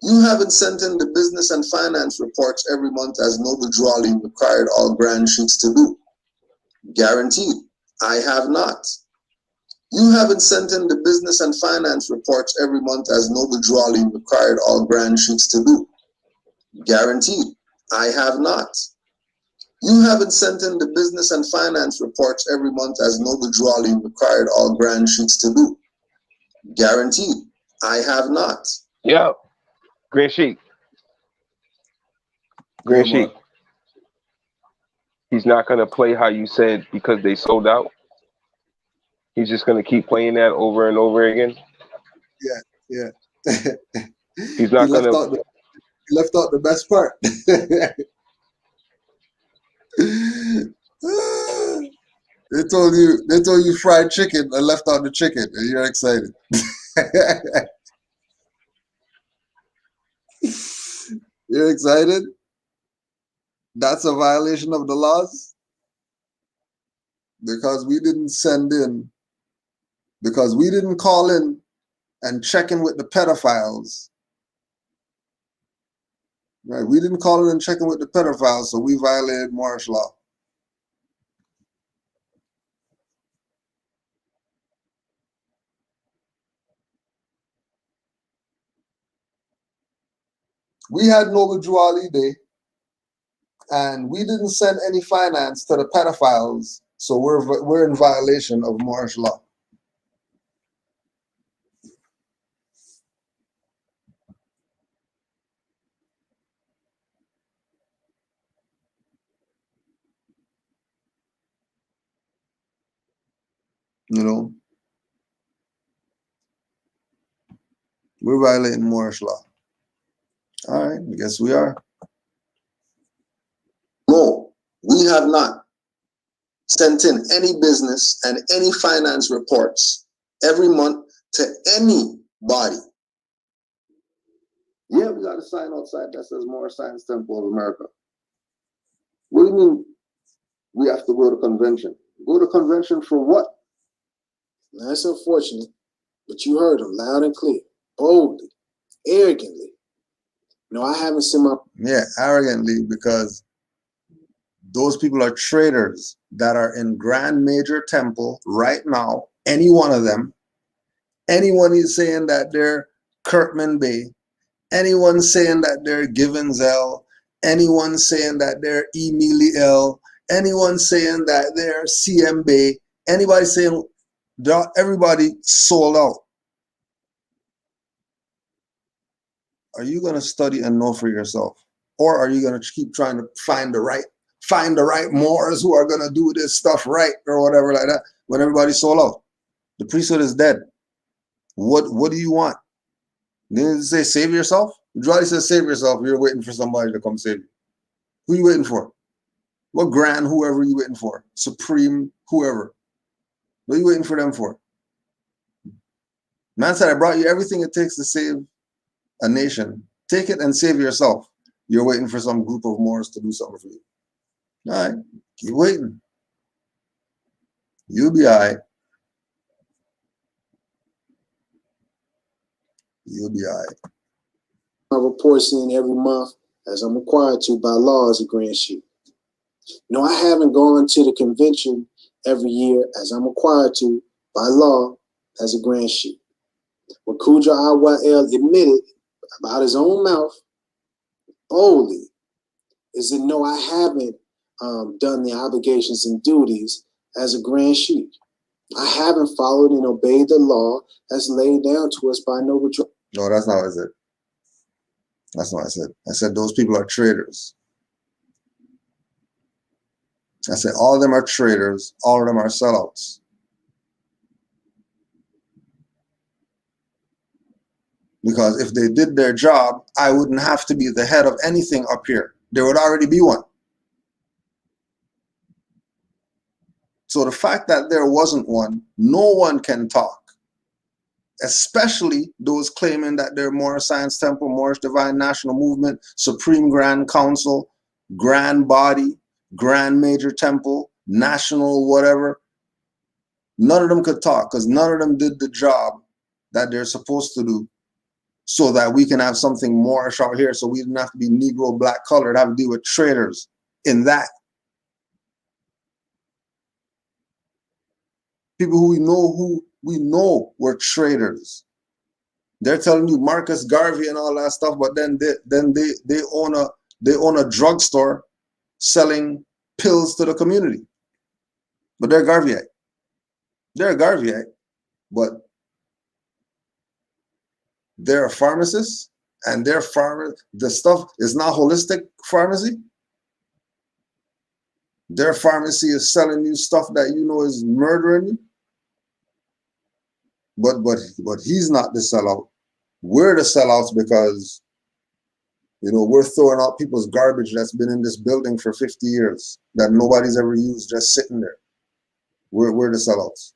You haven't sent in the business and finance reports every month as Noble Drawley required all grand sheets to do. Guaranteed, I have not. You haven't sent in the business and finance reports every month as Noble Drawley required all grand sheets to do. Guaranteed, I have not. You haven't sent in the business and finance reports every month as Noble Drawley required all grand sheets to do. Guaranteed, I have not. Yo, Green Sheep. Green Sheep. He's not going to play how you said because they sold out. He's just going to keep playing that over and over again. Yeah. He's not going to. He left out the best part. They told you fried chicken and left out the chicken, and you're excited. You're excited? That's a violation of the laws? Because we didn't call in and check in with the pedophiles. Right, we didn't call in and check in with the pedophiles, so we violated Moorish law. We had Noble Drawley Day, and we didn't send any finance to the pedophiles, so we're in violation of Moorish law. You know, we're violating Moorish law. All right, I guess we are. No, we have not sent in any business and any finance reports every month to anybody. Yeah, we got a sign outside that says Moorish Science Temple of America. What do you mean we have to go to convention? Go to convention for what? That's unfortunate, but you heard him loud and clear, boldly, arrogantly. No, I haven't seen my... Yeah, arrogantly, because those people are traitors that are in Grand Major Temple right now. Any one of them. Anyone is saying that they're Kirkman Bay. Anyone saying that they're Givens L. Anyone saying that they're Emily L. Anyone saying that they're CM Bay. Anybody saying... Everybody sold out. Are you going to study and know for yourself? Or are you going to keep trying to find the right Moors who are going to do this stuff right or whatever like that when everybody's sold out? The priesthood is dead. What do you want? Didn't it say save yourself? Drawley says save yourself. You're waiting for somebody to come save you. Who are you waiting for? What grand whoever you waiting for? Supreme whoever. What are you waiting for them for? Man said, I brought you everything it takes to save a nation. Take it and save yourself. You're waiting for some group of Moors to do something for you. All right, keep waiting. You'll be all right. You'll be all right. My reports in every month as I'm required to by law as a grand sheik. No, I haven't gone to the convention every year as I'm required to by law as a grand sheik. What Khujo Awal admitted about his own mouth boldly is that no, I haven't done the obligations and duties as a grand sheik. I haven't followed and obeyed the law as laid down to us by Noble Drew. No, that's not what I said. That's not what I said. I said those people are traitors. I said all of them are traitors. All of them are sellouts. Because if they did their job, I wouldn't have to be the head of anything up here. There would already be one. So the fact that there wasn't one, no one can talk. Especially those claiming that they're Moorish Science Temple, Moorish Divine National Movement, Supreme Grand Council, Grand Body, Grand Major Temple, National whatever. None of them could talk because none of them did the job that they're supposed to do so that we can have something Moorish out here so we didn't have to be Negro, black, colored, have to deal with traitors in that. People who we know were traitors. They're telling you Marcus Garvey and all that stuff, but then they own a drugstore selling pills to the community. But they're Garveyite. They're a Garveyite, but they're a pharmacist, and the stuff is not holistic pharmacy. Their pharmacy is selling you stuff that you know is murdering you. But he's not the sellout. We're the sellouts because, you know, we're throwing out people's garbage that's been in this building for 50 years that nobody's ever used, just sitting there. We're the sellouts.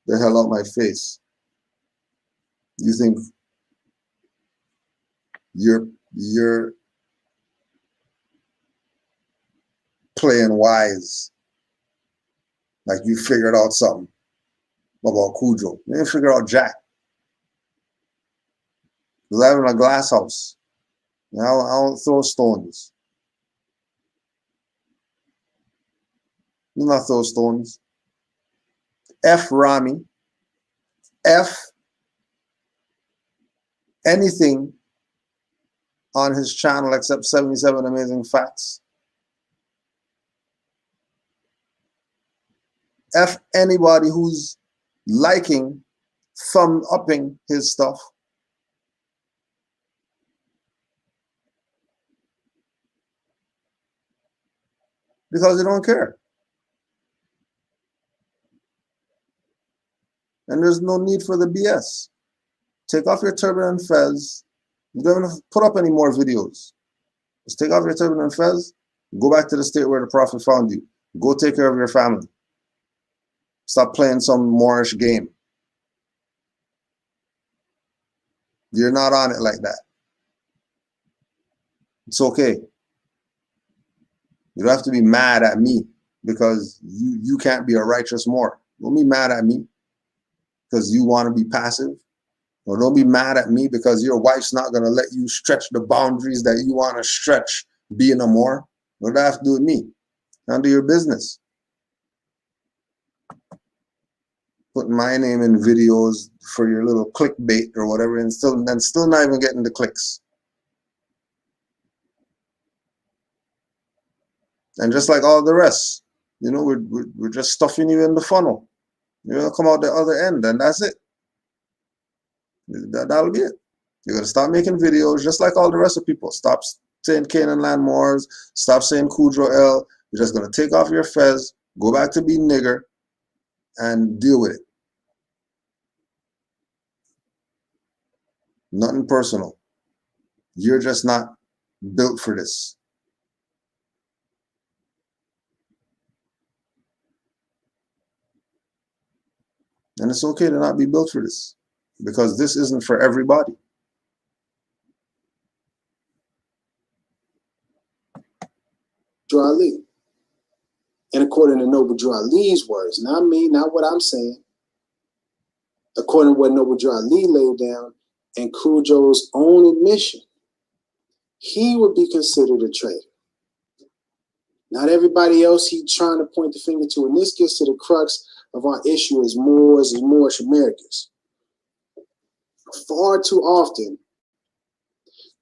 The hell out my face. You think you're playing wise, like you figured out something about Khujo. You didn't figure out jack. You live in a glass house. You know, I don't throw stones. You not throw stones. F Rami. F anything on his channel except 77 Amazing Facts. F anybody who's liking, thumb upping his stuff. Because they don't care. And there's no need for the BS. Take off your turban and fez. You don't have to put up any more videos. Just take off your turban and fez. Go back to the state where the Prophet found you. Go take care of your family. Stop playing some Moorish game. You're not on it like that. It's okay. You don't have to be mad at me because you can't be a righteous Moor. Don't be mad at me because you want to be passive. Or don't be mad at me because your wife's not going to let you stretch the boundaries that you want to stretch being a Moor. What does that have to do with me? Handle your business. Putting my name in videos for your little clickbait or whatever and still not even getting the clicks. And just like all the rest, you know, we're just stuffing you in the funnel. You're going to come out the other end and that's it. That'll be it. You're going to stop making videos just like all the rest of people. Stop saying Canaanland Moors. Stop saying Khujo El. You're just going to take off your fez, go back to being nigger, and deal with it. Nothing personal. You're just not built for this. And it's okay to not be built for this, because this isn't for everybody. Drew Ali. And according to Noble Drew Ali's words, not me, not what I'm saying, according to what Noble Drew Ali laid down and Cujo's own admission, he would be considered a traitor. Not everybody else he's trying to point the finger to. And this gets to the crux of our issue as Moors and Moorish Americans. Far too often,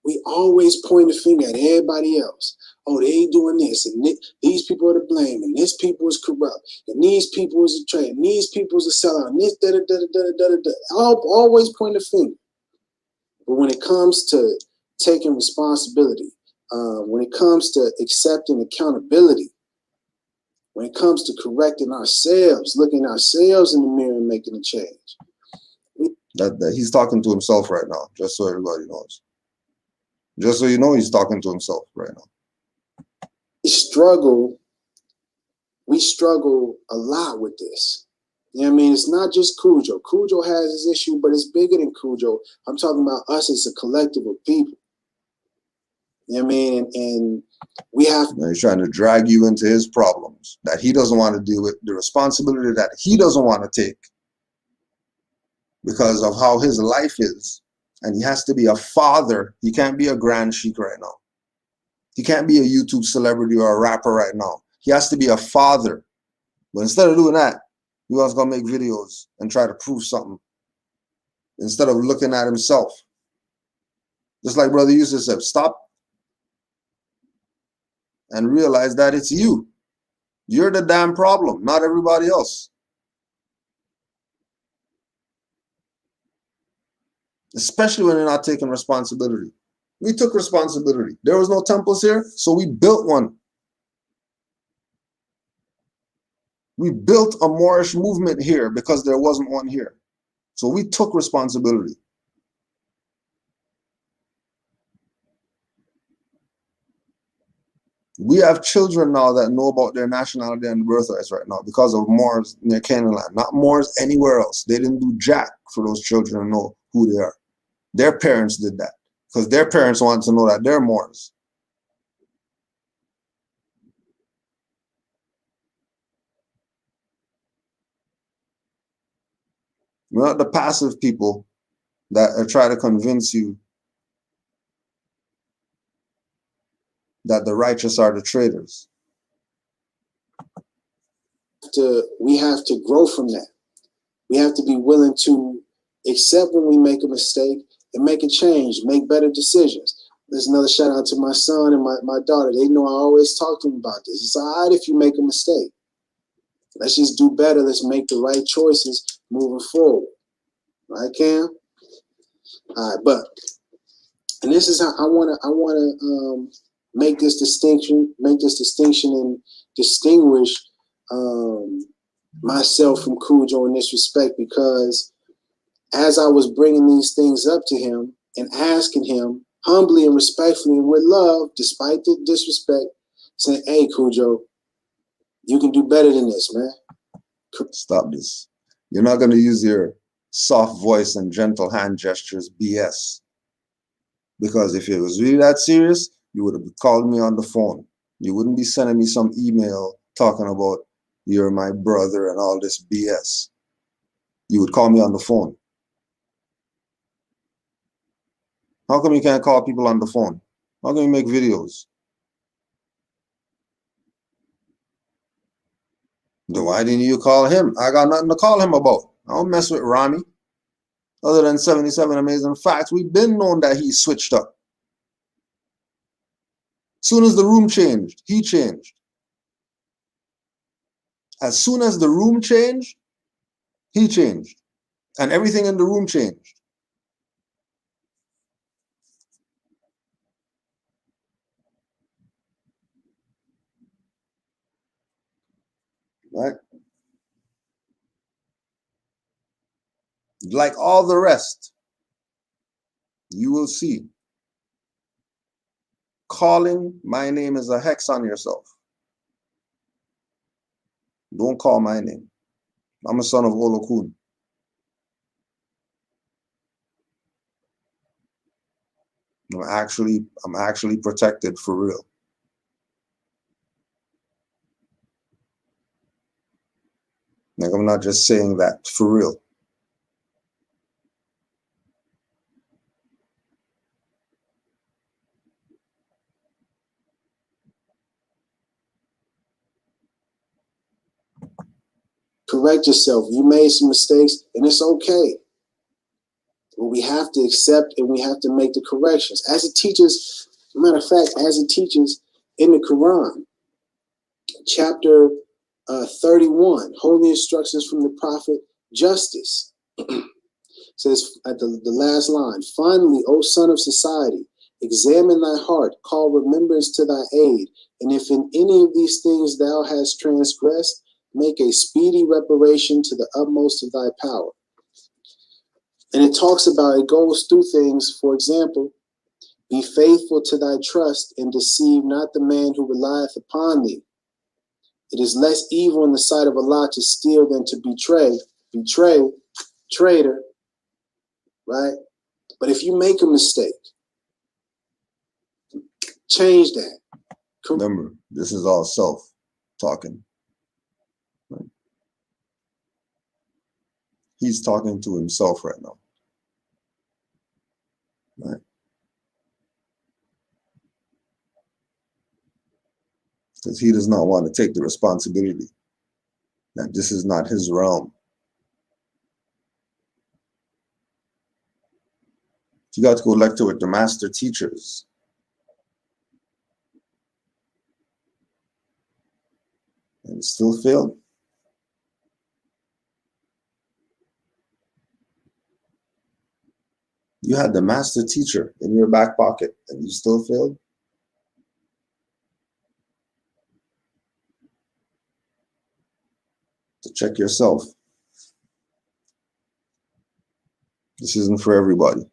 we always point the finger at everybody else. Oh, they ain't doing this, and these people are to blame, and this people is corrupt, and these people is a traitor, and these people is a sellout, and this da-da-da-da-da-da-da. Always point the finger. But when it comes to taking responsibility, when it comes to accepting accountability, when it comes to correcting ourselves, looking ourselves in the mirror and making a change. That he's talking to himself right now, just so everybody knows. Just so you know, he's talking to himself right now. We struggle a lot with this. You know what I mean? It's not just Cujo. Cujo has his issue, but it's bigger than Cujo. I'm talking about us as a collective of people. You know what I mean? And we have... He's trying to drag you into his problems that he doesn't want to deal with, the responsibility that he doesn't want to take because of how his life is. And he has to be a father. He can't be a grand sheik right now. He can't be a YouTube celebrity or a rapper right now. He has to be a father. But instead of doing that, he wants to go make videos and try to prove something instead of looking at himself. Just like Brother Yusuf said, stop and realize that it's you. You're the damn problem, not everybody else. Especially when you're not taking responsibility. We took responsibility. There was no temples here, so we built one. We built a Moorish movement here because there wasn't one here. So we took responsibility. We have children now that know about their nationality and birthrights right now because of Moors near Canaanland, not Moors anywhere else. They didn't do jack for those children to know who they are. Their parents did that because their parents want to know that they're Moors. We're not the passive people that try to convince you that the righteous are the traitors. We have to grow from that. We have to be willing to accept when we make a mistake and make a change, make better decisions. There's another shout out to my son and my daughter. They know I always talk to them about this. It's all right if you make a mistake. Let's just do better. Let's make the right choices moving forward. Right, Cam? All right, but, and this is how I wanna make this distinction and distinguish myself from Cujo in this respect, because as I was bringing these things up to him and asking him humbly and respectfully and with love, despite the disrespect, saying, hey, Cujo, you can do better than this, man. Stop this. You're not going to use your soft voice and gentle hand gestures BS. Because if it was really that serious, you would have called me on the phone. You wouldn't be sending me some email talking about you're my brother and all this BS. You would call me on the phone. How come you can't call people on the phone? How come you make videos? Then why didn't you call him? I got nothing to call him about. I don't mess with Rami. Other than 77 amazing facts, we've been known that he switched up. Soon as the room changed, he changed. As soon as the room changed, he changed. And everything in the room changed. Right? Like all the rest, you will see. Calling my name is a hex on yourself. Don't call my name. I'm a son of Olokun. I'm actually protected for real. Like, I'm not just saying that, for real. Correct yourself. You made some mistakes, and it's okay. But we have to accept and we have to make the corrections. As it teaches, matter of fact, as it teaches in the Quran, chapter 31, holy instructions from the prophet, justice. Says at the last line, finally, O son of society, examine thy heart, call remembrance to thy aid, and if in any of these things thou hast transgressed, make a speedy reparation to the utmost of thy power. And it talks about, it goes through things, for example, be faithful to thy trust and deceive not the man who relieth upon thee. It is less evil in the sight of Allah to steal than to betray, traitor, right? But if you make a mistake, change that. Remember, this is all self talking. Right? He's talking to himself right now. Right? Because he does not want to take the responsibility that this is not his realm. You got to go lecture with the master teachers. And still failed. You had the master teacher in your back pocket and you still failed? To check yourself. This isn't for everybody.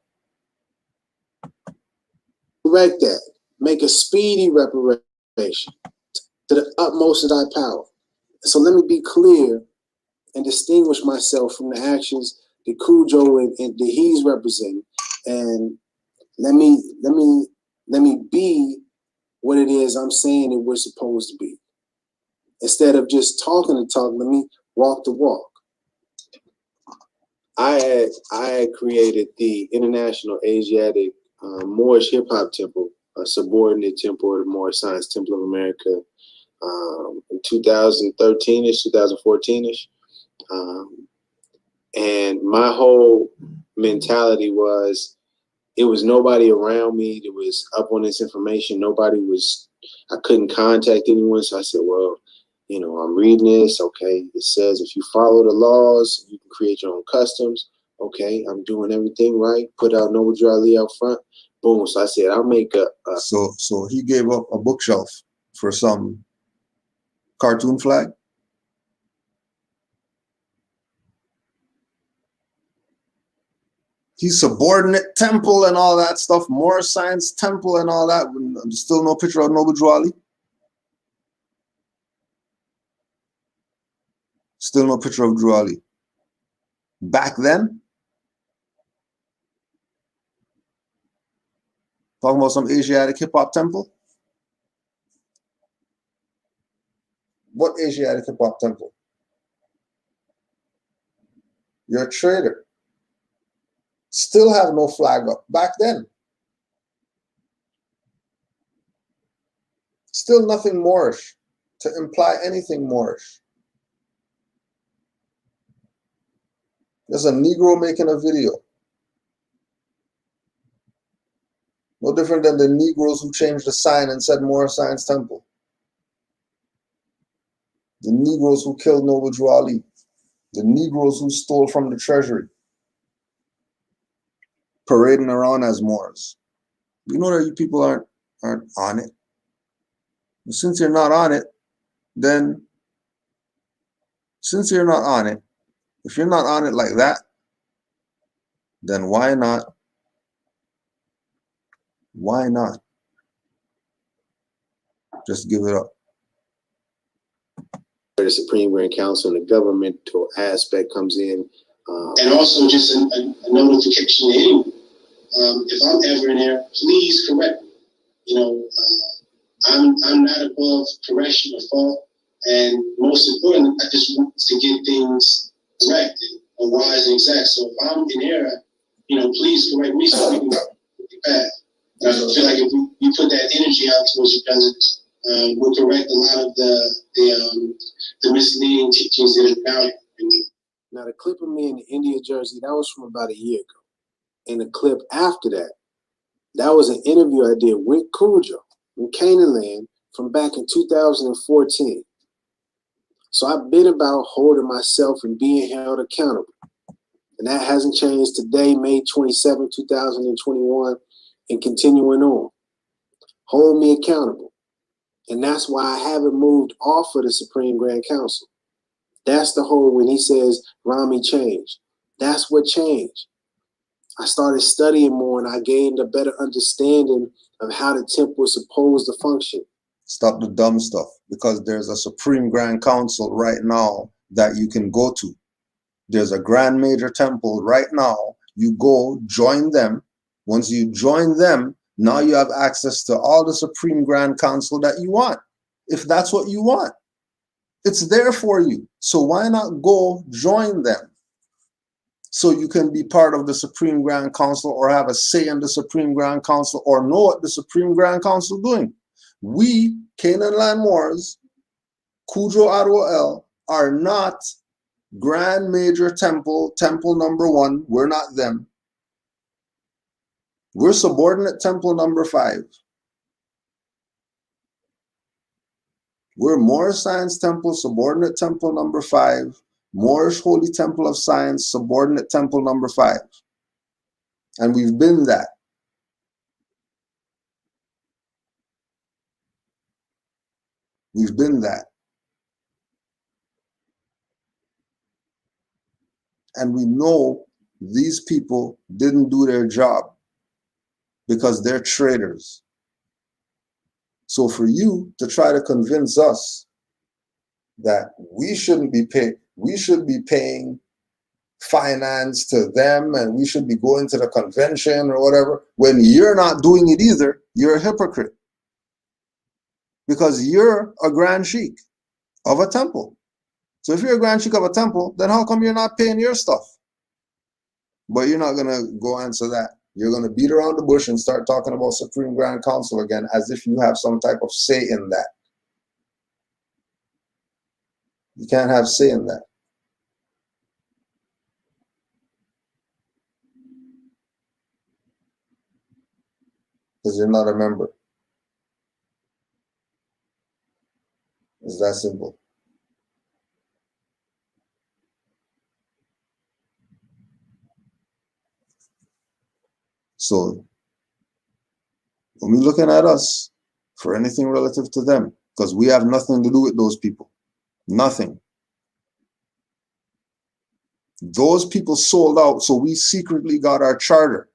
Correct that. Make a speedy reparation to the utmost of thy power. So let me be clear and distinguish myself from the actions that Cujo and that he's representing, and let me be what it is I'm saying that we're supposed to be. Instead of just talking the talk, let me walk the walk. I had created the International Asiatic Moorish Hip Hop Temple, a subordinate temple of the Moorish Science Temple of America, in 2013-ish, 2014-ish. And my whole mentality was, it was nobody around me that was up on this information. I couldn't contact anyone. So I said, well, I'm reading this. Okay. It says if you follow the laws, you can create your own customs. Okay. I'm doing everything right. Put out Noble Drew Ali out front. Boom. So I said, I'll make a. So he gave up a bookshelf for some cartoon flag? He's subordinate temple and all that stuff, Moorish Science Temple and all that. Still no picture of Noble Drew Ali? Still no picture of Drew Ali. Back then? Talking about some Asiatic hip-hop temple? What Asiatic hip-hop temple? You're a traitor. Still have no flag up. Back then. Still nothing Moorish to imply anything Moorish. There's a Negro making a video. No different than the Negroes who changed the sign and said Moorish Science Temple. The Negroes who killed Noble Drew Ali. The Negroes who stole from the treasury. Parading around as Moors. You know that you people aren't on it. But since you're not on it, then if you're not on it like that, then why not just give it up? The Supreme Grand Council and the governmental aspect comes in. And also just a notification to anyone. If I'm ever in there, please correct me. You know, I'm not above correction or fault, and most importantly, I just want to get things correct and wise and exact. So if I'm in error, you know, please correct me so we can get back. And I feel like if we put that energy out towards each other, we'll correct a lot of the misleading teachings that are out. Now, the clip of me in the India jersey, that was from about a year ago. And the clip after that, that was an interview I did with Cujo in Canaanland from back in 2014. So I've been about holding myself and being held accountable. And that hasn't changed today, May 27, 2021, and continuing on. Hold me accountable. And that's why I haven't moved off of the Supreme Grand Council. That's the whole, when he says, Rami changed. That's what changed. I started studying more and I gained a better understanding of how the temple is supposed to function. Stop the dumb stuff, because there's a Supreme Grand Council right now that you can go to. There's a Grand Major Temple right now. You go join them. Once you join them, now you have access to all the Supreme Grand Council that you want, if that's what you want. It's there for you. So why not go join them so you can be part of the Supreme Grand Council or have a say in the Supreme Grand Council or know what the Supreme Grand Council is doing? We, Canaanland Moors, Cujo Adwoel, are not Grand Major Temple, Temple number 1. We're not them. We're subordinate Temple number 5. We're Moorish Science Temple, subordinate Temple number 5. Moorish Holy Temple of Science, subordinate Temple number 5. And we've been that. We've been that. And we know these people didn't do their job because they're traitors. So for you to try to convince us that we shouldn't be paying finance to them and we should be going to the convention or whatever, when you're not doing it either, you're a hypocrite. Because you're a Grand Sheikh of a temple. So if you're a Grand Sheikh of a temple, then how come you're not paying your stuff? But you're not going to go answer that. You're going to beat around the bush and start talking about Supreme Grand Council again as if you have some type of say in that. You can't have say in that. Because you're not a member. It's that simple. So when we're looking at us for anything relative to them, because we have nothing to do with those people. Nothing. Those people sold out, so we secretly got our charter.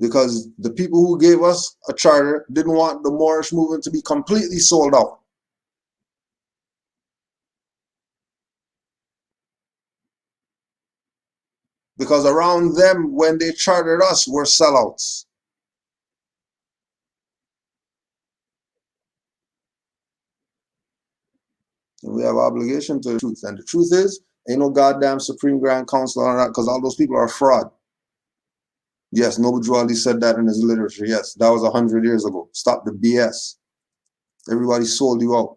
Because the people who gave us a charter didn't want the Moorish movement to be completely sold out. Because around them, when they chartered us, were sellouts. And we have obligation to the truth. And the truth is, ain't no goddamn Supreme Grand Council on that, because all those people are fraud. Yes, Noble Ali said that in his literature. Yes, that was 100 years ago. Stop the BS. Everybody sold you out.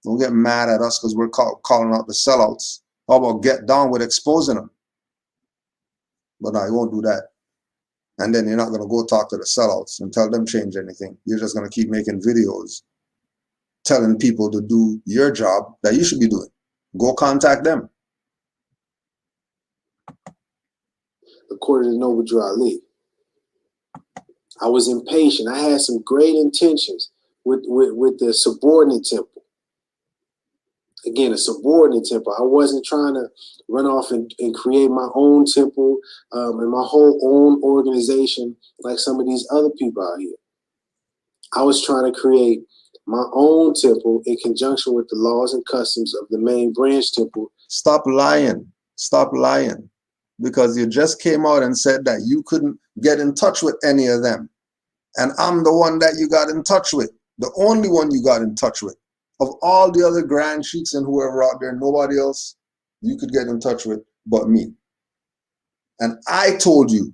Don't get mad at us because we're calling out the sellouts. How about get down with exposing them? But no, you won't do that. And then you're not going to go talk to the sellouts and tell them change anything. You're just going to keep making videos telling people to do your job that you should be doing. Go contact them. According to Noble Ali, I was impatient. I had some great intentions with the subordinate temple. Again, a subordinate temple. I wasn't trying to run off and create my own temple and my whole own organization like some of these other people out here. I was trying to create my own temple in conjunction with the laws and customs of the main branch temple. Stop lying. Stop lying. because you just came out and said that you couldn't get in touch with any of them. And I'm the one that you got in touch with, the only one you got in touch with. Of all the other Grand Sheiks and whoever out there, nobody else you could get in touch with but me. And I told you,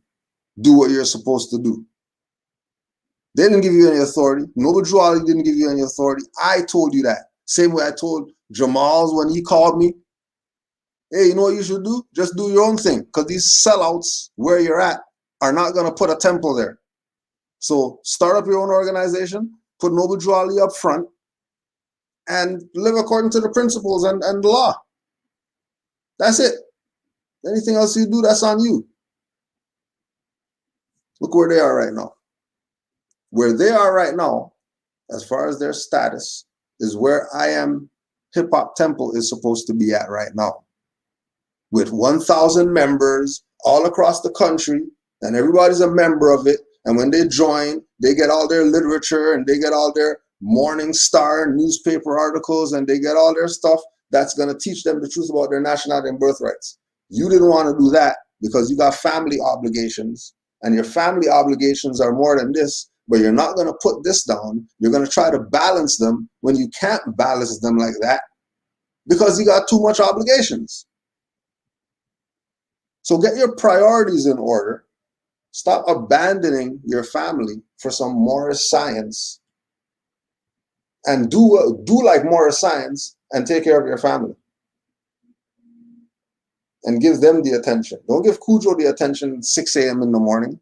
do what you're supposed to do. They didn't give you any authority. Noble Juali didn't give you any authority. I told you that. Same way I told Jamal's when he called me, hey, you know what you should do? Just do your own thing, because these sellouts where you're at are not going to put a temple there. So start up your own organization, put Noble Juali up front, and live according to the principles and the law. That's it. Anything else you do, that's on you. Look where they are right now. Where they are right now, as far as their status, is where I Am Hip Hop Temple is supposed to be at right now. With 1,000 members all across the country, and everybody's a member of it. And when they join, they get all their literature and they get all their Morning Star newspaper articles, and they get all their stuff that's going to teach them the truth about their nationality and birthrights. You didn't want to do that because you got family obligations, and your family obligations are more than this, but you're not going to put this down. You're going to try to balance them when you can't balance them like that because you got too much obligations. So get your priorities in order. Stop abandoning your family for some Moorish science, and do like Moorish science and take care of your family. And give them the attention. Don't give Cujo the attention at 6 a.m. in the morning.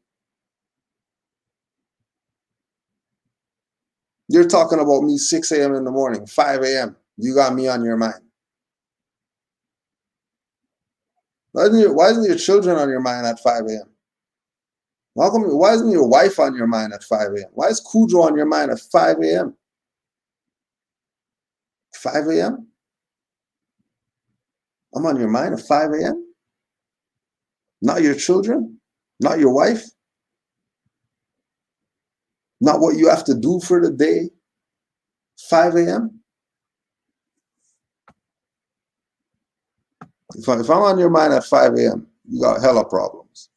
You're talking about me 6 a.m. in the morning, 5 a.m. You got me on your mind. Why isn't your children on your mind at 5 a.m.? Why isn't your wife on your mind at 5 a.m.? Why is Cujo on your mind at 5 a.m.? 5 a.m.? I'm on your mind at 5 a.m.? Not your children? Not your wife? Not what you have to do for the day? 5 a.m.? If I'm on your mind at 5 a.m., you got hella problems.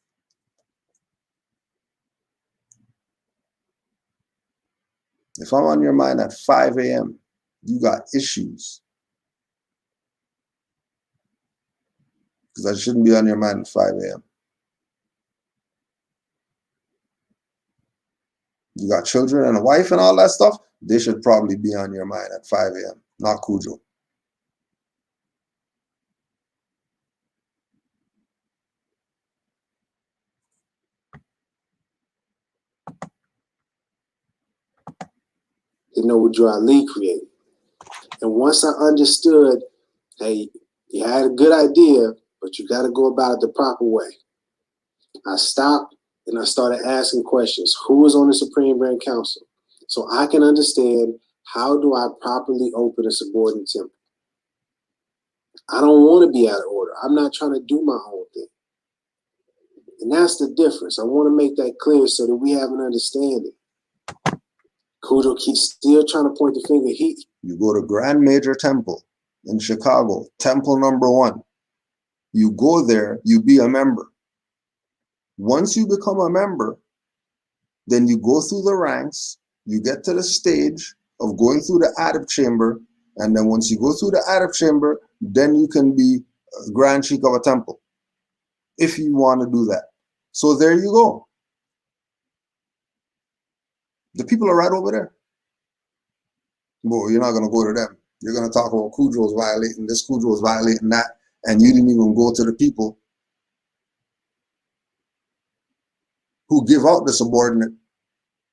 If I'm on your mind at 5 a.m., you got issues. Because I shouldn't be on your mind at 5 a.m. You got children and a wife and all that stuff, they should probably be on your mind at 5 a.m., not Cujo. You know what Juali created. And once I understood, hey, you had a good idea, but you got to go about it the proper way. I stopped and I started asking questions. Who is on the Supreme Grand Council? So I can understand, how do I properly open a subordinate temple? I don't want to be out of order. I'm not trying to do my own thing. And that's the difference. I want to make that clear so that we have an understanding. Cujo keeps still trying to point the finger. You go to Grand Major Temple in Chicago, temple number 1. You go there, you be a member. Once you become a member, then you go through the ranks, you get to the stage of going through the Adab chamber, and then once you go through the Adab chamber, then you can be a Grand Sheikh of a temple, if you want to do that. So there you go. The people are right over there. But you're not going to go to them. You're going to talk about Cujo's violating this, Cujo's violating that, and you didn't even go to the people who give out the subordinate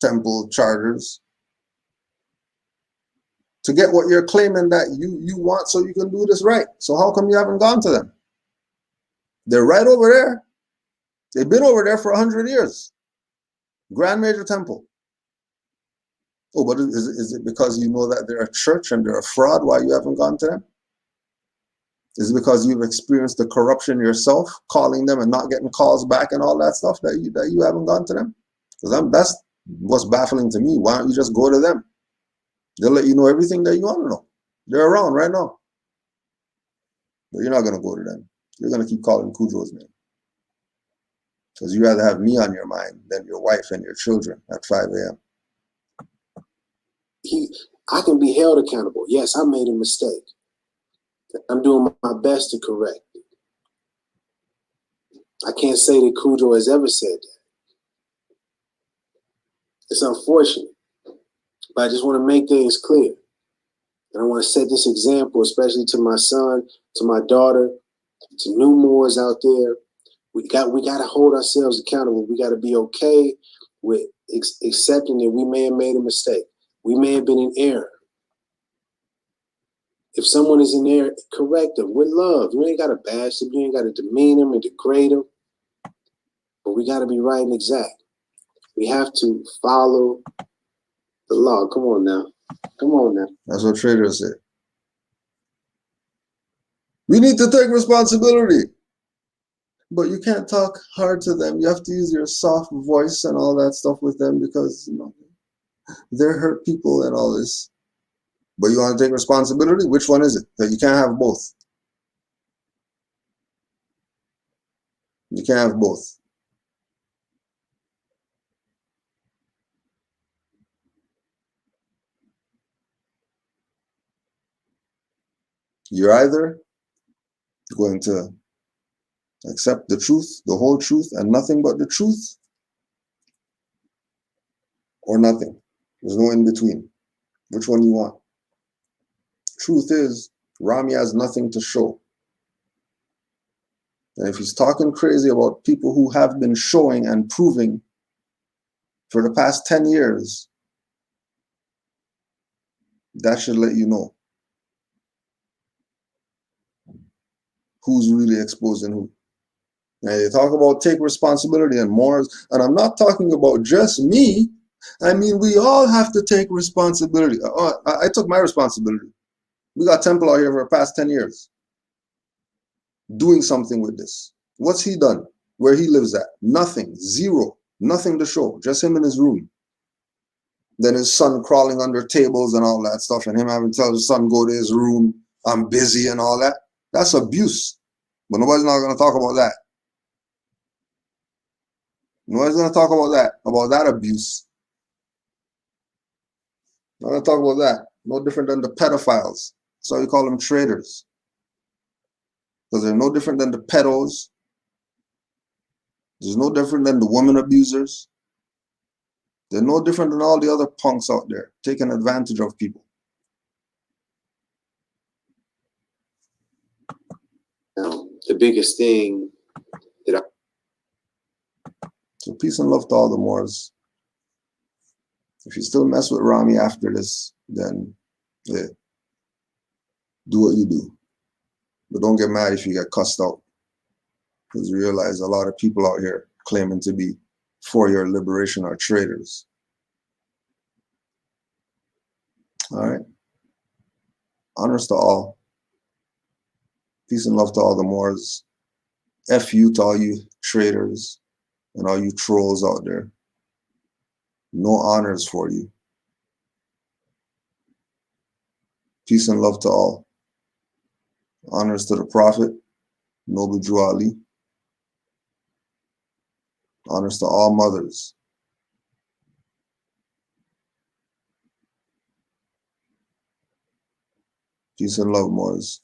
temple charters to get what you're claiming that you want so you can do this right. So how come you haven't gone to them? They're right over there. They've been over there for 100 years. Grand Major Temple. Oh, but is it because you know that they're a church and they're a fraud why you haven't gone to them? Is it because you've experienced the corruption yourself, calling them and not getting calls back and all that stuff that you haven't gone to them? Because that's what's baffling to me. Why don't you just go to them? They'll let you know everything that you want to know. They're around right now. But you're not going to go to them. You're going to keep calling Cujo's name. Because you rather have me on your mind than your wife and your children at 5 a.m. I can be held accountable. Yes, I made a mistake. I'm doing my best to correct it. I can't say that Cujo has ever said that. It's unfortunate. But I just want to make things clear. And I want to set this example, especially to my son, to my daughter, to new Moors out there. We got to hold ourselves accountable. We got to be okay with accepting that we may have made a mistake. We may have been in error. If someone is in error, correct them with love. You ain't got to bash them. You ain't got to demean them and degrade them. But we got to be right and exact. We have to follow the law. Come on now. Come on now. That's what Traitors say. We need to take responsibility. But you can't talk hard to them. You have to use your soft voice and all that stuff with them because, you know, they're hurt people and all this. But you want to take responsibility? Which one is it? That you can't have both. You can't have both. You're either going to accept the truth, the whole truth, and nothing but the truth, or nothing. There's no in between. Which one you want? Truth is, Rami has nothing to show. And if he's talking crazy about people who have been showing and proving for the past 10 years, that should let you know who's really exposing who. Now you talk about take responsibility and more, and I'm not talking about just me. I mean, we all have to take responsibility. I took my responsibility. We got Temple out here for the past 10 years doing something with this. What's he done? Where he lives at? Nothing. Zero. Nothing to show. Just him in his room. Then his son crawling under tables and all that stuff, and him having to tell his son go to his room, I'm busy and all that. That's abuse. But nobody's not going to talk about that. Nobody's going to talk about that abuse. Not going to talk about that. No different than the pedophiles. That's why we call them traitors. Because they're no different than the pedos. There's no different than the woman abusers. They're no different than all the other punks out there taking advantage of people. Now, the biggest thing that So peace and love to all the Moors. If you still mess with Rami after this, then yeah, do what you do. But don't get mad if you get cussed out. Because you realize a lot of people out here claiming to be for your liberation are traitors. All right. Honors to all. Peace and love to all the Moors. F you to all you traitors and all you trolls out there. No honors for you. Peace and love to all. Honors to the Prophet, Noble Drew Ali. Honors to all mothers. Peace and love, Moors.